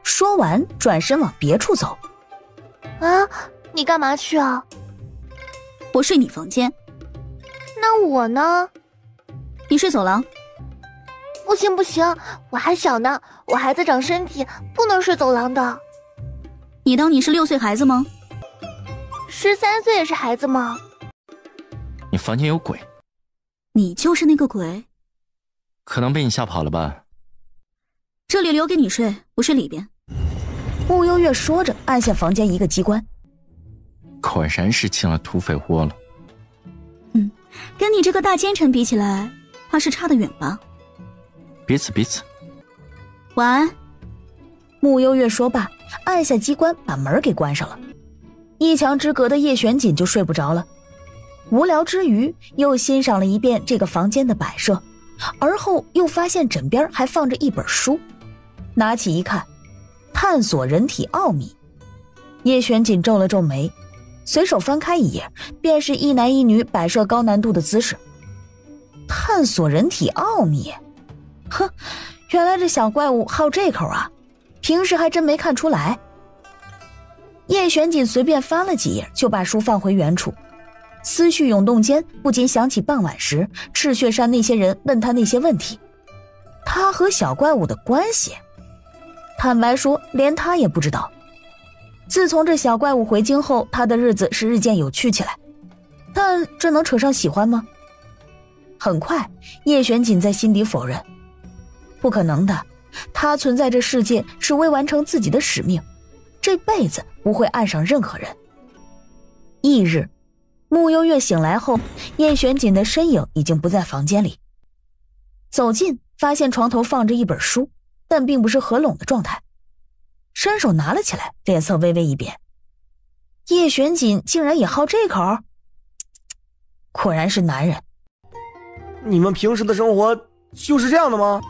Speaker 2: 说完，转身往别处走。
Speaker 9: 啊，你干嘛去啊？
Speaker 10: 我睡你房间。
Speaker 9: 那我呢？
Speaker 10: 你睡走廊。
Speaker 9: 不行不行，我还小呢，我还在长身体，不能睡走廊的。
Speaker 10: 你当你是6岁孩子吗
Speaker 9: ？13岁也是孩子吗？
Speaker 4: 你房间有鬼。
Speaker 10: 你就是那个鬼。
Speaker 4: 可能被你吓跑了吧。
Speaker 10: 这里留给你睡，我睡里边。
Speaker 2: 穆幽月说着，按下房间一个机关。
Speaker 4: 果然是进了土匪窝了。
Speaker 10: 跟你这个大奸臣比起来，怕是差得远吧。
Speaker 4: 彼此。
Speaker 10: 晚安。
Speaker 2: 穆幽月说罢，按下机关，把门给关上了。一墙之隔的叶玄锦就睡不着了。无聊之余，又欣赏了一遍这个房间的摆设，而后又发现枕边还放着一本书，拿起一看，探索人体奥秘。叶玄锦皱了皱眉，随手翻开一页，便是一男一女摆设高难度的姿势。探索人体奥秘，哼，原来这小怪物好这口啊，平时还真没看出来。叶玄锦随便翻了几页，就把书放回原处。思绪涌动间，不禁想起傍晚时赤血山那些人问他那些问题，他和小怪物的关系，坦白说连他也不知道。自从这小怪物回京后，他的日子是日渐有趣起来，但这能扯上喜欢吗？很快，叶玄锦在心底否认，不可能的，他存在这世界是为完成自己的使命，这辈子不会爱上任何人。翌日，穆幽月醒来后，叶玄锦的身影已经不在房间里。走近，发现床头放着一本书，但并不是合拢的状态。伸手拿了起来，脸色微微一变。叶玄锦竟然也好这口，果然是男人。
Speaker 7: 你们平时的生活就是这样的吗？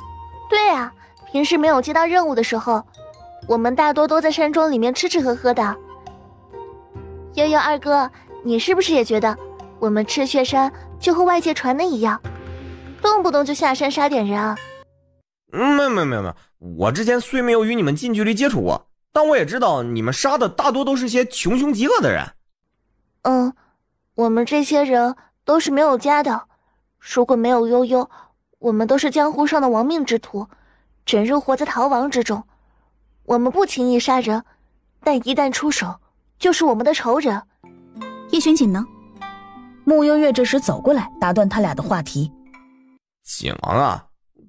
Speaker 9: 对啊，平时没有接到任务的时候，我们大多都在山庄里面吃吃喝喝的。悠悠二哥，你是不是也觉得我们赤血山就和外界传的一样，动不动就下山杀点人啊？
Speaker 7: 没，我之前虽没有与你们近距离接触过，但我也知道你们杀的大多都是些穷凶极恶的人。
Speaker 9: 我们这些人都是没有家的，如果没有悠悠，我们都是江湖上的亡命之徒，整日活在逃亡之中。我们不轻易杀人，但一旦出手，就是我们的仇人。
Speaker 10: 叶玄锦呢？
Speaker 2: 穆幽月这时走过来，打断他俩的话题。
Speaker 7: 锦王啊，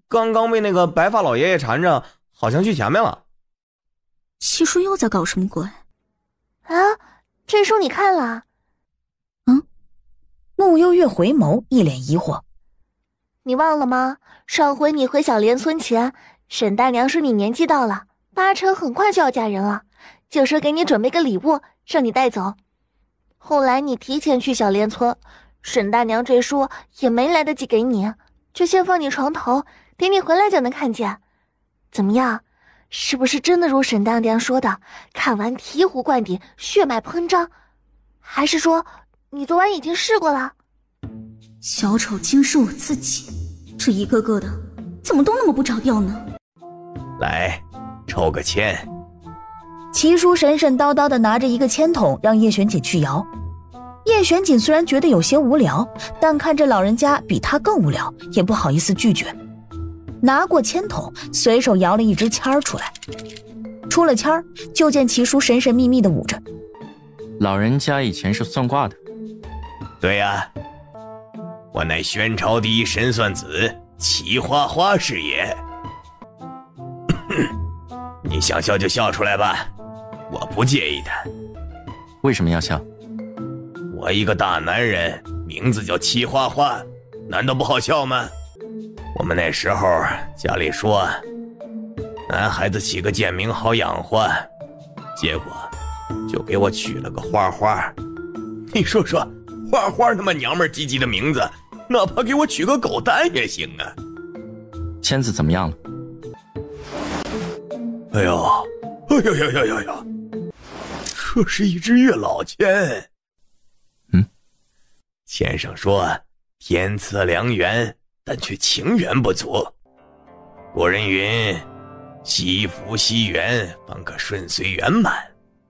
Speaker 7: 刚刚被那个白发老爷爷缠着，好像去前面了。
Speaker 10: 七叔又在搞什么鬼？
Speaker 9: 啊，这书你看了？
Speaker 2: 穆幽月回眸，一脸疑惑。
Speaker 9: 你忘了吗？上回你回小莲村前，沈大娘说你年纪到了，8成很快就要嫁人了，就说给你准备个礼物，让你带走。后来你提前去小莲村，沈大娘这书也没来得及给你，就先放你床头，等你回来就能看见。怎么样？是不是真的如沈大娘说的，看完醍醐灌顶，血脉喷张？还是说你昨晚已经试过了？
Speaker 10: 小丑竟是我自己，这一个个的怎么都那么不着调呢？
Speaker 1: 来，抽个签。
Speaker 2: 齐叔神神叨叨地拿着一个签筒，让叶璇锦去摇。叶璇锦虽然觉得有些无聊，但看着老人家比他更无聊，也不好意思拒绝。拿过签筒，随手摇了一支签出来。出了签，就见齐叔神神秘秘地捂着。
Speaker 4: 老人家以前是算卦的。
Speaker 1: 对呀，我乃宣朝第一神算子齐花花是也。你想笑就笑出来吧，我不介意的。
Speaker 4: 为什么要笑？
Speaker 1: 我一个大男人，名字叫齐花花，难道不好笑吗？我们那时候家里说，男孩子起个贱名好养活，结果就给我取了个花花。你说说，花花那么娘们唧唧的名字，哪怕给我取个狗蛋也行啊。
Speaker 4: 签子怎么样了？
Speaker 1: 哎呦，哎呦呦呦呦呦，这是一支月老签。签上说天赐良缘，但却情缘不足。古人云，惜福惜缘方可顺遂圆满，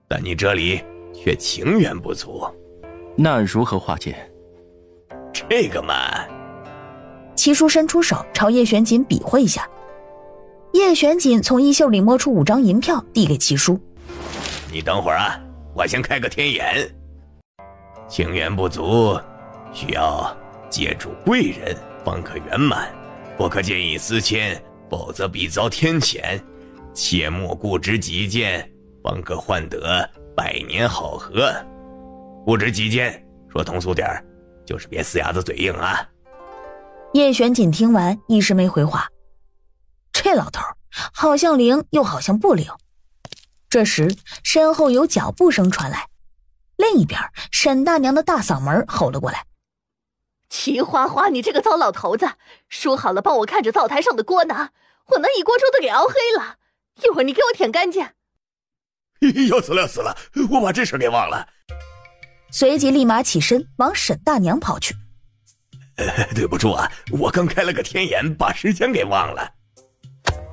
Speaker 1: 但你这里却情缘不足。
Speaker 4: 那如何化解？
Speaker 1: 这个嘛，
Speaker 2: 齐叔伸出手朝叶璇锦比划一下。叶璇锦从衣袖里摸出5张银票，递给齐叔。
Speaker 1: 你等会儿啊，我先开个天眼。情缘不足，需要借助贵人方可圆满，不可见异思迁，否则必遭天谴。切莫固执己见，方可换得百年好合。固执己见，说通俗点儿，就是别死鸭子嘴硬啊。
Speaker 2: 叶璇锦听完一时没回话，这老头好像灵又好像不灵。这时身后有脚步声传来，另一边沈大娘的大嗓门吼了过来：
Speaker 5: 齐花花，你这个糟老头子，说好了帮我看着灶台上的锅呢，我那一锅粥都给熬黑了，一会儿你给我舔干净。
Speaker 1: 要死了要死了，我把这事给忘了。
Speaker 2: 随即立马起身往沈大娘跑去。
Speaker 1: 对不住啊，我刚开了个天眼，把时间给忘了。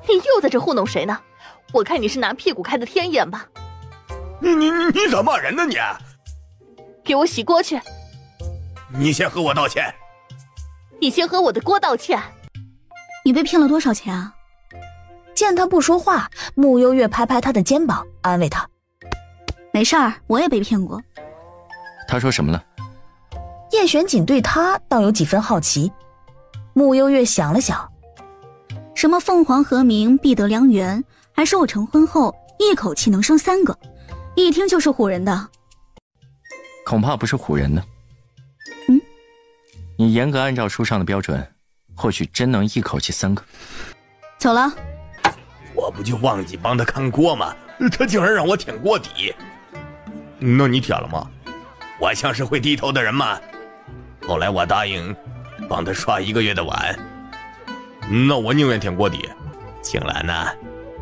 Speaker 5: 你又在这糊弄谁呢？我看你是拿屁股开的天眼吧。
Speaker 1: 你咋骂人呢你？
Speaker 5: 给我洗锅去。
Speaker 1: 你先和我道歉。
Speaker 5: 你先和我的锅道歉。
Speaker 10: 你被骗了多少钱啊？
Speaker 2: 见他不说话，穆幽月拍拍他的肩膀，安慰他：
Speaker 10: 没事儿，我也被骗过。
Speaker 4: 他说什么了？
Speaker 2: 叶璇锦对他倒有几分好奇。穆幽月想了想，
Speaker 10: 什么凤凰和鸣必得良缘，还说我成婚后一口气能生3个，一听就是唬人的。
Speaker 4: 恐怕不是唬人的。你严格按照书上的标准，或许真能一口气3个。
Speaker 10: 走了。
Speaker 1: 我不就忘记帮他看锅吗？他竟然让我舔锅底。那你舔了吗？我像是会低头的人吗？后来我答应帮他刷1个月的碗。那我宁愿舔锅底。青兰呐，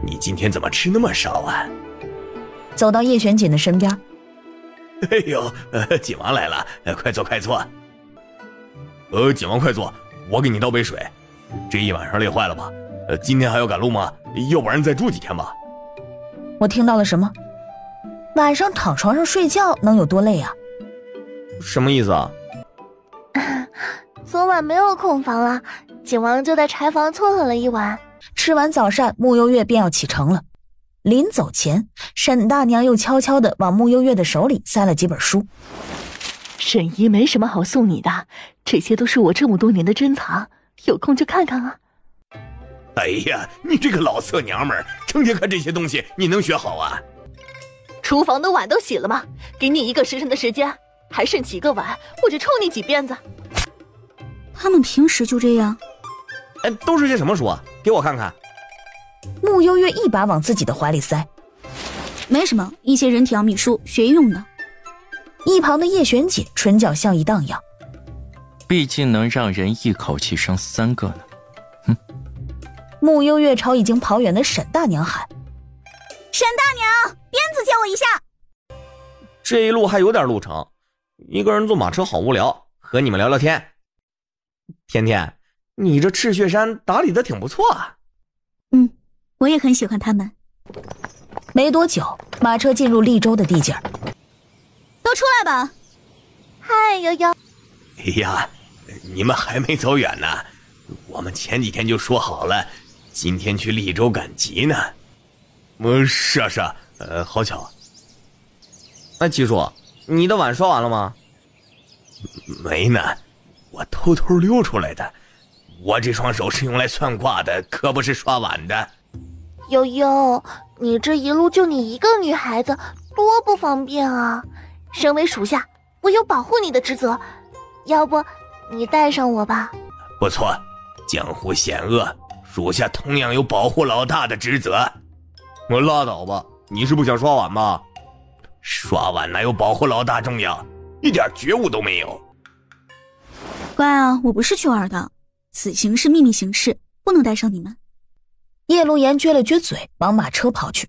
Speaker 1: 你今天怎么吃那么少啊？
Speaker 2: 走到叶璇锦的身边。
Speaker 1: 哎呦，锦王来了，快坐快坐。锦王快坐，我给你倒杯水。这一晚上累坏了吧？今天还要赶路吗？要不然再住几天吧。
Speaker 2: 我听到了什么？晚上躺床上睡觉能有多累啊？
Speaker 7: 什么意思啊？
Speaker 9: 昨晚没有空房了，景王就在柴房凑合了一晚。
Speaker 2: 吃完早膳，穆幽月便要启程了。临走前，沈大娘又悄悄地往穆幽月的手里塞了几本书。
Speaker 5: 沈姨没什么好送你的，这些都是我这么多年的珍藏，有空就看看啊。
Speaker 1: 哎呀，你这个老色娘们儿，成天看这些东西，你能学好啊？
Speaker 5: 厨房的碗都洗了吗？给你1个时辰的时间，还剩几个碗，我就抽你几鞭子。
Speaker 10: 他们平时就这样？
Speaker 7: 都是些什么书啊？给我看看。
Speaker 2: 穆幽月一把往自己的怀里塞。
Speaker 10: 没什么，一些人体奥秘书，学用的。
Speaker 2: 一旁的叶璇锦唇角笑意荡漾。
Speaker 4: 毕竟能让人一口气生3个呢。
Speaker 2: 穆幽月朝已经跑远的沈大娘喊：“
Speaker 10: 沈大娘，鞭子借我一下。”
Speaker 7: 这一路还有点路程，一个人坐马车好无聊，和你们聊聊天。甜甜，你这赤血山打理的挺不错啊。
Speaker 10: 我也很喜欢他们。
Speaker 2: 没多久，马车进入利州的地界儿。
Speaker 10: 都出来吧。
Speaker 9: 嗨，悠悠。
Speaker 1: 哎呀，你们还没走远呢，我们前几天就说好了，今天去利州赶集呢。
Speaker 8: 是啊，好巧。
Speaker 7: 七叔，你的碗刷完了吗？
Speaker 1: 没呢，我偷偷溜出来的。我这双手是用来算卦的，可不是刷碗的。
Speaker 9: 悠悠，你这一路就你一个女孩子，多不方便啊！身为属下，我有保护你的职责，要不你带上我吧？
Speaker 1: 不错，江湖险恶，属下同样有保护老大的职责。
Speaker 8: 我拉倒吧，你是不想刷碗吗？
Speaker 1: 刷碗哪有保护老大重要？一点觉悟都没有。
Speaker 10: 乖啊，我不是去玩的，此行是秘密行事，不能带上你们。
Speaker 2: 叶卢言撅了撅嘴，往马车跑去。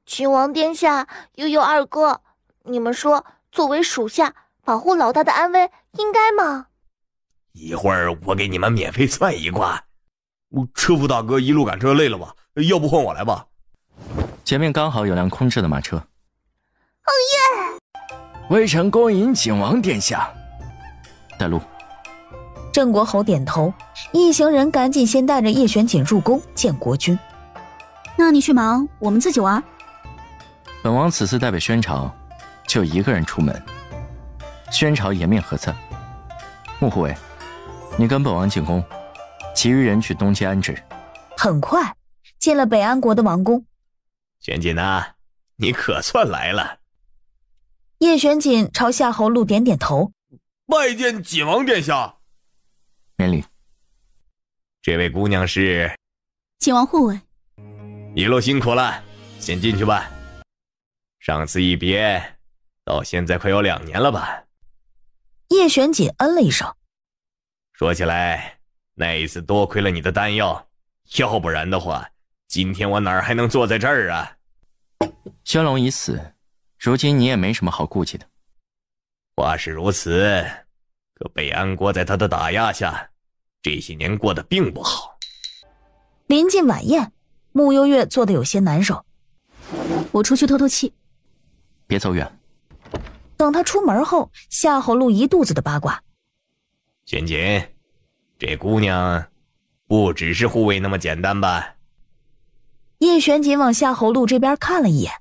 Speaker 9: 秦王殿下，悠悠二哥，你们说，作为属下，保护老大的安危，应该吗？
Speaker 1: 一会儿我给你们免费算一卦。
Speaker 8: 车夫大哥一路赶车累了吧？要不换我来吧？
Speaker 4: 前面刚好有辆空置的马车。
Speaker 9: 哦耶！
Speaker 6: 微臣恭迎景王殿下。
Speaker 4: 带路。
Speaker 2: 郑国侯点头，一行人赶紧先带着叶玄锦入宫见国君。
Speaker 10: 那你去忙，我们自己玩。
Speaker 4: 本王此次代表宣朝，就一个人出门。宣朝颜面何在？穆护卫，你跟本王进宫，其余人去东街安置。
Speaker 2: 很快进了北安国的王宫。
Speaker 1: 玄锦啊，你可算来了。
Speaker 2: 叶玄锦朝夏侯路点点头，
Speaker 8: 拜见景王殿下。
Speaker 4: 免礼。
Speaker 1: 这位姑娘是
Speaker 10: 景王护卫。
Speaker 1: 一路辛苦了，先进去吧。上次一别，到现在快有2年了吧？
Speaker 2: 叶玄锦嗯了一声。
Speaker 1: 说起来，那一次多亏了你的丹药，要不然的话，今天我哪儿还能坐在这儿啊？
Speaker 4: 宣龙已死，如今你也没什么好顾忌的。
Speaker 1: 话是如此，可北安国在他的打压下，这些年过得并不好。
Speaker 2: 临近晚宴，穆幽月坐得有些难受。
Speaker 10: 我出去透透气。
Speaker 4: 别走远。
Speaker 2: 等他出门后，夏侯路一肚子的八卦。
Speaker 1: 玄锦，这姑娘不只是护卫那么简单吧？
Speaker 2: 叶玄锦往夏侯路这边看了一眼，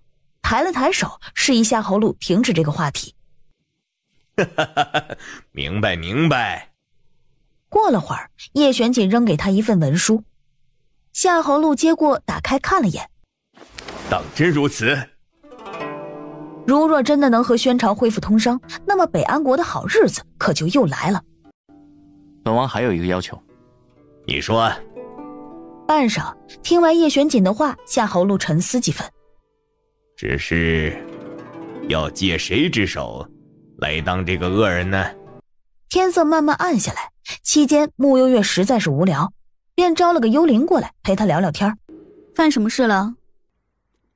Speaker 2: 抬了抬手，示意夏侯路停止这个话题。
Speaker 1: 明白明白。
Speaker 2: 过了会儿，叶玄锦扔给他一份文书，夏侯路接过，打开看了眼。
Speaker 1: 当真如此？
Speaker 2: 如若真的能和宣朝恢复通商，那么北安国的好日子可就又来了。
Speaker 4: 本王还有一个要求。
Speaker 1: 你说。
Speaker 2: 半晌，听完叶玄锦的话，夏侯路沉思几分。
Speaker 1: 只是要借谁之手来当这个恶人呢？
Speaker 2: 天色慢慢暗下来，期间穆幽月实在是无聊，便招了个幽灵过来陪他聊聊天。
Speaker 10: 犯什么事了？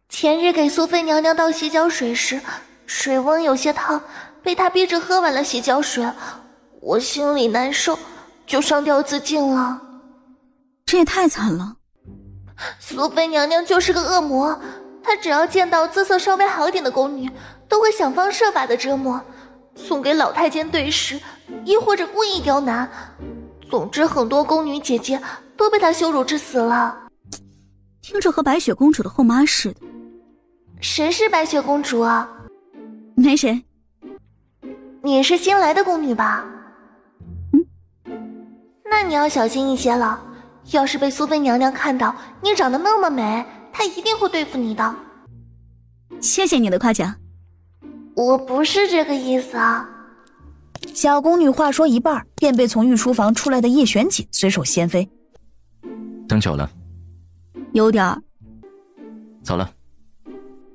Speaker 9: 前日给苏妃娘娘倒洗脚水时，水温有些烫，被她逼着喝完了洗脚水，我心里难受，就上吊自尽了。
Speaker 10: 这也太惨了。
Speaker 9: 苏妃娘娘就是个恶魔，她只要见到姿色稍微好点的宫女，都会想方设法的折磨，送给老太监对食，亦或者故意刁难。总之，很多宫女姐姐都被她羞辱致死了。
Speaker 10: 听着和白雪公主的后妈似的。
Speaker 9: 谁是白雪公主啊？
Speaker 10: 没谁。
Speaker 9: 你是新来的宫女吧？那你要小心一些了。要是被苏妃娘娘看到你长得那么美，她一定会对付你的。
Speaker 10: 谢谢你的夸奖。
Speaker 9: 我不是这个意思啊。
Speaker 2: 小宫女话说一半，便被从御书房出来的叶玄锦随手掀飞。
Speaker 4: 等久了。
Speaker 10: 有点儿。
Speaker 4: 走了。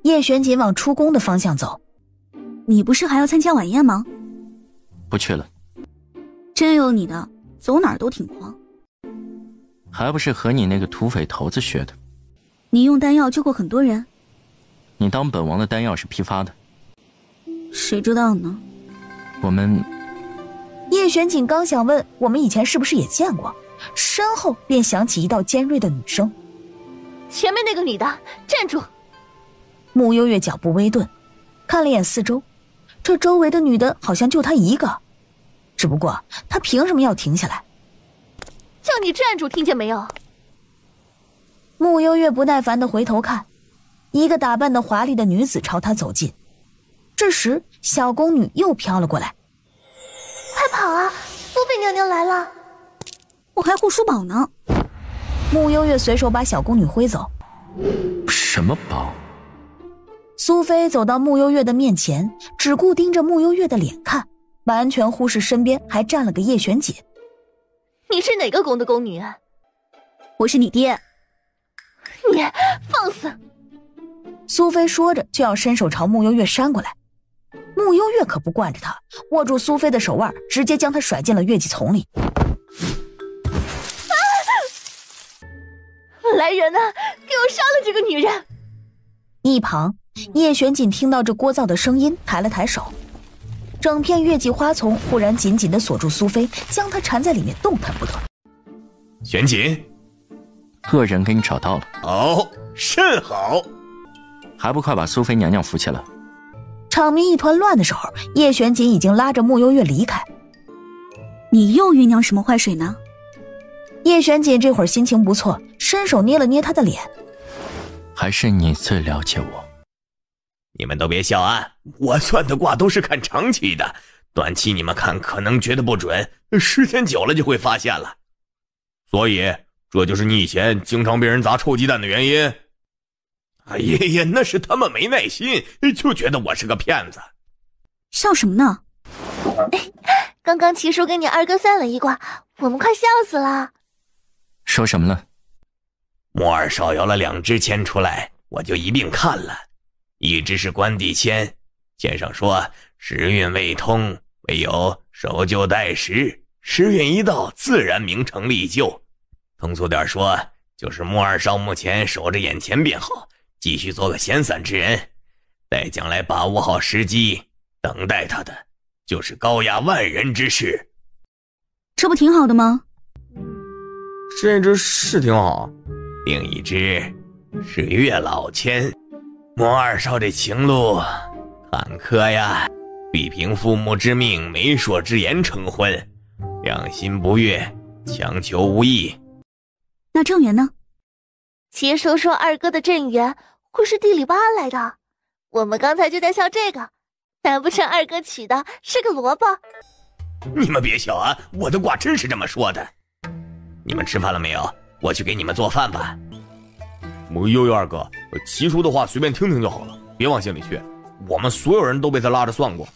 Speaker 2: 叶玄锦往出宫的方向走。
Speaker 10: 你不是还要参加晚宴吗？
Speaker 4: 不去了。
Speaker 10: 真有你的，走哪儿都挺狂。
Speaker 4: 还不是和你那个土匪头子学的。
Speaker 10: 你用丹药救过很多人，
Speaker 4: 你当本王的丹药是批发的。
Speaker 10: 谁知道呢？
Speaker 4: 我们……
Speaker 2: 叶玄锦刚想问我们以前是不是也见过，身后便响起一道尖锐的女声：“
Speaker 9: 前面那个女的，站住！”
Speaker 2: 穆幽月脚步微顿，看了眼四周，这周围的女的好像就她一个，只不过她凭什么要停下来？
Speaker 9: 叫你站住，听见没有？
Speaker 2: 穆幽月不耐烦地回头看，一个打扮得华丽的女子朝她走近。这时，小宫女又飘了过来。
Speaker 9: 快跑啊！苏菲娘娘来了！
Speaker 10: 我还护书宝呢。
Speaker 2: 穆幽月随手把小宫女挥走。
Speaker 4: 什么宝？
Speaker 2: 苏菲走到穆幽月的面前，只顾盯着穆幽月的脸看，完全忽视身边还站了个叶玄锦。
Speaker 9: 你是哪个宫的宫女？
Speaker 10: 我是你爹。
Speaker 9: 你放肆！
Speaker 2: 苏菲说着就要伸手朝穆幽月扇过来，穆幽月可不惯着她，握住苏菲的手腕，直接将她甩进了月季丛里。
Speaker 9: 来人啊！给我杀了这个女人！
Speaker 2: 一旁，叶玄锦听到这聒噪的声音，抬了抬手，整片月季花丛忽然紧紧地锁住苏菲，将她缠在里面动弹不得。
Speaker 1: 玄锦，
Speaker 4: 恶人给你找到了。
Speaker 1: 好，甚好。
Speaker 4: 还不快把苏菲娘娘扶起来！
Speaker 2: 场面一团乱的时候，叶玄锦已经拉着穆幽月离开。
Speaker 10: 你又酝酿什么坏水呢？
Speaker 2: 叶玄锦这会儿心情不错，伸手捏了捏她的脸。
Speaker 4: 还是你最了解我。
Speaker 1: 你们都别笑啊，我算的卦都是看长期的，短期你们看可能觉得不准，时间久了就会发现了。所以这就是你以前经常被人砸臭鸡蛋的原因。哎呀，那是他们没耐心，就觉得我是个骗子。
Speaker 10: 笑什么呢？
Speaker 9: 刚刚齐叔给你二哥算了一卦，我们快笑死了。
Speaker 4: 说什么了？
Speaker 1: 穆二少摇了2支签出来，我就一并看了。一支是关帝签，签上说时运未通，唯有守旧待时，时运一到，自然名成利就。通俗点说，就是穆二少目前守着眼前便好，继续做个闲散之人，待将来把握好时机，等待他的就是高压万人之势。
Speaker 10: 这不挺好的吗？
Speaker 7: 这支是挺好。
Speaker 1: 另一支是月老签，穆二少这情路坎坷呀，必凭父母之命、媒妁之言成婚，良心不悦，强求无益。
Speaker 10: 那正缘呢？
Speaker 9: 齐叔说二哥的正缘会是地里挖来的，我们刚才就在笑这个，难不成二哥娶的是个萝卜？
Speaker 1: 你们别笑啊，我的卦真是这么说的。你们吃饭了没有？我去给你们做饭吧。
Speaker 7: 悠悠二哥，齐叔的话随便听听就好了，别往心里去。我们所有人都被他拉着算过，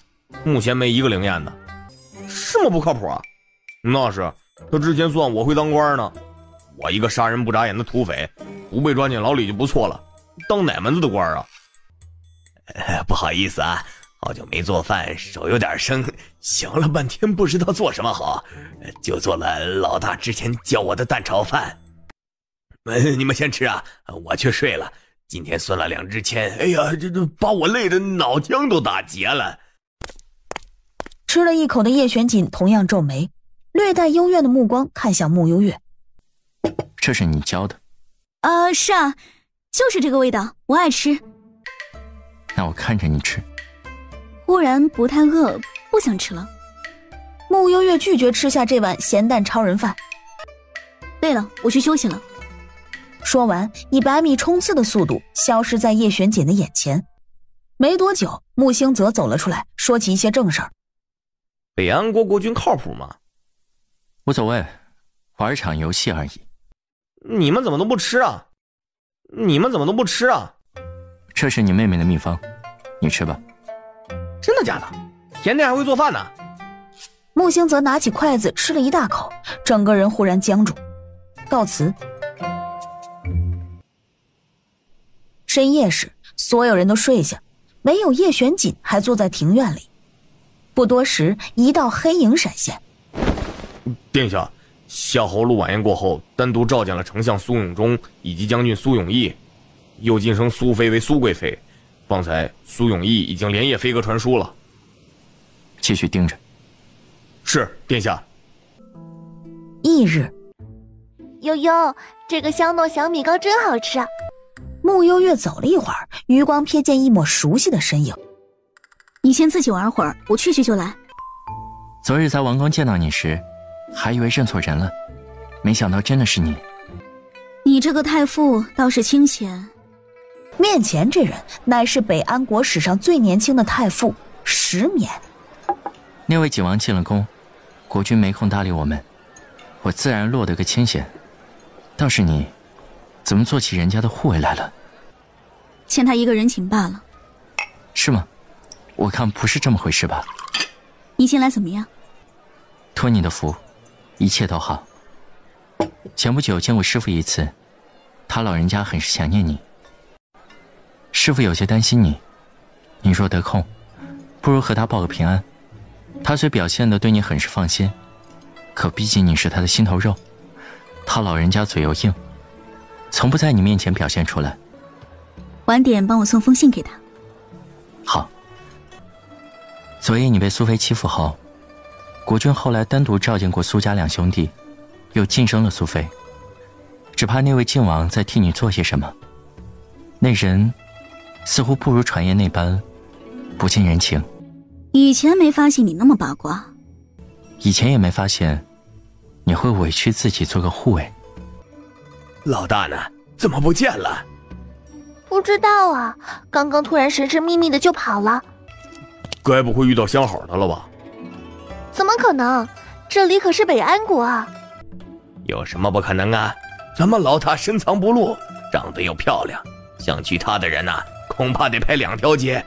Speaker 7: 目前没一个灵验的。这么不靠谱啊？那是，他之前算我会当官呢。我一个杀人不眨眼的土匪，不被抓进牢里就不错了，当哪门子的官啊？
Speaker 1: 不好意思啊，好久没做饭，手有点生，想了半天不知道做什么好，就做了老大之前教我的蛋炒饭。你们先吃啊，我去睡了。今天算了2支签，哎呀，这把我累得脑浆都打结了。
Speaker 2: 吃了一口的叶玄锦同样皱眉，略带幽怨的目光看向穆幽月。
Speaker 4: 这是你教的？
Speaker 10: 是啊，就是这个味道，我爱吃。
Speaker 4: 那我看着你吃。
Speaker 10: 忽然不太饿，不想吃了。
Speaker 2: 穆幽月拒绝吃下这碗咸蛋超人饭。
Speaker 10: 累了，我去休息了。
Speaker 2: 说完，以100米冲刺的速度消失在叶玄锦的眼前。没多久，穆兴泽走了出来，说起一些正事儿。
Speaker 7: 北安国国君靠谱吗？
Speaker 4: 无所谓，玩一场游戏而已。
Speaker 7: 你们怎么都不吃啊？
Speaker 4: 这是你妹妹的秘方，你吃吧。
Speaker 7: 真的假的？甜甜还会做饭呢。
Speaker 2: 穆兴泽拿起筷子吃了一大口，整个人忽然僵住。告辞。深夜时，所有人都睡下，唯有叶玄锦还坐在庭院里。不多时，一道黑影闪现。
Speaker 1: 殿下，夏侯禄晚宴过后，单独召见了丞相苏永忠以及将军苏永义，又晋升苏妃为苏贵妃。方才苏永义已经连夜飞鸽传书了。
Speaker 4: 继续盯着。
Speaker 1: 是，殿下。
Speaker 3: 翌日，
Speaker 9: 悠悠，这个香糯小米糕真好吃啊！
Speaker 3: 穆幽月走了一会儿，余光瞥见一抹熟悉的身影。
Speaker 10: 你先自己玩会儿，我去就来。
Speaker 4: 昨日在王宫见到你时，还以为认错人了，没想到真的是你。
Speaker 10: 你这个太傅倒是清闲。
Speaker 3: 面前这人乃是北安国史上最年轻的太傅石冕。
Speaker 4: 那位景王进了宫，国君没空搭理我们，我自然落得个清闲。倒是你，怎么做起人家的护卫来了？
Speaker 10: 欠他一个人情罢了。
Speaker 4: 是吗？我看不是这么回事吧。
Speaker 10: 你先来怎么样？
Speaker 4: 托你的福，一切都好。前不久见过师父一次，他老人家很是想念你。师父有些担心你，你若得空，不如和他报个平安。他虽表现得对你很是放心，可毕竟你是他的心头肉，他老人家嘴又硬，从不在你面前表现出来。
Speaker 10: 晚点帮我送封信给他。
Speaker 4: 好。昨夜你被苏妃欺负后，国君后来单独召见过苏家两兄弟，又晋升了苏妃，只怕那位靖王在替你做些什么。那人似乎不如传言那般不近人情。
Speaker 10: 以前没发现你那么八卦，
Speaker 4: 以前也没发现你会委屈自己做个护卫。
Speaker 1: 老大呢？怎么不见了？
Speaker 9: 不知道啊，刚刚突然神神秘秘的就跑了。
Speaker 1: 该不会遇到相好的了吧？
Speaker 9: 怎么可能？这里可是北安国啊！
Speaker 1: 有什么不可能啊？咱们老大深藏不露，长得又漂亮，想娶她的人呐，恐怕得排2条街。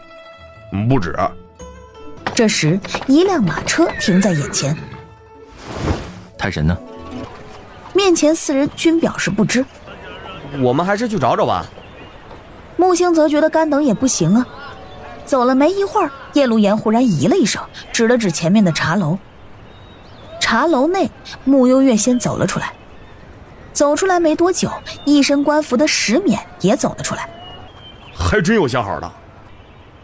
Speaker 1: 不止。
Speaker 3: 这时，一辆马车停在眼前。
Speaker 4: 他人呢？
Speaker 3: 面前4人均表示不知。
Speaker 7: 我们还是去找找吧。
Speaker 3: 木星则觉得干等也不行啊。走了没一会儿，叶陆言忽然咦了一声，指了指前面的茶楼。茶楼内，穆幽月先走了出来。走出来没多久，一身官服的石冕也走了出来。
Speaker 1: 还真有相好的。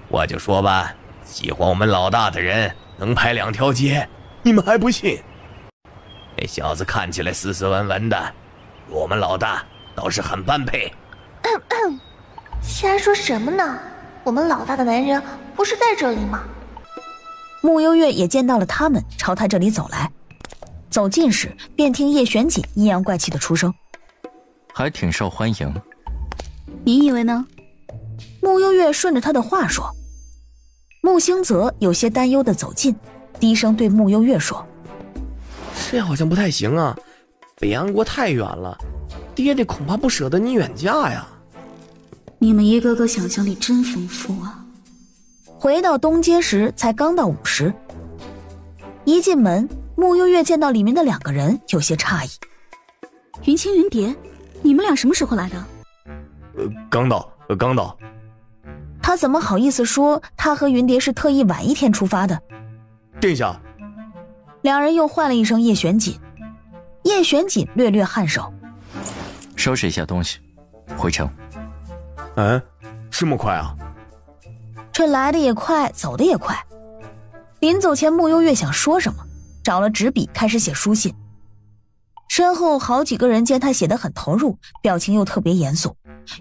Speaker 1: 我就说吧，喜欢我们老大的人能排2条街，你们还不信？那小子看起来斯斯文文的，我们老大倒是很般配。
Speaker 9: 瞎说什么呢？我们老大的男人不是在这里吗？
Speaker 3: 穆幽月也见到了他们，朝他这里走来。走近时，便听叶玄锦阴阳怪气的出声：“
Speaker 4: 还挺受欢迎。”
Speaker 10: 你以为呢？
Speaker 3: 穆幽月顺着他的话说。穆星泽有些担忧的走近，低声对穆幽月说：“
Speaker 7: 这好像不太行啊，北安国太远了，爹爹恐怕不舍得你远嫁呀。”
Speaker 10: 你们一个个想象力真丰富啊！
Speaker 3: 回到东街时，才刚到午时。一进门，穆幽月见到里面的2个人，有些诧异。
Speaker 10: 云清云蝶，你们俩什么时候来的？
Speaker 1: 刚到。
Speaker 3: 他怎么好意思说他和云蝶是特意晚1天出发的？
Speaker 1: 殿下。
Speaker 3: 2人又唤了一声叶玄锦。叶玄锦略略颔首，
Speaker 4: 收拾一下东西，回城。
Speaker 1: 这么快啊？
Speaker 3: 这来的也快，走的也快。临走前，穆幽月想说什么，找了纸笔开始写书信。身后好几个人见他写得很投入，表情又特别严肃，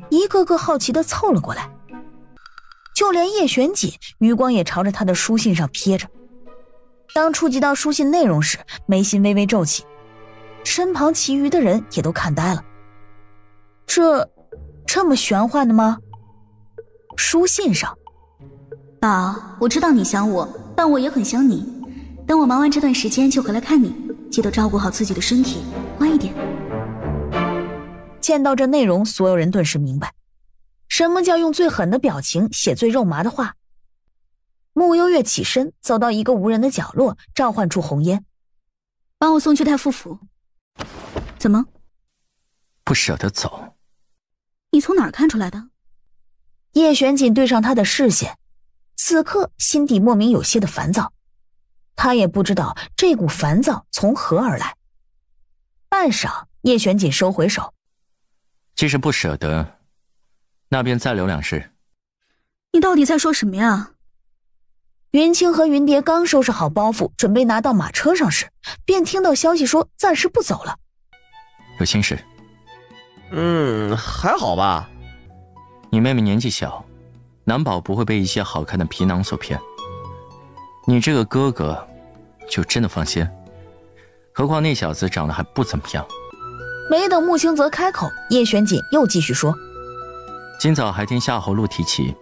Speaker 3: 一个个好奇地凑了过来。就连叶玄锦余光也朝着他的书信上瞥着。当触及到书信内容时，眉心微微皱起，身旁其余的人也都看呆了。这么玄幻的吗？书信上：
Speaker 10: 爸，我知道你想我，但我也很想你。等我忙完这段时间就回来看你，记得照顾好自己的身体，乖一点。
Speaker 3: 见到这内容，所有人顿时明白，什么叫用最狠的表情写最肉麻的话。穆幽月起身走到一个无人的角落，召唤出红烟：“
Speaker 10: 帮我送去太傅府。”怎么？
Speaker 4: 不舍得走？
Speaker 10: 你从哪儿看出来的？
Speaker 3: 叶玄锦对上他的视线，此刻心底莫名有些的烦躁。
Speaker 2: 他也不知道这股烦躁从何而来。半晌，叶玄锦收回手，
Speaker 4: 既是不舍得，那便再留2世。
Speaker 10: 你到底在说什么呀？
Speaker 2: 云清和云蝶刚收拾好包袱，准备拿到马车上时，便听到消息说暂时不走了。
Speaker 4: 有心事？
Speaker 7: 还好吧。
Speaker 4: 你妹妹年纪小，难保不会被一些好看的皮囊所骗。你这个哥哥，就真的放心。何况那小子长得还不怎么样。
Speaker 2: 没等穆清泽开口，叶玄锦又继续说：
Speaker 4: 今早还听夏侯路提起，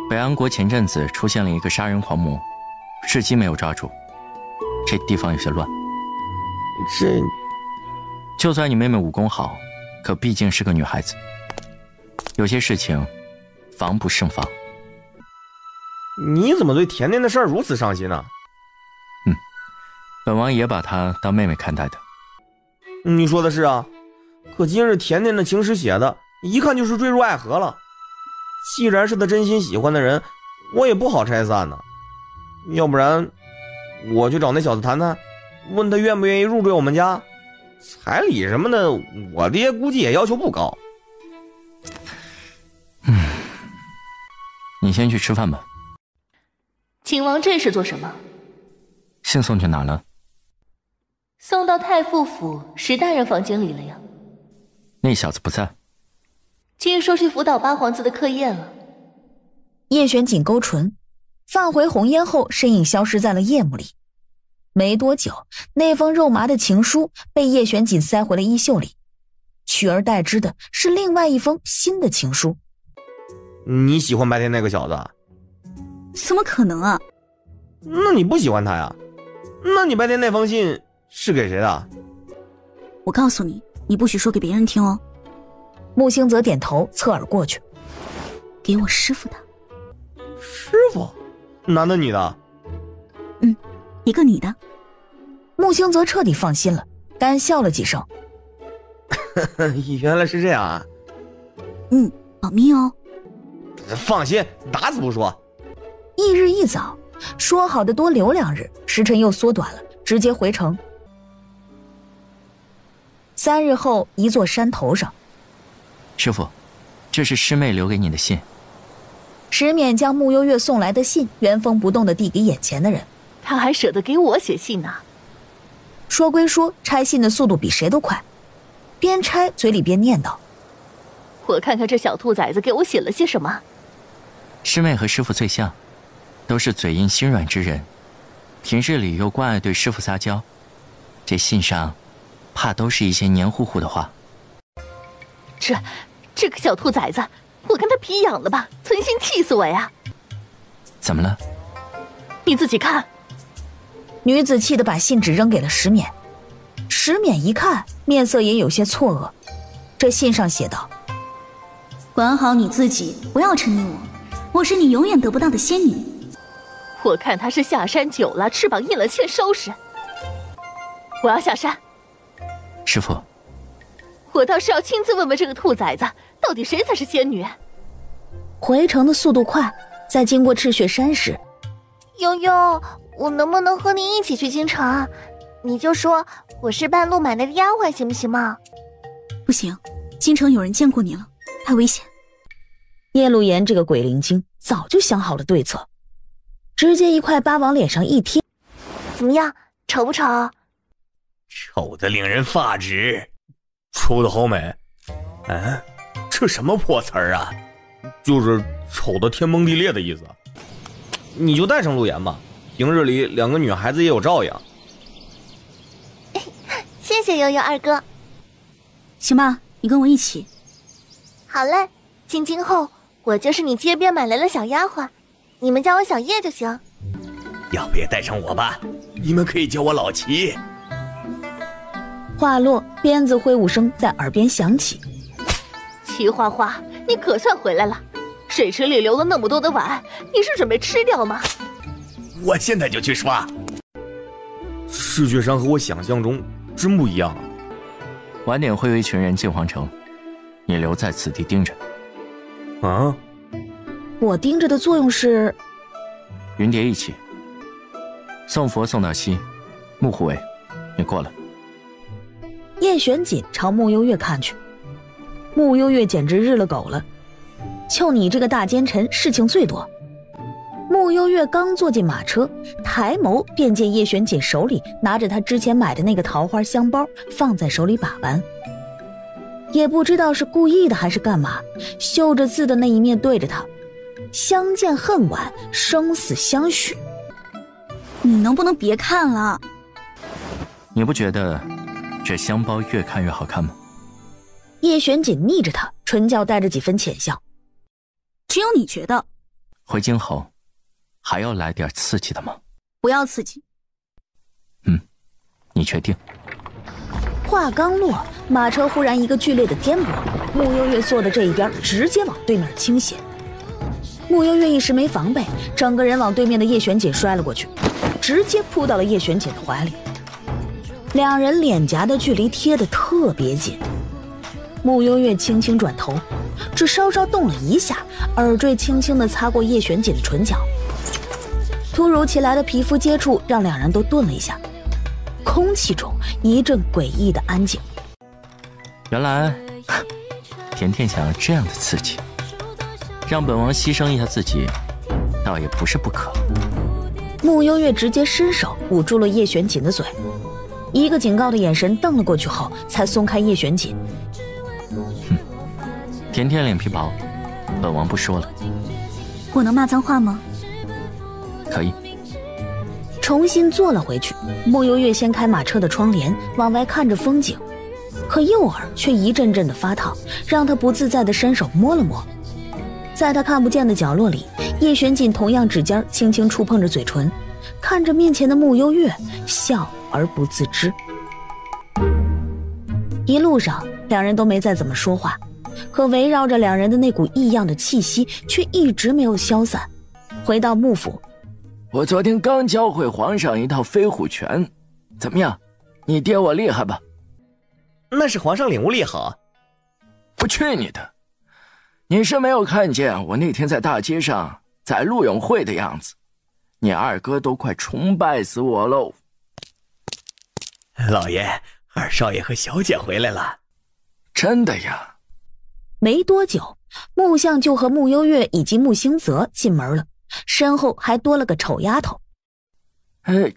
Speaker 4: 北安国前阵子出现了一个杀人狂魔，至今没有抓住。这地方有些乱。就算你妹妹武功好，可毕竟是个女孩子，有些事情防不胜防。
Speaker 7: 你怎么对甜甜的事儿如此上心呢？
Speaker 4: 本王也把她当妹妹看待的。
Speaker 7: 你说的是啊，可今日甜甜的情诗写的，一看就是坠入爱河了。既然是他真心喜欢的人，我也不好拆散呢。要不然，我去找那小子谈谈，问他愿不愿意入赘我们家。彩礼什么的，我爹估计也要求不高。
Speaker 4: 你先去吃饭吧。
Speaker 5: 秦王这是做什么？
Speaker 4: 信送去哪了？
Speaker 5: 送到太傅府石大人房间里了呀。
Speaker 4: 那小子不在。
Speaker 5: 据说去辅导八皇子的课业了。
Speaker 2: 叶玄锦勾唇，放回红烟后，身影消失在了夜幕里。没多久，那封肉麻的情书被叶玄锦塞回了衣袖里，取而代之的是另外一封新的情书。
Speaker 7: 你喜欢白天那个小子？
Speaker 10: 怎么可能啊？
Speaker 7: 那你不喜欢他呀？那你白天那封信是给谁的？
Speaker 10: 我告诉你，你不许说给别人听哦。
Speaker 2: 穆星泽点头，侧耳过去，
Speaker 10: 给我师父的。
Speaker 7: 师父？男的女的？
Speaker 10: 一个女的。
Speaker 2: 穆星泽彻底放心了，干笑了几声。
Speaker 7: 原来是这样啊。
Speaker 10: 保密哦。
Speaker 7: 放心，打死不说。
Speaker 2: 翌日一早，说好的多留2日，时辰又缩短了，直接回城。3日后，一座山头上，
Speaker 4: 师父，这是师妹留给你的信。
Speaker 2: 石勉将穆幽月送来的信原封不动地递给眼前的人。
Speaker 5: 他还舍得给我写信呢。
Speaker 2: 说归说，拆信的速度比谁都快，边拆嘴里边念叨：
Speaker 5: 我看看这小兔崽子给我写了些什么。
Speaker 4: 师妹和师父最像，都是嘴硬心软之人，平日里又惯爱对师父撒娇，这信上怕都是一些黏糊糊的话。
Speaker 5: 这个小兔崽子，我看他皮痒了吧，存心气死我呀！
Speaker 4: 怎么了？
Speaker 5: 你自己看。
Speaker 2: 女子气得把信纸扔给了石勉。石勉一看，面色也有些错愕。这信上写道：
Speaker 10: 管好你自己，不要沉溺我，我是你永远得不到的仙女。
Speaker 5: 我看他是下山久了，翅膀硬了，欠收拾。我要下山。
Speaker 4: 师父，
Speaker 5: 我倒是要亲自问问这个兔崽子，到底谁才是仙女？
Speaker 2: 回城的速度快，在经过赤雪山时，
Speaker 9: 悠悠，我能不能和你一起去京城啊？你就说我是半路买来的丫鬟，行不行嘛？
Speaker 10: 不行，京城有人见过你了，太危险。
Speaker 2: 叶露言这个鬼灵精早就想好了对策，直接一块疤往脸上一贴。
Speaker 9: 怎么样，丑不丑？
Speaker 1: 丑得令人发指。
Speaker 8: 丑得好美。
Speaker 1: 这什么破词儿啊？
Speaker 8: 就是丑得天崩地裂的意思。
Speaker 7: 你就带上路言吧，平日里2个女孩子也有照应。
Speaker 9: 谢谢悠悠二哥。
Speaker 10: 行吧，你跟我一起。
Speaker 9: 好嘞，进京后我就是你街边买来的小丫鬟，你们叫我小叶就行。
Speaker 1: 要不也带上我吧？你们可以叫我老齐。
Speaker 2: 话落，鞭子挥舞声在耳边响起。
Speaker 5: 齐花花，你可算回来了！水池里留了那么多的碗，你是准备吃掉吗？
Speaker 1: 我现在就去刷。
Speaker 8: 赤雪山和我想象中真不一样啊。
Speaker 4: 晚点会有一群人进皇城，你留在此地盯着。
Speaker 8: 啊？
Speaker 2: 我盯着的作用是？
Speaker 4: 云蝶一起。送佛送到西，穆护卫，你过来。
Speaker 2: 叶玄锦朝穆幽月看去，穆幽月简直日了狗了，就你这个大奸臣，事情最多。穆幽月刚坐进马车，抬眸便见叶玄锦手里拿着他之前买的那个桃花香包，放在手里把玩。也不知道是故意的还是干嘛，绣着字的那一面对着他，相见恨晚，生死相许。
Speaker 10: 你能不能别看了？
Speaker 4: 你不觉得这香包越看越好看吗？
Speaker 2: 叶玄锦逆着他，唇角带着几分浅笑。
Speaker 10: 只有你觉得。
Speaker 4: 回京后还要来点刺激的吗？
Speaker 10: 不要刺激。
Speaker 4: 你确定？
Speaker 2: 话刚落，马车忽然一个剧烈的颠簸，穆幽月坐的这一边直接往对面倾斜。穆幽月一时没防备，整个人往对面的叶玄锦摔了过去，直接扑到了叶玄锦的怀里。两人脸颊的距离贴得特别紧。穆幽月轻轻转头，只稍稍动了一下，耳坠轻轻地擦过叶玄锦的唇角。突如其来的皮肤接触让两人都顿了一下，空气中一阵诡异的安静。
Speaker 4: 原来甜甜想要这样的刺激，让本王牺牲一下自己倒也不是不可。
Speaker 2: 穆幽月直接伸手捂住了叶玄锦的嘴，一个警告的眼神瞪了过去后才松开叶玄锦。
Speaker 4: 甜甜脸皮薄，本王不说了。
Speaker 10: 我能骂脏话吗？
Speaker 4: 可以。
Speaker 2: 重新坐了回去，穆幽月掀开马车的窗帘，往外看着风景，可右耳却一阵阵的发烫，让他不自在的伸手摸了摸。在他看不见的角落里，叶玄锦同样指尖轻轻触碰着嘴唇，看着面前的穆幽月，笑而不自知。一路上两人都没再怎么说话，可围绕着两人的那股异样的气息却一直没有消散。回到幕府，
Speaker 6: 我昨天刚教会皇上一套飞虎拳，怎么样？你爹我厉害吧？
Speaker 7: 那是皇上领悟力好。
Speaker 6: 我去你的！你是没有看见我那天在大街上宰陆永会的样子，你二哥都快崇拜死我喽。
Speaker 1: 老爷，二少爷和小姐回来了。
Speaker 6: 真的呀。
Speaker 2: 没多久，穆相就和穆幽月以及穆兴泽进门了，身后还多了个丑丫头。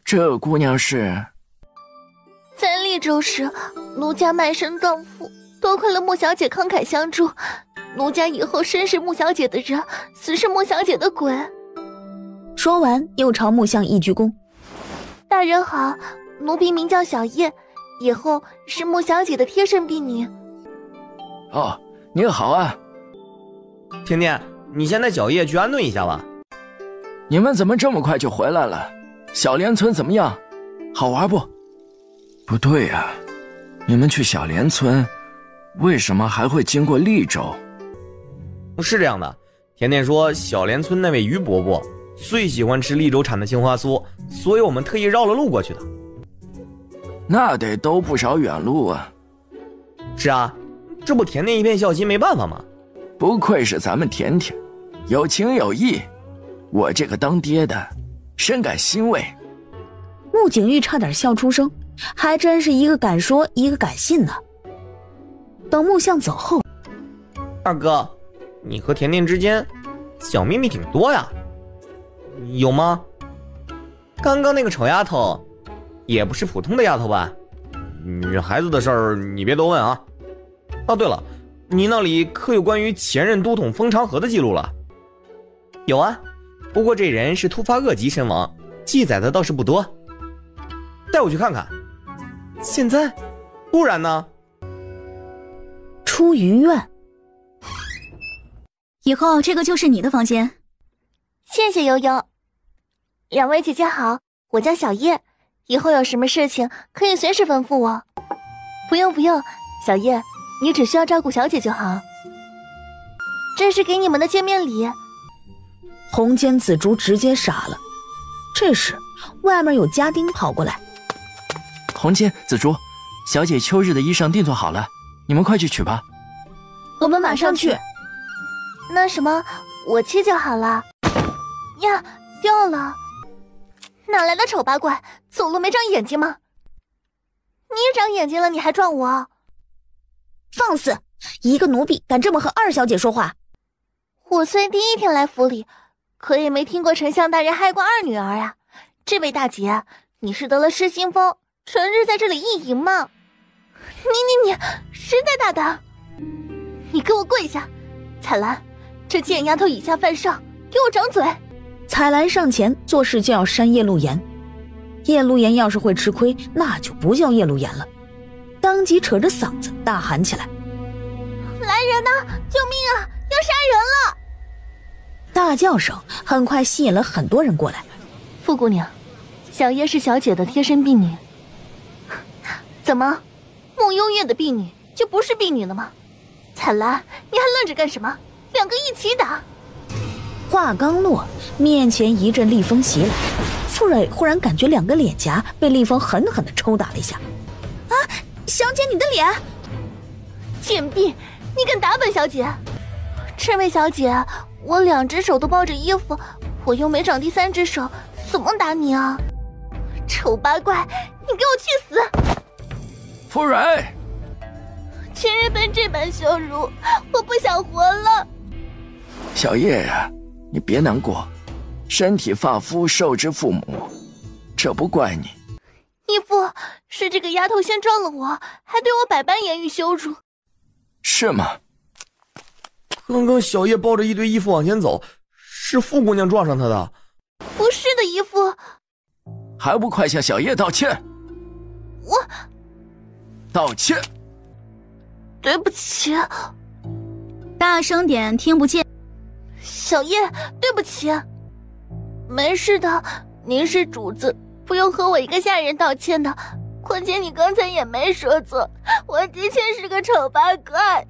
Speaker 6: 这姑娘是？
Speaker 9: 在利州时，奴家卖身葬父，多亏了穆小姐慷慨相助，奴家以后生是穆小姐的人，死是穆小姐的鬼。
Speaker 2: 说完又朝穆相一鞠躬。
Speaker 9: 大人好，奴婢名叫小叶，以后是穆小姐的贴身婢女。
Speaker 6: 哦，你好啊。
Speaker 7: 甜甜，你先带小叶去安顿一下吧。
Speaker 6: 你们怎么这么快就回来了？小莲村怎么样？好玩不？不对呀，你们去小莲村，为什么还会经过利州？
Speaker 7: 是这样的，甜甜说小莲村那位于伯伯最喜欢吃利州产的青花酥，所以我们特意绕了路过去的。
Speaker 6: 那得兜不少远路啊。
Speaker 7: 是啊，这不甜甜一片孝心没办法吗？
Speaker 6: 不愧是咱们甜甜，有情有义，我这个当爹的深感欣慰。
Speaker 2: 穆景玉差点笑出声，还真是一个敢说一个敢信呢。等穆相走后，
Speaker 7: 二哥，你和甜甜之间小秘密挺多呀，有吗？刚刚那个丑丫头也不是普通的丫头吧？女孩子的事儿你别多问啊。哦对了，你那里可有关于前任都统封长河的记录了？有啊，不过这人是突发恶疾身亡，记载的倒是不多。带我去看看。现在？不然呢？
Speaker 2: 出于院。
Speaker 10: 以后这个就是你的房间。
Speaker 9: 谢谢悠悠。两位姐姐好，我叫小叶，以后有什么事情可以随时吩咐我。不用不用，小叶，你只需要照顾小姐就好。这是给你们的见面礼。
Speaker 2: 红间紫竹直接傻了。这时外面有家丁跑过来。
Speaker 4: 红间、紫竹，小姐秋日的衣裳定做好了，你们快去取吧。
Speaker 9: 我们马上去。那什么，我去就好了。呀，掉了。哪来的丑八怪？走路没长眼睛吗？你长眼睛了，你还撞我？
Speaker 3: 放肆！一个奴婢敢这么和二小姐说话？
Speaker 9: 我虽第一天来府里，可也没听过丞相大人害过二女儿呀。这位大姐，你是得了失心疯，成日在这里意淫吗？你实在大胆！你给我跪下！彩兰，这贱丫头以下犯上，给我掌嘴！
Speaker 2: 彩兰上前做事就要扇叶露言，叶露言要是会吃亏，那就不叫叶露言了，当即扯着嗓子大喊起来：
Speaker 9: 来人呐！救命啊！要杀人了！
Speaker 2: 大叫声很快吸引了很多人过来。
Speaker 5: 傅姑娘，小叶是小姐的贴身婢女。
Speaker 9: 怎么，慕幽月的婢女就不是婢女了吗？彩兰，你还愣着干什么？两个一起打！
Speaker 2: 话刚落，面前一阵厉风袭来，傅蕊忽然感觉两个脸颊被厉风狠狠地抽打了一下。
Speaker 3: 啊，小姐你的脸！
Speaker 9: 贱婢，你敢打本小姐？这位小姐，我两只手都包着衣服，我又没长第三只手，怎么打你啊？丑八怪，你给我去死！
Speaker 6: 夫人，
Speaker 9: 今日被这般羞辱，我不想活了。
Speaker 6: 小叶呀，你别难过，身体发肤受之父母，这不怪你。
Speaker 9: 义父，是这个丫头先撞了我，还对我百般言语羞辱。
Speaker 6: 是吗？
Speaker 1: 刚刚小叶抱着一堆衣服往前走，是傅姑娘撞上他的。
Speaker 9: 不是的，义父。
Speaker 6: 还不快向小叶道歉！
Speaker 9: 我
Speaker 6: 道歉。
Speaker 9: 对不起。
Speaker 10: 大声点，听不见。
Speaker 9: 小叶，对不起。没事的，您是主子，不用和我一个下人道歉的。况且你刚才也没说错，我的确是个丑八怪。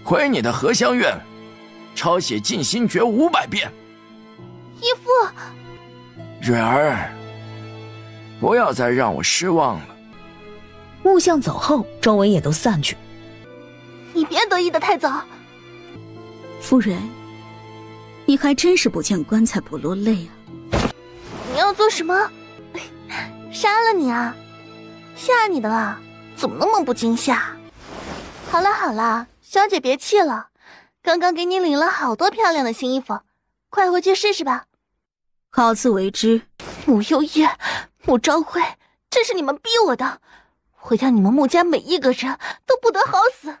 Speaker 6: 回你的荷香院，抄写静心诀500遍。
Speaker 9: 义父，
Speaker 6: 蕊儿，不要再让我失望了。
Speaker 2: 木相走后，周围也都散去。
Speaker 9: 你别得意的太早。
Speaker 10: 夫人，你还真是不见棺材不落泪啊！
Speaker 9: 你要做什么？杀了你啊！吓你的啦，怎么那么不惊吓？好了好了，小姐别气了，刚刚给你领了好多漂亮的新衣服，快回去试试吧。
Speaker 10: 好自为之。
Speaker 9: 慕幽月、慕朝晖，这是你们逼我的，我要你们慕家每一个人都不得好死。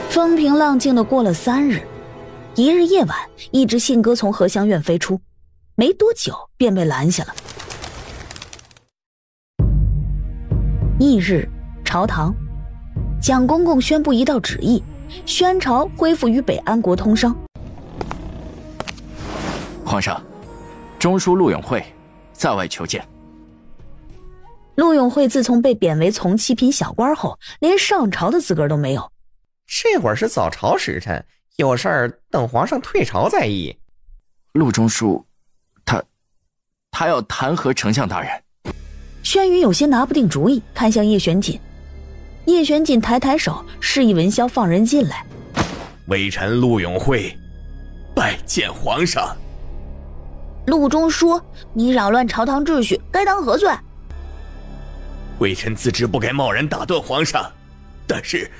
Speaker 2: 风平浪静的过了3日，一日夜晚，一支信鸽从荷香院飞出，没多久便被拦下了。翌日，朝堂，蒋公公宣布一道旨意，宣朝恢复与北安国通商。
Speaker 4: 皇上，中书陆永会在外求见。
Speaker 2: 陆永会自从被贬为从七品小官后，连上朝的资格都没有。
Speaker 7: 这会儿是早朝时辰，有事儿等皇上退朝再议。
Speaker 4: 陆中书，他要弹劾丞相大人。
Speaker 2: 轩辕有些拿不定主意，看向叶玄锦。叶玄锦抬抬手，示意文萧放人进来。
Speaker 1: 微臣陆永会拜见皇上。
Speaker 3: 陆中书，你扰乱朝堂秩序，该当何罪？
Speaker 1: 微臣自知不该贸然打断皇上，但是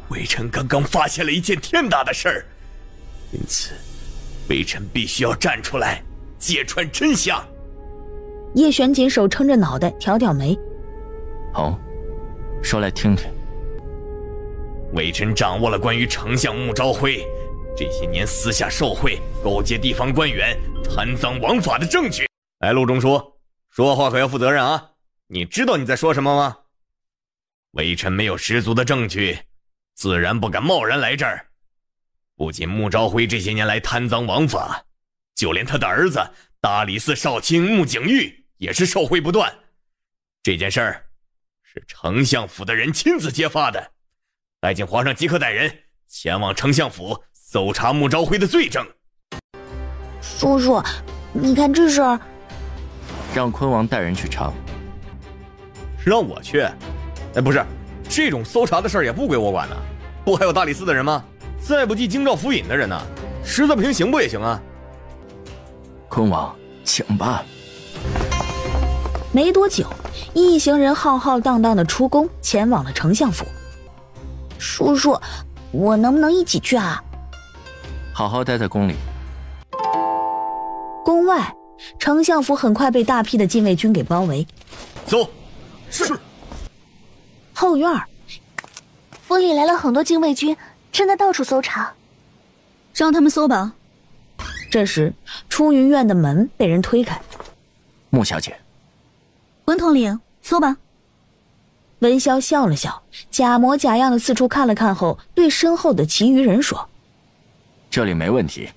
Speaker 1: 微臣刚刚发现了一件天大的事儿，因此微臣必须要站出来揭穿真相。
Speaker 2: 叶玄锦手撑着脑袋，挑挑眉。
Speaker 4: 哦，说来听听。
Speaker 1: 微臣掌握了关于丞相穆朝晖这些年私下受贿、勾结地方官员、贪赃枉法的证据。
Speaker 7: 哎，陆中书，说话可要负责任啊！你知道你在说什么吗？
Speaker 1: 微臣没有十足的证据，自然不敢贸然来这儿。不仅穆朝晖这些年来贪赃枉法，就连他的儿子大理寺少卿穆景玉也是受贿不断。这件事儿是丞相府的人亲自揭发的，还请皇上即刻带人前往丞相府搜查穆朝晖的罪证。
Speaker 3: 叔叔，你看这事儿，
Speaker 4: 让昆王带人去查。
Speaker 7: 让我去？哎，不是，这种搜查的事儿也不归我管呢。不还有大理寺的人吗？再不济京兆府尹的人呢，实在不行刑部也行啊。
Speaker 4: 昆王，
Speaker 6: 请吧。
Speaker 2: 没多久，一行人浩浩荡荡的出宫，前往了丞相府。
Speaker 3: 叔叔，我能不能一起去啊？
Speaker 4: 好好待在宫里。
Speaker 2: 宫外，丞相府很快被大批的禁卫军给包围。
Speaker 1: 走。是。
Speaker 2: 后院，
Speaker 9: 府里来了很多禁卫军，正在到处搜查。
Speaker 10: 让他们搜吧。
Speaker 2: 这时，出云院的门被人推开。
Speaker 4: 穆小姐，
Speaker 10: 文统领，搜吧。
Speaker 2: 文潇笑了笑，假模假样的四处看了看后，对身后的其余人说：“
Speaker 4: 这里没问题。”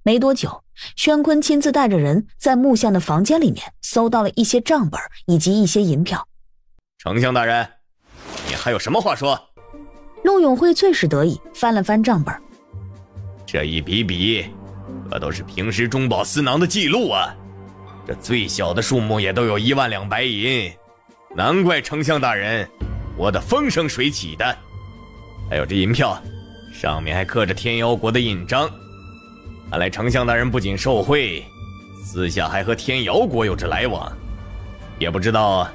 Speaker 2: 没多久，宣坤亲自带着人在木相的房间里面搜到了一些账本以及一些银票。
Speaker 1: 丞相大人，你还有什么话说？
Speaker 2: 陆永慧最是得意，翻了翻账本。
Speaker 1: 这一笔笔，可都是平时中饱私囊的记录啊！这最小的数目也都有1万两白银，难怪丞相大人活得风生水起的。还有这银票，上面还刻着天妖国的印章。看来丞相大人不仅受贿，私下还和天瑶国有着来往，也不知道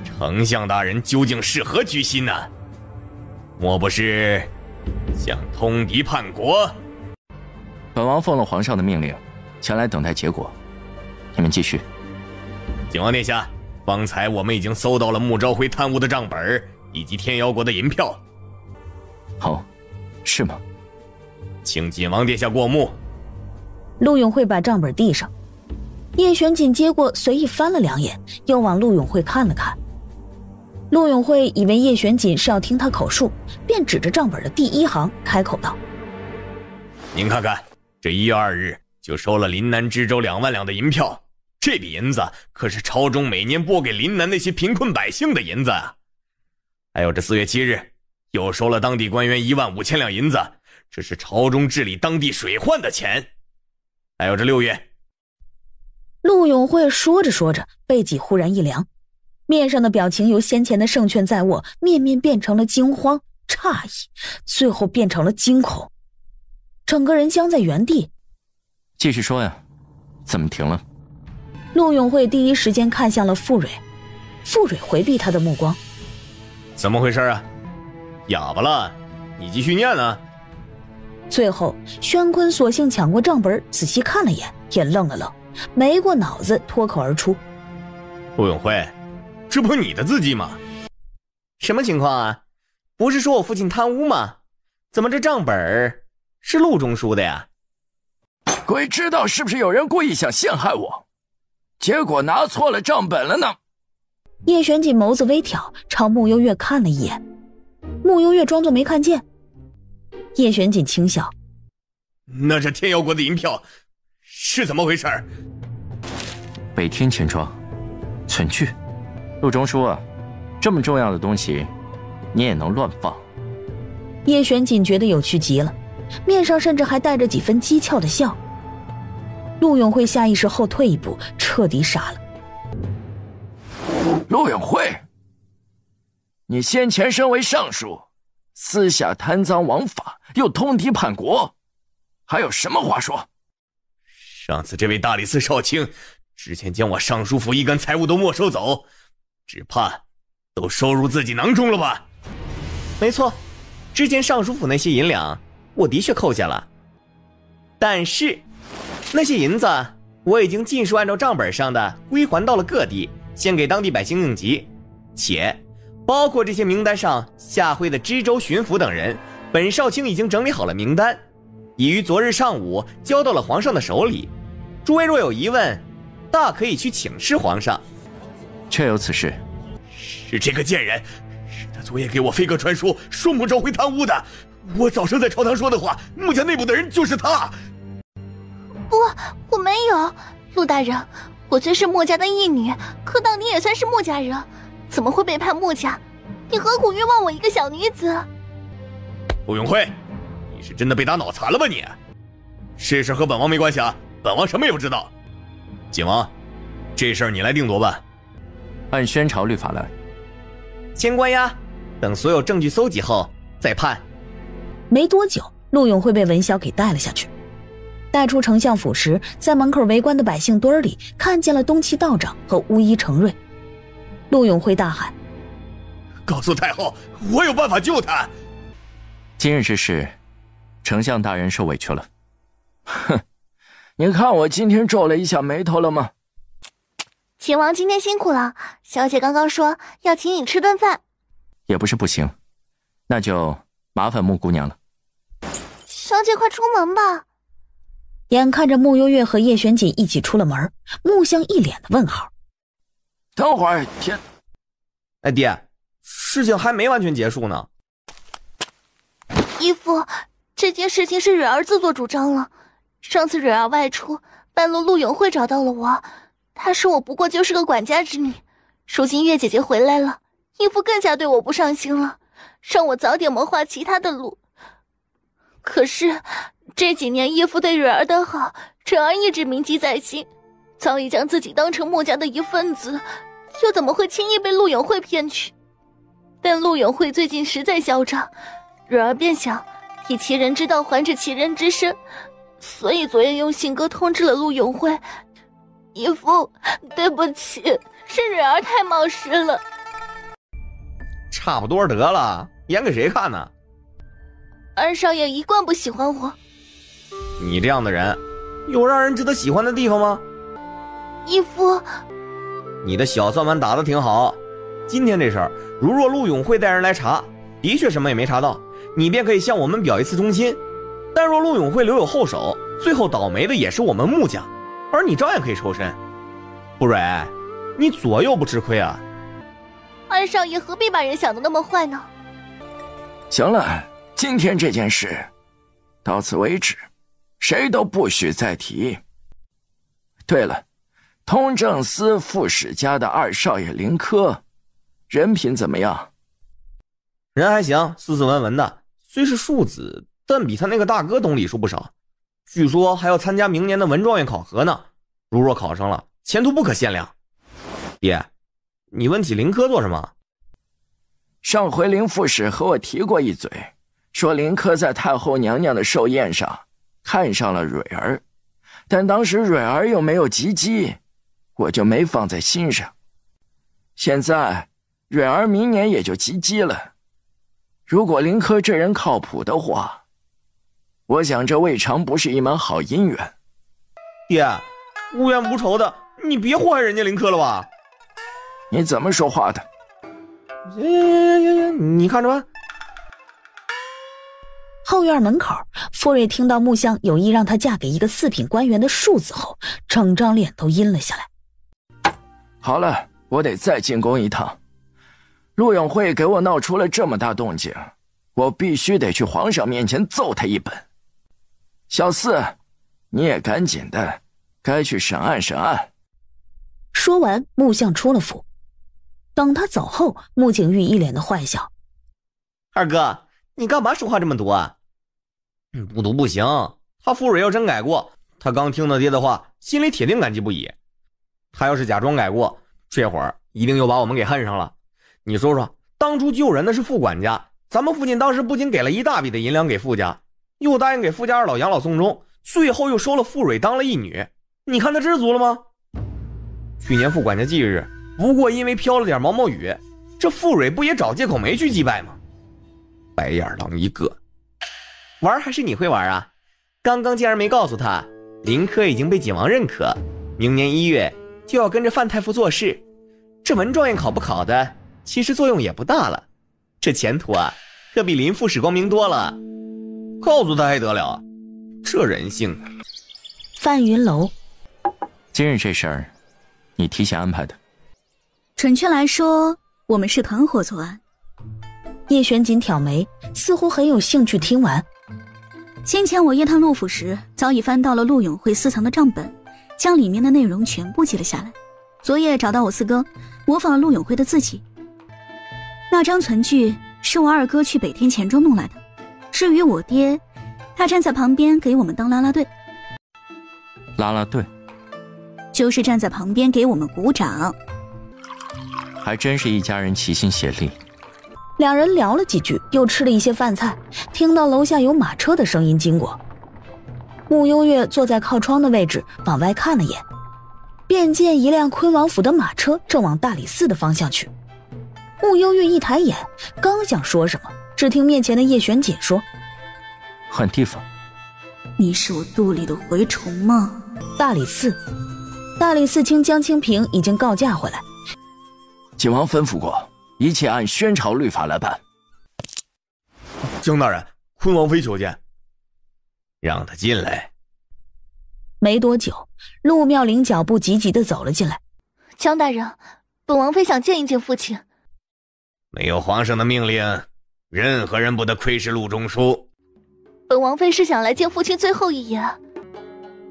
Speaker 1: 丞相大人究竟是何居心呢？莫不是想通敌叛国？
Speaker 4: 本王奉了皇上的命令，前来等待结果。你们继续。
Speaker 1: 景王殿下，方才我们已经搜到了穆昭辉贪污的账本以及天瑶国的银票。
Speaker 4: 哦，是吗？
Speaker 1: 请景王殿下过目。
Speaker 2: 陆永慧把账本递上，叶玄锦接过，随意翻了2眼，又往陆永慧看了看。陆永慧以为叶玄锦是要听他口述，便指着账本的第1行开口道：“
Speaker 1: 您看看，这1月2日就收了临南知州2万两的银票，这笔银子可是朝中每年拨给临南那些贫困百姓的银子啊！还有这4月7日，又收了当地官员1万5千两银子，这是朝中治理当地水患的钱。还有这6月。”
Speaker 2: 陆永慧说着说着，背脊忽然一凉，面上的表情由先前的胜券在握，面面变成了惊慌、诧异，最后变成了惊恐，整个人僵在原地。
Speaker 4: 继续说呀，怎么停了？
Speaker 2: 陆永慧第一时间看向了傅蕊，傅蕊回避他的目光。
Speaker 1: 怎么回事啊？哑巴了？你继续念呢。
Speaker 2: 最后，宣坤索性抢过账本，仔细看了眼，也愣了愣，没过脑子脱口而出：“
Speaker 1: 陆永辉，这不你的字迹吗？”“
Speaker 7: 什么情况啊？不是说我父亲贪污吗？怎么这账本是陆中书的呀？”“
Speaker 6: 鬼知道是不是有人故意想陷害我，结果拿错了账本了呢？”
Speaker 2: 叶玄锦眸子微挑，朝穆幽月看了一眼，穆幽月装作没看见。叶玄锦轻笑：“
Speaker 1: 那这天瑶国的银票是怎么回事？”“
Speaker 4: 北天钱庄存去。陆中书啊，这么重要的东西你也能乱放？”
Speaker 2: 叶玄锦觉得有趣极了，面上甚至还带着几分讥诮的笑。陆永慧下意识后退一步，彻底傻了。
Speaker 6: “陆永慧，你先前身为尚书，私下贪赃枉法，又通敌叛国，还有什么话说？”“
Speaker 1: 上次这位大理寺少卿之前将我尚书府一干财物都没收走，只怕都收入自己囊中了吧？”“
Speaker 7: 没错，之前尚书府那些银两我的确扣下了，但是那些银子我已经尽数按照账本上的归还到了各地，先给当地百姓应急，且包括这些名单上下徽的知州、巡抚等人，本少卿已经整理好了名单，已于昨日上午交到了皇上的手里。诸位若有疑问，大可以去请示皇上。”“
Speaker 4: 确有此事。”“
Speaker 1: 是这个贱人，是他昨夜给我飞鸽传书，说穆昭辉贪污的。我早上在朝堂说的话，穆家内部的人就是他。”“
Speaker 9: 不，我没有。陆大人，我虽是穆家的义女，可当年也算是穆家人，怎么会背叛穆家？你何苦冤枉我一个小女子？”“
Speaker 1: 陆永辉，你是真的被打脑残了吧你？这事和本王没关系啊，本王什么也不知道。景王，这事儿你来定夺吧。”“
Speaker 4: 按宣朝律法来。”“
Speaker 7: 先关押，等所有证据搜集后再判。”
Speaker 2: 没多久，陆永慧被文潇给带了下去。带出丞相府时，在门口围观的百姓堆里看见了东岐道长和巫医程瑞。陆永辉大喊：
Speaker 1: 告诉太后，我有办法救他。
Speaker 4: 今日之事，丞相大人受委屈了。
Speaker 6: 哼，你看我今天皱了一下眉头了吗？
Speaker 9: 秦王今天辛苦了，小姐刚刚说要请你吃顿饭。
Speaker 4: 也不是不行，那就麻烦穆姑娘了。
Speaker 9: 小姐快出门吧。
Speaker 2: 眼看着穆幽月和叶玄锦一起出了门，穆相一脸的问号。
Speaker 6: 等会儿，天！
Speaker 7: 哎，爹，事情还没完全结束呢。
Speaker 9: 义父，这件事情是蕊儿自作主张了。上次蕊儿外出，半路陆永慧找到了我，他说我不过就是个管家之女。如今月姐姐回来了，义父更加对我不上心了，让我早点谋划其他的路。可是这几年义父对蕊儿的好，蕊儿一直铭记在心，早已将自己当成穆家的一份子，又怎么会轻易被陆永慧骗去？但陆永慧最近实在嚣张，蕊儿便想以其人之道还治其人之身，所以昨夜用信鸽通知了陆永慧。义父，对不起，是蕊儿太冒失了。
Speaker 7: 差不多得了，演给谁看呢？
Speaker 9: 二少爷一贯不喜欢我。
Speaker 7: 你这样的人，有让人值得喜欢的地方吗？
Speaker 9: 义父，
Speaker 7: 你的小算盘打得挺好。今天这事儿，如若陆永慧带人来查，的确什么也没查到，你便可以向我们表一次忠心。但若陆永慧留有后手，最后倒霉的也是我们穆家，而你照样可以抽身。不蕊，你左右不吃亏啊。
Speaker 9: 二少爷何必把人想得那么坏呢？
Speaker 6: 行了，今天这件事到此为止，谁都不许再提。对了，通政司副使家的二少爷林科，人品怎么样？
Speaker 7: 人还行，斯斯文文的，虽是庶子，但比他那个大哥懂礼数不少。据说还要参加明年的文状元考核呢，如若考上了，前途不可限量。爹，你问起林科做什么？
Speaker 6: 上回林副使和我提过一嘴，说林科在太后娘娘的寿宴上看上了蕊儿，但当时蕊儿又没有及笄，我就没放在心上。现在蕊儿明年也就及笄了，如果林科这人靠谱的话，我想这未尝不是一门好姻缘。
Speaker 7: 爹，无冤无仇的，你别祸害人家林科了吧？
Speaker 6: 你怎么说话的？
Speaker 7: 你看着吧。
Speaker 2: 后院门口，傅瑞听到穆香有意让她嫁给一个四品官员的庶子后，整张脸都阴了下来。
Speaker 6: 好了，我得再进宫一趟。陆永慧给我闹出了这么大动静，我必须得去皇上面前揍他一本。小四，你也赶紧的，该去审案审案。
Speaker 2: 说完，穆相出了府。等他走后，穆景玉一脸的坏笑：“
Speaker 7: 二哥，你干嘛说话这么毒啊？”“不毒不行，他傅蕊要真改过，他刚听了爹的话，心里铁定感激不已。他要是假装改过，这会儿一定又把我们给恨上了。你说说，当初救人的是傅管家，咱们父亲当时不仅给了一大笔的银两给傅家，又答应给傅家二老养老送终，最后又收了傅蕊当了义女，你看他知足了吗？去年傅管家忌日，不过因为飘了点毛毛雨，这傅蕊不也找借口没去祭拜吗？白眼狼一个。玩还是你会玩啊？刚刚竟然没告诉他，林科已经被景王认可，明年1月就要跟着范太傅做事。这文状元考不考的，其实作用也不大了，这前途啊，可比林副使光明多了。告诉他还得了？这人性啊！
Speaker 2: 范云楼，
Speaker 4: 今日这事儿，你提前安排的。
Speaker 10: 准确来说，我们是团伙作案。
Speaker 2: 叶玄锦挑眉，似乎很有兴趣听完。
Speaker 10: 先前我夜探陆府时，早已翻到了陆永慧私藏的账本，将里面的内容全部记了下来。昨夜找到我四哥，模仿了陆永慧的字迹。那张存据是我二哥去北天钱庄弄来的。至于我爹，他站在旁边给我们当啦啦队。
Speaker 4: 啦啦队？
Speaker 10: 就是站在旁边给我们鼓掌。
Speaker 4: 还真是一家人齐心协力。
Speaker 2: 两人聊了几句，又吃了一些饭菜，听到楼下有马车的声音经过。穆幽月坐在靠窗的位置，往外看了眼，便见一辆昆王府的马车正往大理寺的方向去。穆幽月一抬眼，刚想说什么，只听面前的叶璇姐说：“
Speaker 4: 换地方。”
Speaker 10: 你是我肚里的蛔虫吗？
Speaker 2: 大理寺卿江清平已经告假回来。
Speaker 6: 景王吩咐过，一切按宣朝律法来办。
Speaker 8: 江大人，昆王妃求见。
Speaker 1: 让他进来。
Speaker 2: 没多久，陆妙龄脚步急急地走了进来。
Speaker 9: 江大人，本王妃想见一见父亲。
Speaker 1: 没有皇上的命令，任何人不得窥视陆中书。
Speaker 9: 本王妃是想来见父亲最后一眼。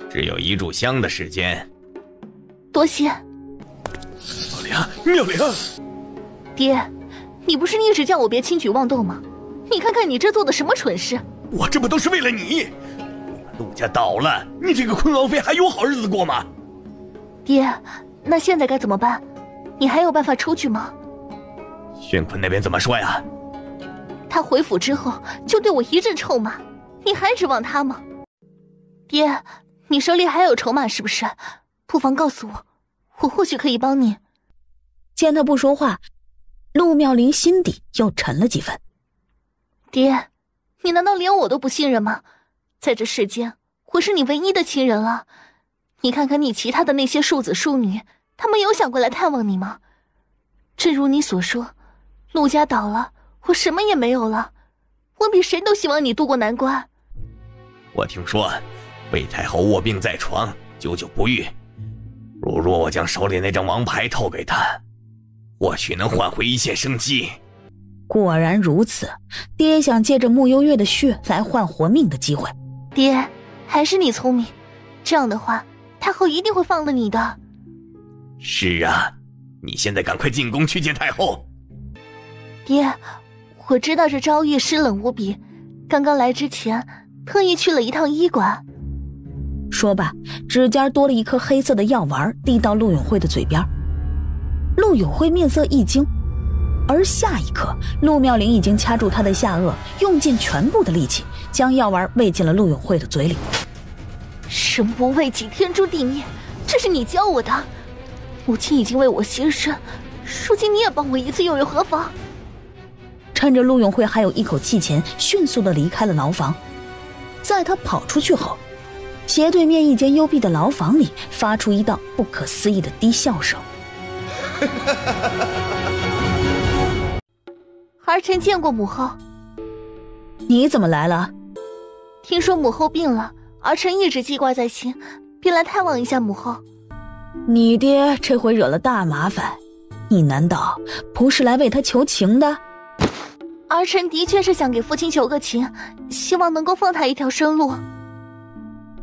Speaker 1: 只有1炷香的时间。
Speaker 9: 多谢。
Speaker 8: 妙龄，
Speaker 9: 爹，你不是一直叫我别轻举妄动吗？你看看你这做的什么蠢事！
Speaker 1: 我这不都是为了你？陆家倒了，你这个昆王妃还有好日子过吗？
Speaker 9: 爹，那现在该怎么办？你还有办法出去吗？
Speaker 1: 宣坤那边怎么说呀？
Speaker 9: 他回府之后就对我一阵臭骂，你还指望他吗？爹，你手里还有筹码是不是？不妨告诉我，我或许可以帮你。
Speaker 2: 见他不说话，陆妙龄心底又沉了几分。
Speaker 9: 爹，你难道连我都不信任吗？在这世间，我是你唯一的亲人了。你看看你其他的那些庶子庶女，他们有想过来探望你吗？正如你所说，陆家倒了，我什么也没有了，我比谁都希望你渡过难关。
Speaker 1: 我听说魏太后卧病在床，久久不愈。若我将手里那张王牌透给他，或许能换回一线生机。
Speaker 2: 果然如此，爹想借着穆幽月的血来换活命的机会。
Speaker 9: 爹，还是你聪明，这样的话，太后一定会放了你的。
Speaker 1: 是啊，你现在赶快进宫去见太后。
Speaker 9: 爹，我知道这朝玉湿冷无比，刚刚来之前特意去了一趟医馆。
Speaker 2: 说罢，指尖多了一颗黑色的药丸，递到陆永慧的嘴边。陆永慧面色一惊，而下一刻，陆妙龄已经掐住他的下颚，用尽全部的力气，将药丸喂进了陆永慧的嘴里。
Speaker 9: 生不为己，天诛地灭，这是你教我的。母亲已经为我牺牲，如今你也帮我一次，又有何妨？
Speaker 2: 趁着陆永慧还有一口气前，迅速地离开了牢房。在他跑出去后，斜对面一间幽闭的牢房里发出一道不可思议的低笑声。
Speaker 9: 儿臣见过母后。
Speaker 2: 你怎么来了？
Speaker 9: 听说母后病了，儿臣一直记挂在心，便来探望一下母后。
Speaker 2: 你爹这回惹了大麻烦，你难道不是来为他求情的？
Speaker 9: 儿臣的确是想给父亲求个情，希望能够放他一条生路。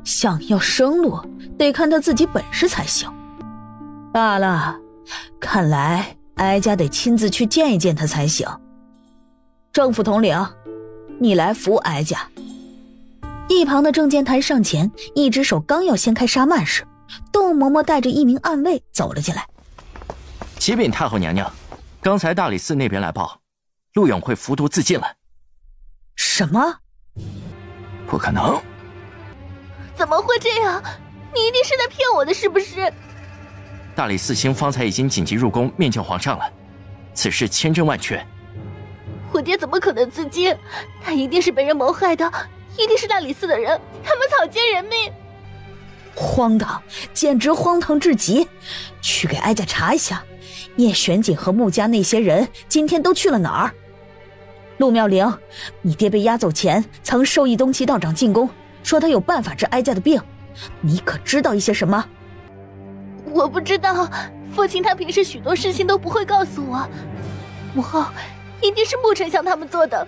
Speaker 2: 想要生路，得看他自己本事才行。罢了，看来哀家得亲自去见一见他才行。郑府统领，你来扶哀家。一旁的郑建台上前，一只手刚要掀开纱幔时，窦嬷嬷带着一名暗卫走了进来。
Speaker 4: 启禀太后娘娘，刚才大理寺那边来报，陆永慧服毒自尽了。
Speaker 2: 什么？
Speaker 6: 不可能！
Speaker 9: 怎么会这样？你一定是在骗我的，是不是？
Speaker 4: 大理寺卿方才已经紧急入宫面见皇上了，此事千真万确。
Speaker 9: 我爹怎么可能自尽？他一定是被人谋害的，一定是大理寺的人，他们草菅人命。
Speaker 2: 荒唐，简直荒唐至极！去给哀家查一下，叶玄锦和穆家那些人今天都去了哪儿？陆妙龄，你爹被押走前曾授意东岐道长进宫，说他有办法治哀家的病，你可知道一些什么？
Speaker 9: 我不知道，父亲他平时许多事情都不会告诉我。母后，一定是穆丞相他们做的。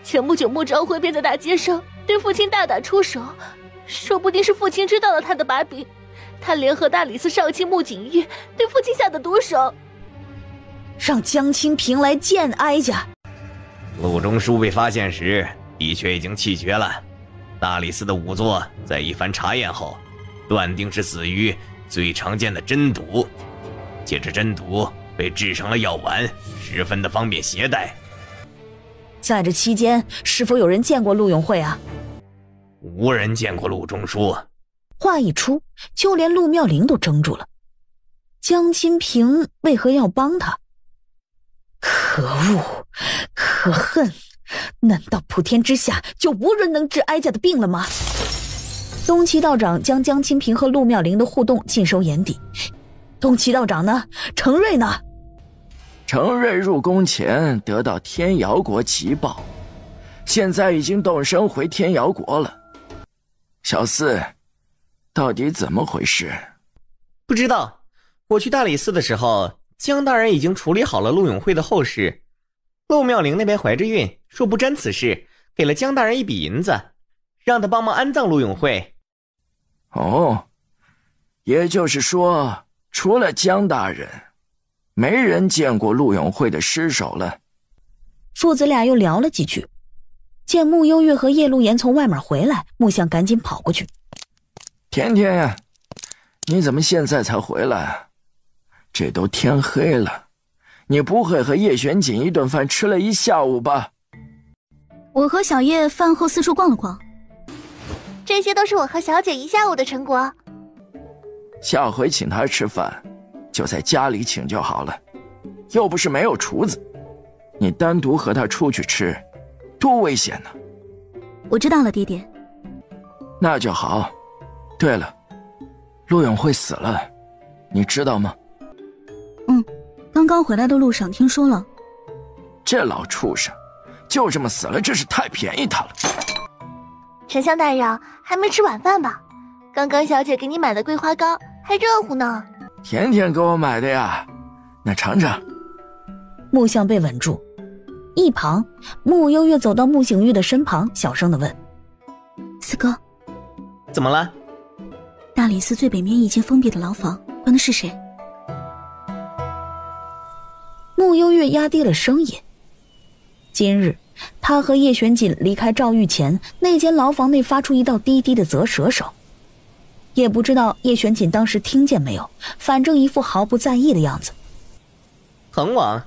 Speaker 9: 前不久穆昭辉便在大街上对父亲大打出手，说不定是父亲知道了他的把柄，他联合大理寺少卿穆景玉对父亲下的毒手。
Speaker 2: 让江清平来见哀家。
Speaker 1: 陆中书被发现时的确已经气绝了，大理寺的仵作在一番查验后断定是死于最常见的针毒，借着针毒被制成了药丸，十分的方便携带。
Speaker 2: 在这期间，是否有人见过陆永慧啊？
Speaker 1: 无人见过陆中书。
Speaker 2: 话一出，就连陆妙龄都怔住了。江金平为何要帮他？可恶，可恨！难道普天之下就无人能治哀家的病了吗？东岐道长将江金平和陆妙龄的互动尽收眼底。东岐道长呢？程瑞呢？
Speaker 6: 程瑞入宫前得到天瑶国急报，现在已经动身回天瑶国了。小四，到底怎么回事？
Speaker 7: 不知道，我去大理寺的时候，江大人已经处理好了陆永会的后事。陆妙龄那边怀着孕，说不沾此事，给了江大人一笔银子，让他帮忙安葬陆永会。
Speaker 6: 哦，也就是说，除了江大人，没人见过陆永会的尸首了。
Speaker 2: 父子俩又聊了几句，见穆幽月和叶陆言从外面回来，穆相赶紧跑过去。
Speaker 6: 甜甜呀，你怎么现在才回来？这都天黑了，你不会和叶玄锦一顿饭吃了一下午吧？
Speaker 10: 我和小叶饭后四处逛了逛，
Speaker 9: 这些都是我和小姐一下午的成果。
Speaker 6: 下回请她吃饭，就在家里请就好了，又不是没有厨子，你单独和她出去吃，多危险呢！
Speaker 10: 我知道了，爹爹。
Speaker 6: 那就好。对了，陆永会死了，你知道吗？
Speaker 10: 刚刚回来的路上听说了。
Speaker 6: 这老畜生就这么死了，真是太便宜他了。
Speaker 9: 丞相大人，还没吃晚饭吧？刚刚小姐给你买的桂花糕还热乎呢。
Speaker 6: 甜甜给我买的呀，那尝尝。
Speaker 2: 穆相被稳住，一旁穆幽月走到穆景玉的身旁，小声地问：
Speaker 10: 四哥，
Speaker 7: 怎么了？
Speaker 10: 大理寺最北面一间封闭的牢房，关的是谁？
Speaker 2: 穆幽月压低了声音。今日他和叶玄锦离开赵玉前，那间牢房内发出一道低低的啧舌声，也不知道叶玄锦当时听见没有，反正一副毫不在意的样子。
Speaker 7: 恒王。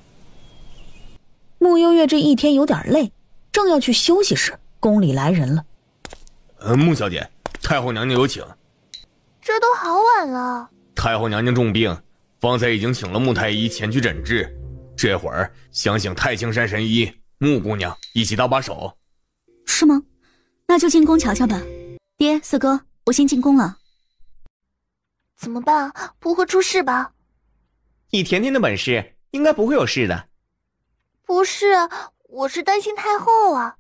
Speaker 2: 穆幽月这一天有点累，正要去休息时，宫里来人了。
Speaker 1: 穆小姐，太后娘娘有请。
Speaker 9: 这都好晚了。
Speaker 1: 太后娘娘重病，方才已经请了穆太医前去诊治，这会儿想请太青山神医穆姑娘一起搭把手。
Speaker 10: 是吗？那就进宫瞧瞧吧。爹，四哥，我先进宫了。
Speaker 9: 怎么办？不会出事吧？
Speaker 7: 以甜甜的本事，应该不会有事的。
Speaker 9: 不是，我是担心太后啊。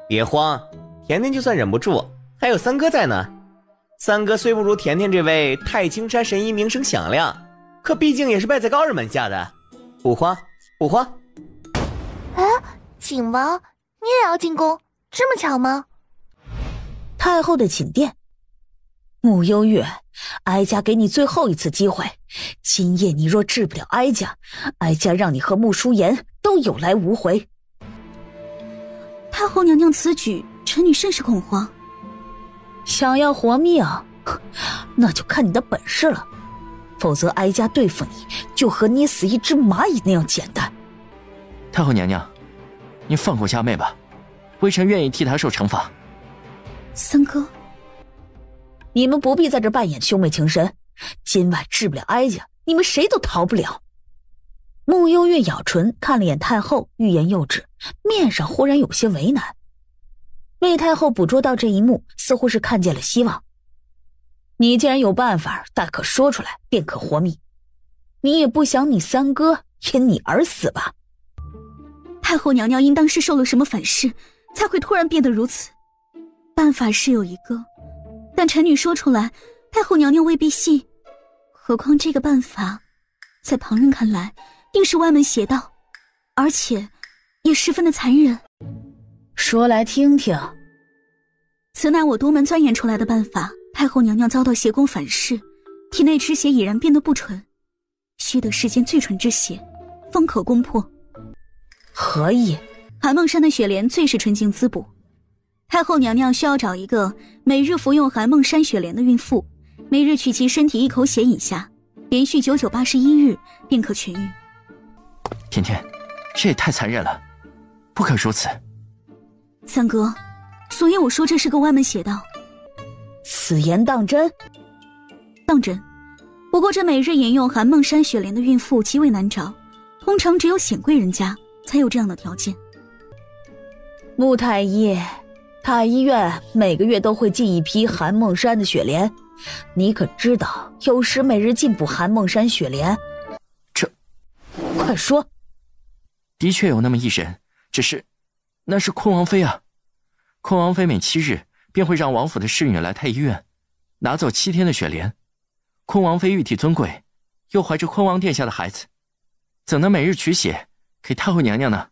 Speaker 7: 别慌，甜甜就算忍不住，还有三哥在呢。三哥虽不如甜甜这位太青山神医名声响亮，可毕竟也是拜在高人门下的。不慌，不慌。
Speaker 9: 哎，景王，你也要进宫？这么巧吗？
Speaker 2: 太后的寝殿。穆幽月，哀家给你最后一次机会，今夜你若治不了哀家，哀家让你和穆淑妍都有来无回。
Speaker 10: 太后娘娘此举，臣女甚是恐慌。
Speaker 2: 想要活命，那就看你的本事了，否则哀家对付你就和捏死一只蚂蚁那样简单。
Speaker 4: 太后娘娘，您放过佳妹吧，微臣愿意替她受惩罚。
Speaker 10: 三哥，
Speaker 2: 你们不必在这扮演兄妹情深，今晚治不了哀家，你们谁都逃不了。穆幽月咬唇看了眼太后，欲言又止，面上忽然有些为难。魏太后捕捉到这一幕，似乎是看见了希望。你既然有办法，大可说出来，便可活命。你也不想你三哥因你而死吧？
Speaker 10: 太后娘娘应当是受了什么反噬，才会突然变得如此。办法是有一个，但臣女说出来，太后娘娘未必信。何况这个办法，在旁人看来，定是歪门邪道，而且也十分的残忍。
Speaker 2: 说来听听。
Speaker 10: 此乃我多门钻研出来的办法。太后娘娘遭到邪功反噬，体内之血已然变得不纯，需得世间最纯之血，方可攻破。
Speaker 2: 何以？
Speaker 10: 寒梦山的雪莲最是纯净滋补。太后娘娘需要找一个每日服用寒梦山雪莲的孕妇，每日取其身体一口血饮下，连续9981日便可痊愈。
Speaker 4: 甜甜，这也太残忍了，不可如此。
Speaker 10: 三哥，所以我说这是个歪门邪道。
Speaker 2: 此言当真？
Speaker 10: 当真。不过这每日饮用寒梦山雪莲的孕妇极为难找，通常只有显贵人家才有这样的条件。
Speaker 2: 穆太医，太医院每个月都会进一批寒梦山的雪莲，你可知道有时每日进补寒梦山雪莲？快说。
Speaker 4: 的确有那么一人，只是那是昆王妃啊。昆王妃每7日便会让王府的侍女来太医院拿走7天的雪莲。昆王妃玉体尊贵，又怀着昆王殿下的孩子，怎能每日取血给太后娘娘呢？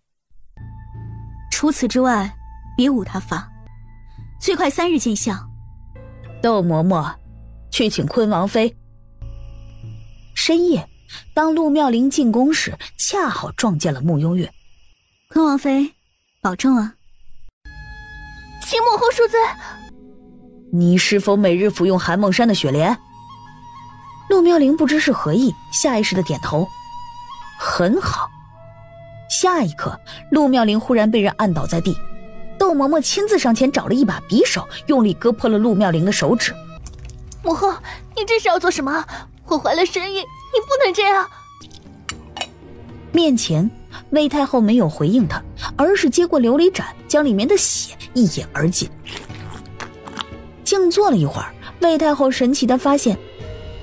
Speaker 10: 除此之外别无他法，最快3日见效。
Speaker 2: 窦嬷嬷去请昆王妃。深夜，当陆妙龄进宫时，恰好撞见了慕幽月。
Speaker 10: 昆王妃保重啊。
Speaker 9: 请母后恕罪。
Speaker 2: 你是否每日服用寒梦山的雪莲？陆妙龄不知是何意，下意识的点头。很好。下一刻，陆妙龄忽然被人按倒在地，窦嬷嬷亲自上前找了一把匕首，用力割破了陆妙龄的手指。
Speaker 9: 母后，你这是要做什么？我怀了身孕，你不能这样。
Speaker 2: 面前，魏太后没有回应他，而是接过琉璃盏，将里面的血一饮而尽。静坐了一会儿，魏太后神奇地发现，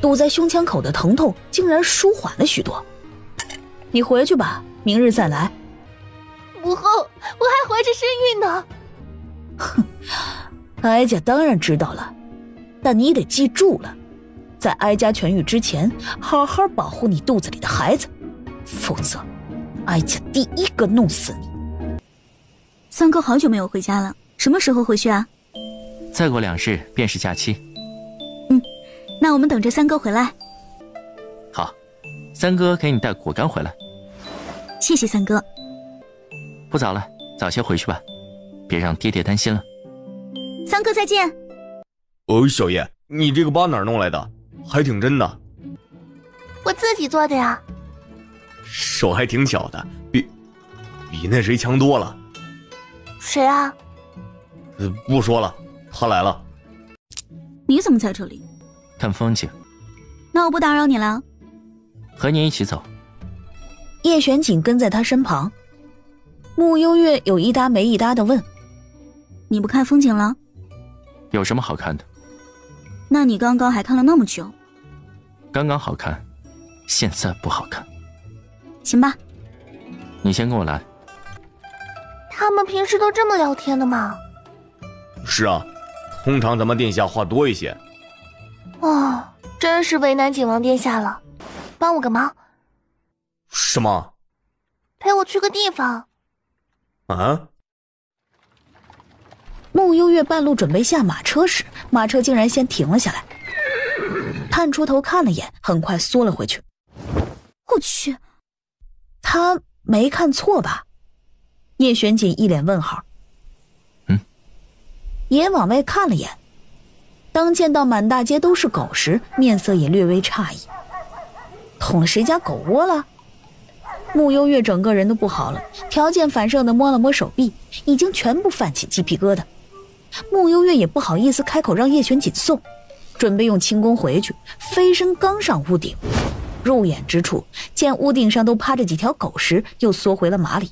Speaker 2: 堵在胸腔口的疼痛竟然舒缓了许多。你回去吧，明日再来。
Speaker 9: 母后，我还怀着身孕呢。
Speaker 2: 哼，哀家当然知道了，但你得记住了，在哀家痊愈之前，好好保护你肚子里的孩子，否则哀家第一个弄死你。
Speaker 10: 三哥好久没有回家了，什么时候回去啊？
Speaker 4: 再过2日便是假期。
Speaker 10: 那我们等着三哥回来。
Speaker 4: 好，三哥给你带果干回来。
Speaker 10: 谢谢三哥。
Speaker 4: 不早了，早些回去吧，别让爹爹担心了。
Speaker 10: 三哥再见。
Speaker 1: 哦，小叶，你这个疤哪儿弄来的？还挺真的。
Speaker 9: 我自己做的呀。
Speaker 1: 手还挺巧的，比那谁强多了。
Speaker 9: 谁啊？
Speaker 1: 不说了，他来了。
Speaker 10: 你怎么在这里？
Speaker 4: 看风景。
Speaker 10: 那我不打扰你了。
Speaker 4: 和你一起走。
Speaker 2: 叶玄景跟在他身旁。慕幽月有一搭没一搭地问：
Speaker 10: 你不看风景了？
Speaker 4: 有什么好看的？
Speaker 10: 那你刚刚还看了那么久。
Speaker 4: 刚刚好看，现在不好看。
Speaker 10: 行吧。
Speaker 4: 你先跟我来。
Speaker 9: 他们平时都这么聊天的吗？
Speaker 1: 是啊，通常咱们殿下话多一些。
Speaker 9: 哦，真是为难景王殿下了。帮我个忙。
Speaker 1: 什么？
Speaker 9: 陪我去个地方。
Speaker 1: 啊？
Speaker 2: 慕幽月半路准备下马车时，马车竟然先停了下来，探出头看了眼，很快缩了回去。
Speaker 10: 我去，
Speaker 2: 他没看错吧？叶玄锦一脸问号。也往外看了眼，当见到满大街都是狗时，面色也略微诧异。捅了谁家狗窝了？慕幽月整个人都不好了，条件反射地摸了摸手臂，已经全部泛起鸡皮疙瘩。慕幽月也不好意思开口让叶玄锦送，准备用轻功回去，飞身刚上屋顶，入眼之处见屋顶上都趴着几条狗时，又缩回了马里。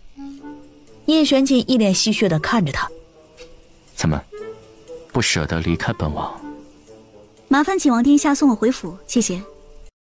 Speaker 2: 叶玄锦一脸戏谑地看着他：
Speaker 4: 怎么不舍得离开本王？
Speaker 10: 麻烦景王殿下送我回府，谢谢。